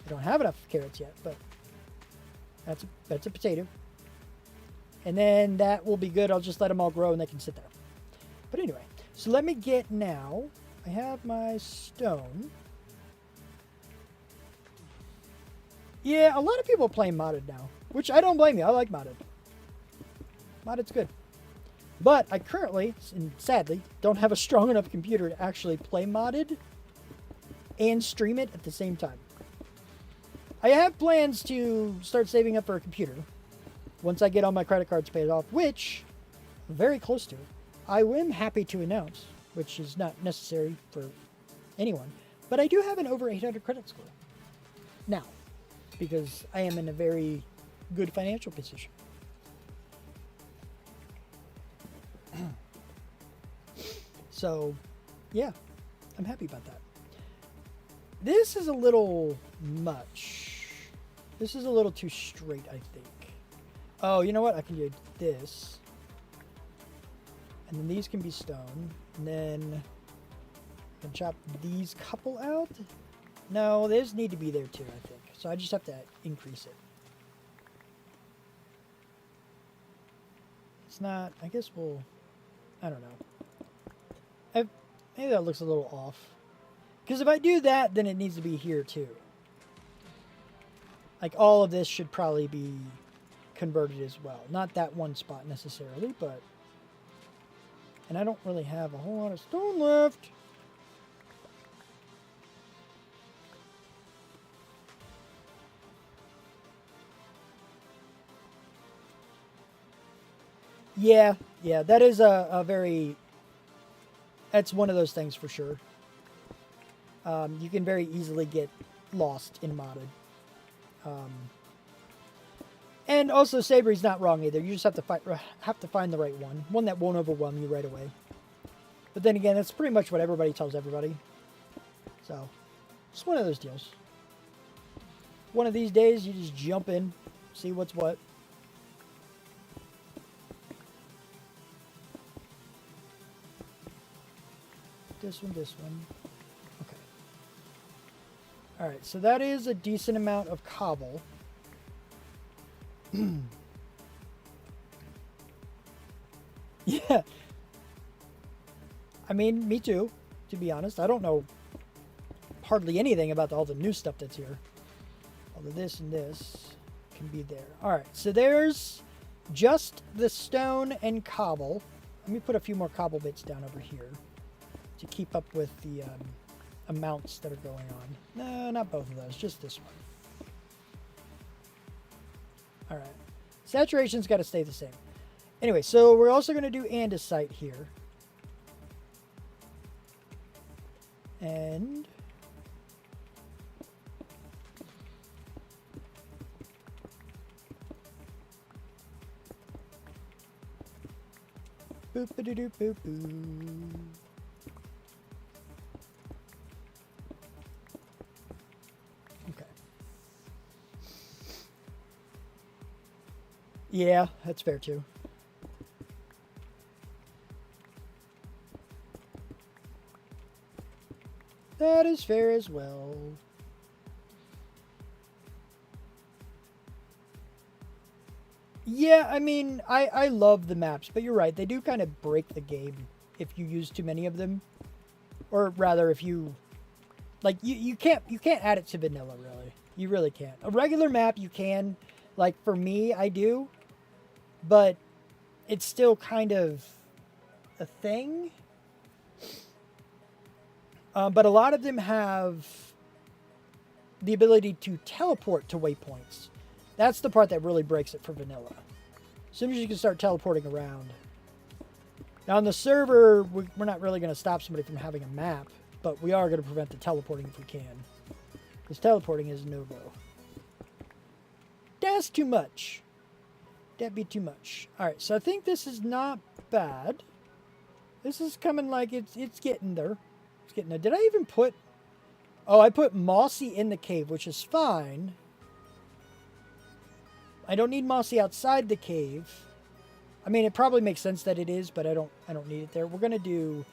I don't have enough carrots yet, but that's a potato. And then that will be good. I'll just let them all grow and they can sit there. But anyway, so let me get now. I have my stone. Yeah, a lot of people are playing modded now, which I don't blame you. I like modded. Modded's good. But I currently, and sadly, don't have a strong enough computer to actually play modded and stream it at the same time. I have plans to start saving up for a computer once I get all my credit cards paid off, which I'm very close to. I am happy to announce, which is not necessary for anyone, but I do have an over 800 credit score now because I am in a very good financial position. So, yeah, I'm happy about that. This is a little much. This is a little too straight, I think. Oh, you know what? I can do this. And then these can be stone. And then I can chop these couple out. No, these need to be there too, I think. So I just have to increase it. It's not, I guess we'll, I don't know. Maybe that looks a little off. Because if I do that, then it needs to be here too. Like all of this should probably be converted as well. Not that one spot necessarily, but... And I don't really have a whole lot of stone left. Yeah, that is a very... That's one of those things for sure. You can very easily get lost in modded. And also, Sabri's not wrong either. You just have to find the right one that won't overwhelm you right away. But then again, that's pretty much what everybody tells everybody. So, it's one of those deals. One of these days, you just jump in, see what's what. This one. Okay. Alright, so that is a decent amount of cobble. Yeah. I mean, me too, to be honest. I don't know hardly anything about all the new stuff that's here. Although this and this can be there. Alright, so there's just the stone and cobble. Let me put a few more cobble bits down over here to keep up with the amounts that are going on. No, not both of those, just this one. Alright. Saturation's got to stay the same. Anyway, so we're also going to do andesite here. And... boop-a-doo-doo-boop-boo. Okay. Yeah, that's fair too. That is fair as well. Yeah, I mean, I love the maps, but you're right. They do kind of break the game if you use too many of them. Or rather, if you... Like, you can't add it to vanilla, really. You really can't. A regular map, you can. Like, for me, I do. But it's still kind of a thing. But a lot of them have the ability to teleport to waypoints. That's the part that really breaks it for vanilla. As soon as you can start teleporting around. Now on the server, we're not really going to stop somebody from having a map, but we are going to prevent the teleporting if we can. Because teleporting is no-go. That's too much. That'd be too much. Alright, so I think this is not bad. This is coming like it's getting there. It's getting there. Did I even put... Oh, I put mossy in the cave, which is fine. I don't need mossy outside the cave. I mean, it probably makes sense that it is, but I don't need it there. We're going to do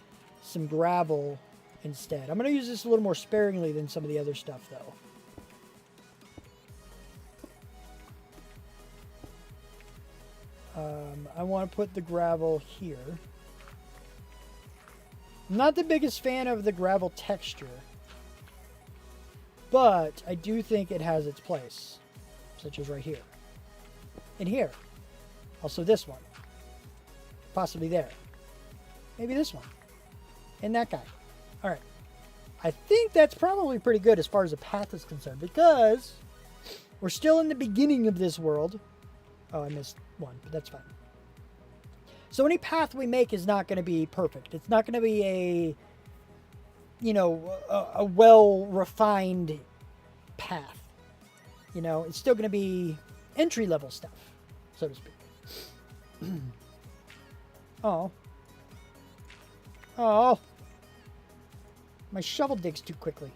some gravel instead. I'm going to use this a little more sparingly than some of the other stuff, though. I want to put the gravel here. I'm not the biggest fan of the gravel texture, but I do think it has its place, such as right here. And here. Also this one. possibly there. Maybe this one. And that guy. All right. I think that's probably pretty good as far as the path is concerned because we're still in the beginning of this world. Oh, I missed one, but that's fine. So any path we make is not going to be perfect. It's not going to be a, you know, a well-refined path. You know, it's still going to be entry-level stuff, so to speak. Oh. Oh. My shovel digs too quickly.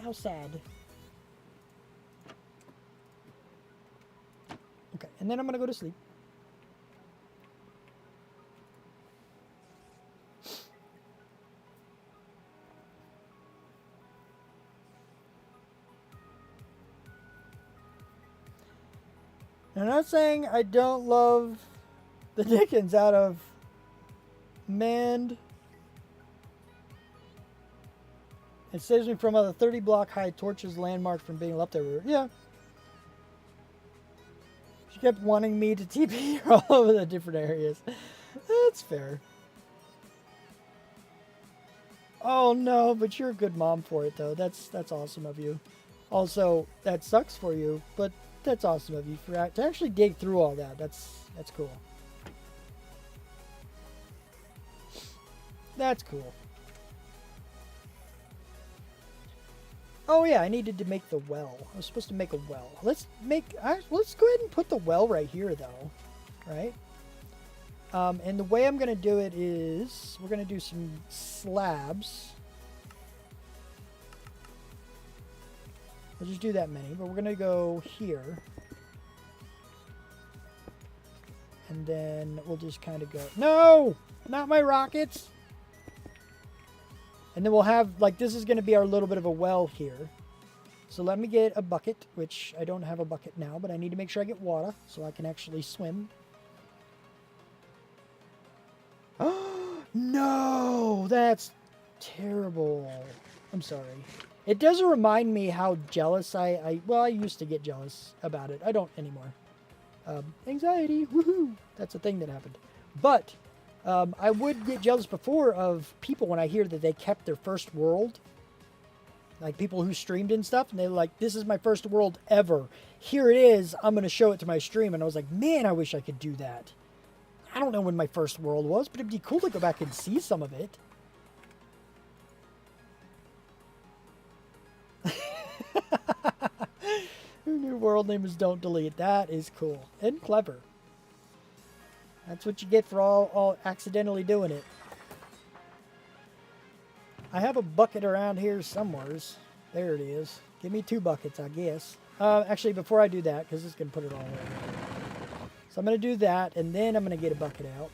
How sad. Okay, and then I'm going to go to sleep. I'm not saying I don't love the Dickens out of manned. It saves me from a 30 block high torches landmark from being left over. Yeah. She kept wanting me to TP her all over the different areas. That's fair. Oh no, but you're a good mom for it though. That's awesome of you. Also, that sucks for you, but that's awesome of you to actually dig through all that. That's cool. That's cool. Oh yeah, I needed to make the well. I was supposed to make a well. Let's go ahead and put the well right here though, right? And the way I'm gonna do it is we're gonna do some slabs. We'll just do that many, but we're gonna go here. And then we'll just kind of go, no, not my rockets. And then we'll have, like, this is going to be our little bit of a well here. So let me get a bucket, which I don't have a bucket now, but I need to make sure I get water so I can actually swim. Oh, no, that's terrible. I'm sorry. It does remind me how jealous I used to get jealous about it. I don't anymore. Anxiety, woohoo. That's a thing that happened. But I would get jealous before of people when I hear that they kept their first world. Like people who streamed and stuff, and they're like, this is my first world ever. Here it is. I'm going to show it to my stream. And I was like, man, I wish I could do that. I don't know when my first world was, but it'd be cool to go back and see some of it. Your new world name is Don't Delete. That is cool and clever. That's what you get for all accidentally doing it. I have a bucket around here somewheres. There it is. Give me 2 buckets, I guess. Actually, before I do that, because it's going to put it all away. So I'm going to do that, and then I'm going to get a bucket out.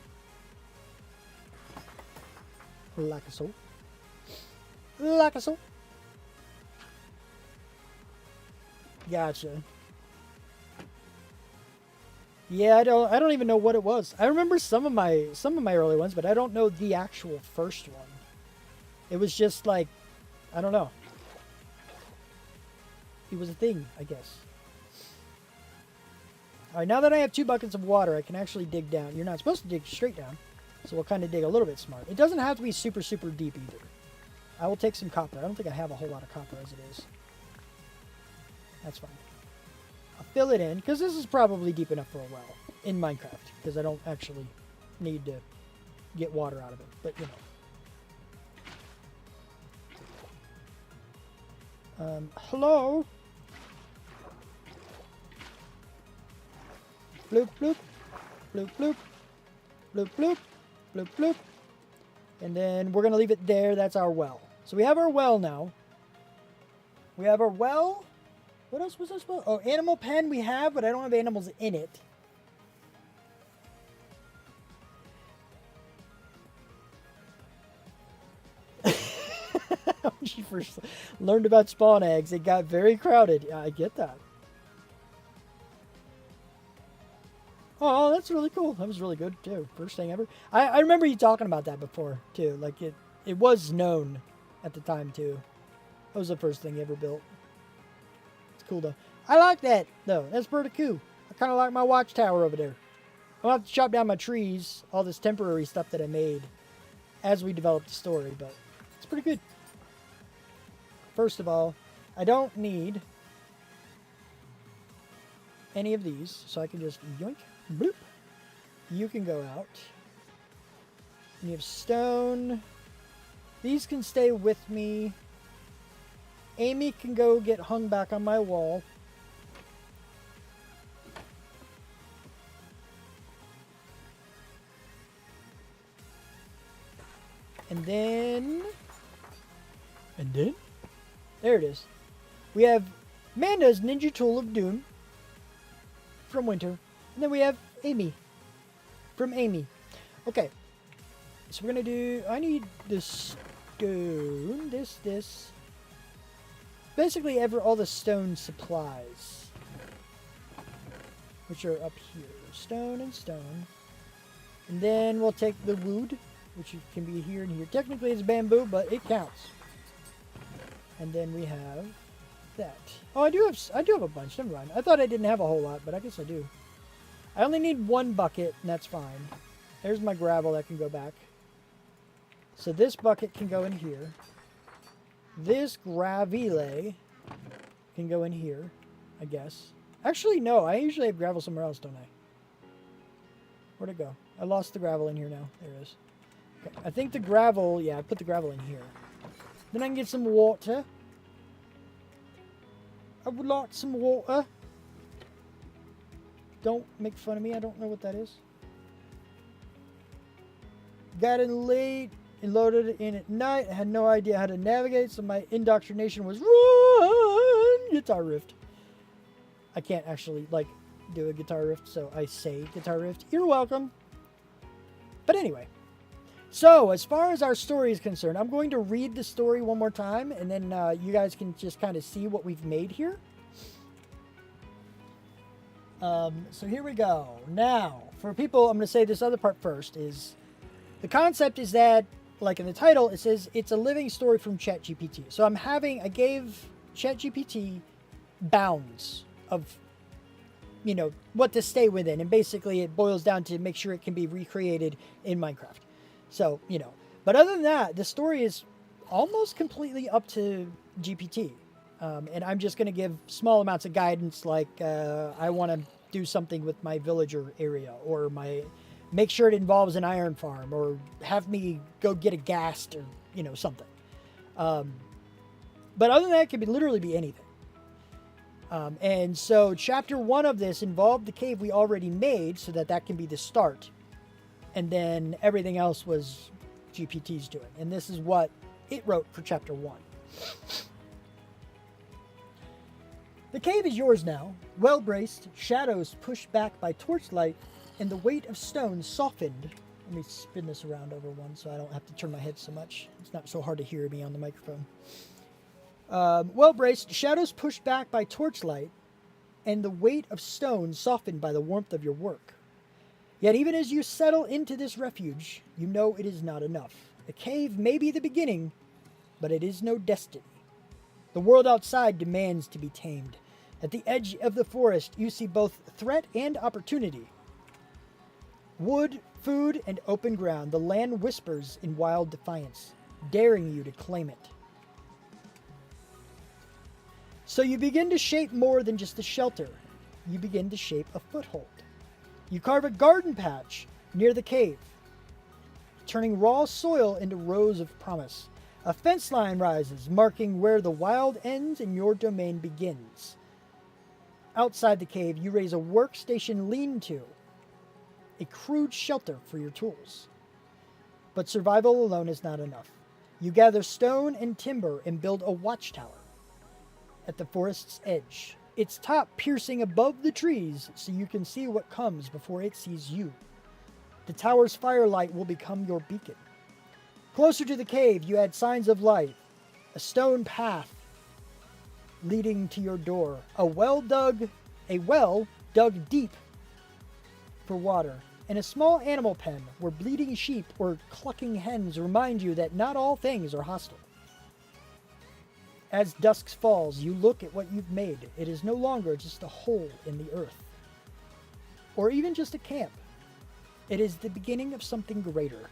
Like a so. Like a so. Gotcha. Yeah, I don't even know what it was. I remember some of my early ones, but I don't know the actual first one. It was just like, I don't know. It was a thing, I guess. All right, now that I have 2 buckets of water, I can actually dig down. You're not supposed to dig straight down, so we'll kind of dig a little bit smart. It doesn't have to be super, super deep either. I will take some copper. I don't think I have a whole lot of copper as it is. That's fine. I'll fill it in, because this is probably deep enough for a well in Minecraft, because I don't actually need to get water out of it, but you know. Hello? Bloop, bloop, bloop, bloop, bloop, bloop, bloop, bloop. And then we're going to leave it there. That's our well. So we have our well now. We have our well. What else was this? Oh, animal pen we have, but I don't have animals in it. When she first learned about spawn eggs, it got very crowded. Yeah, I get that. Oh, that's really cool. That was really good, too. First thing ever. I remember you talking about that before, too. Like, it was known at the time, too. That was the first thing you ever built. It's cool, though. I like that, though. That's pretty cool. I kind of like my watchtower over there. I'll have to chop down my trees, all this temporary stuff that I made as we develop the story, but it's pretty good. First of all, I don't need any of these, so I can just yoink, bloop. You can go out. And you have stone. These can stay with me. Amy can go get hung back on my wall. And then, there it is. We have Manda's Ninja Tool of Doom from Winter. And then we have Amy from Amy. Okay. So we're going to do, I need the stone, this. Basically all the stone supplies, which are up here. Stone and stone. And then we'll take the wood, which can be here and here. Technically it's bamboo, but it counts. And then we have that. Oh, I do have a bunch. Never mind. I thought I didn't have a whole lot, but I guess I do. I only need one bucket, and that's fine. There's my gravel that can go back. So this bucket can go in here. This gravile can go in here, I guess. Actually, no. I usually have gravel somewhere else, don't I? Where'd it go? I lost the gravel in here now. There it is. Okay. I think the gravel... Yeah, I put the gravel in here. Then I can get some water. I would like some water. Don't make fun of me. I don't know what that is. Got in late and loaded it in at night. I had no idea how to navigate, so my indoctrination was run guitar riff. I can't actually, like, do a guitar riff, so I say guitar riff. You're welcome. But anyway. So, as far as our story is concerned, I'm going to read the story one more time, and then you guys can just kind of see what we've made here. So here we go. Now, for people, I'm going to say this other part first, is the concept is that, like in the title, it says it's a living story from ChatGPT. So I gave ChatGPT bounds of, you know, what to stay within, and basically it boils down to make sure it can be recreated in Minecraft. So, you know, but other than that, the story is almost completely up to GPT. And I'm just going to give small amounts of guidance, like I want to do something with my villager area, or make sure it involves an iron farm, or have me go get a ghast, or, you know, something. But other than that, it could literally be anything. And so chapter 1 of this involved the cave we already made, so that can be the start. And then everything else was GPT's doing. And this is what it wrote for chapter 1. The cave is yours now, well braced, shadows pushed back by torchlight, and the weight of stone softened. Let me spin this around over one so I don't have to turn my head so much. It's not so hard to hear me on the microphone. Well braced, shadows pushed back by torchlight, and the weight of stone softened by the warmth of your work. Yet even as you settle into this refuge, you know it is not enough. The cave may be the beginning, but it is no destiny. The world outside demands to be tamed. At the edge of the forest, you see both threat and opportunity. Wood, food, and open ground, the land whispers in wild defiance, daring you to claim it. So you begin to shape more than just a shelter. You begin to shape a foothold. You carve a garden patch near the cave, turning raw soil into rows of promise. A fence line rises, marking where the wild ends and your domain begins. Outside the cave, you raise a workstation lean-to, a crude shelter for your tools. But survival alone is not enough. You gather stone and timber and build a watchtower at the forest's edge, its top piercing above the trees so you can see what comes before it sees you. The tower's firelight will become your beacon. Closer to the cave, you add signs of life, a stone path leading to your door, a well dug deep for water, and a small animal pen where bleating sheep or clucking hens remind you that not all things are hostile. As dusk falls, you look at what you've made. It is no longer just a hole in the earth, or even just a camp. It is the beginning of something greater,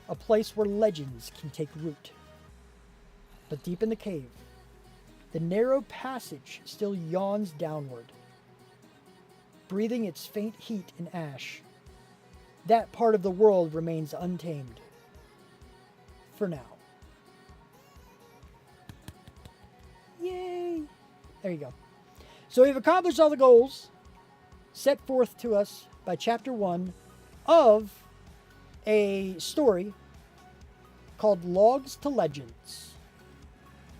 a place where legends can take root. But deep in the cave, the narrow passage still yawns downward, breathing its faint heat and ash. That part of the world remains untamed. For now. Yay! There you go. So we've accomplished all the goals set forth to us by Chapter 1 of a story called Logs to Legends.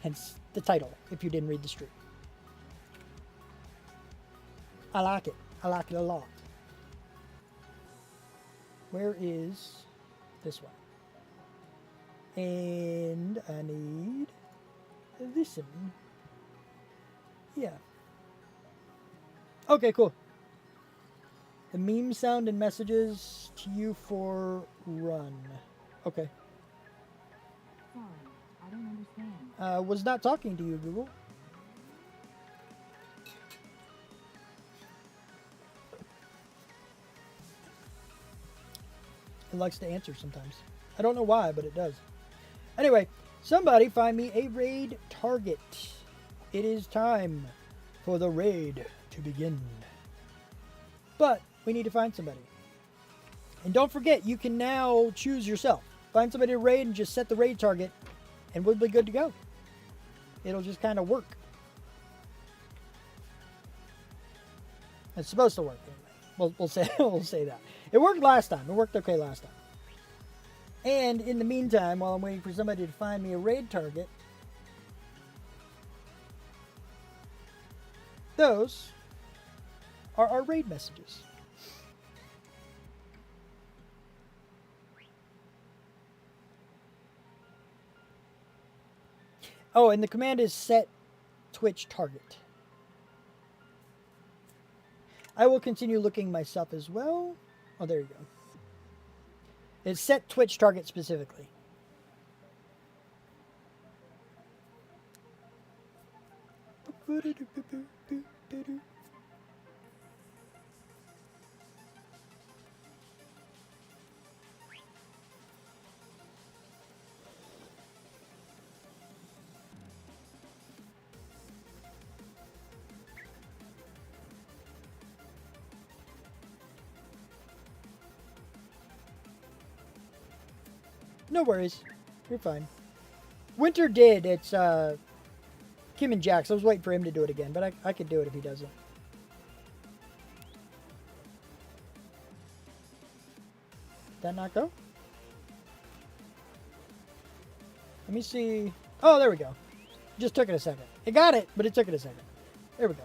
Hence the title, if you didn't read the stream. I like it. I like it a lot. Where is this one? And I need this one. Yeah. Okay, cool. The meme sound and messages to you for run. Okay. Sorry, I don't understand. Was not talking to you, Google. It likes to answer sometimes. I don't know why, but it does. Anyway, somebody find me a raid target. It is time for the raid to begin. But we need to find somebody. And don't forget, you can now choose yourself. Find somebody to raid and just set the raid target, and we'll be good to go. It'll just kind of work. It's supposed to work anyway. We'll say that. It worked last time. It worked okay last time. And in the meantime, while I'm waiting for somebody to find me a raid target, those are our raid messages. Oh, and the command is set Twitch target. I will continue looking myself as well. Oh, there you go. It's set Twitch target specifically. No worries. You're fine. Winter did. It's Kim and Jax. I was waiting for him to do it again, but I could do it if he doesn't. Did that not go? Let me see. Oh, there we go. Just took it a second. It got it, but it took it a second. There we go.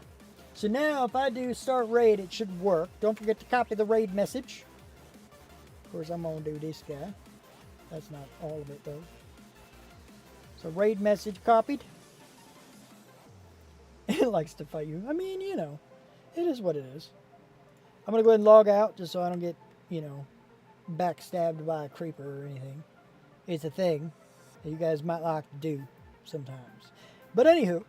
So now if I do start raid, it should work. Don't forget to copy the raid message. Of course, I'm going to do this guy. That's not all of it, though. So, raid message copied. It likes to fight you. I mean, you know, it is what it is. I'm going to go ahead and log out just so I don't get, you know, backstabbed by a creeper or anything. It's a thing that you guys might like to do sometimes. But anywho,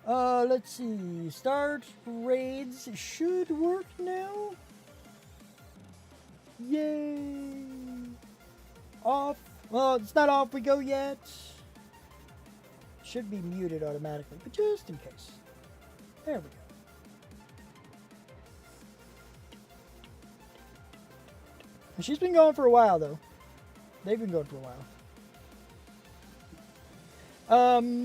let's see. Start raids should work now. Yay! Off. Well, it's not off we go yet. Should be muted automatically, but just in case. There we go. And she's been going for a while, though. They've been going for a while.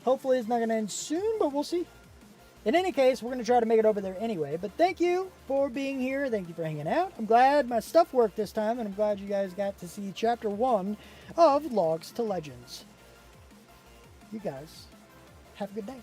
Hopefully it's not going to end soon, but we'll see. In any case, we're going to try to make it over there anyway. But thank you for being here. Thank you for hanging out. I'm glad my stuff worked this time, and I'm glad you guys got to see Chapter 1 of Logs to Legends. You guys have a good day.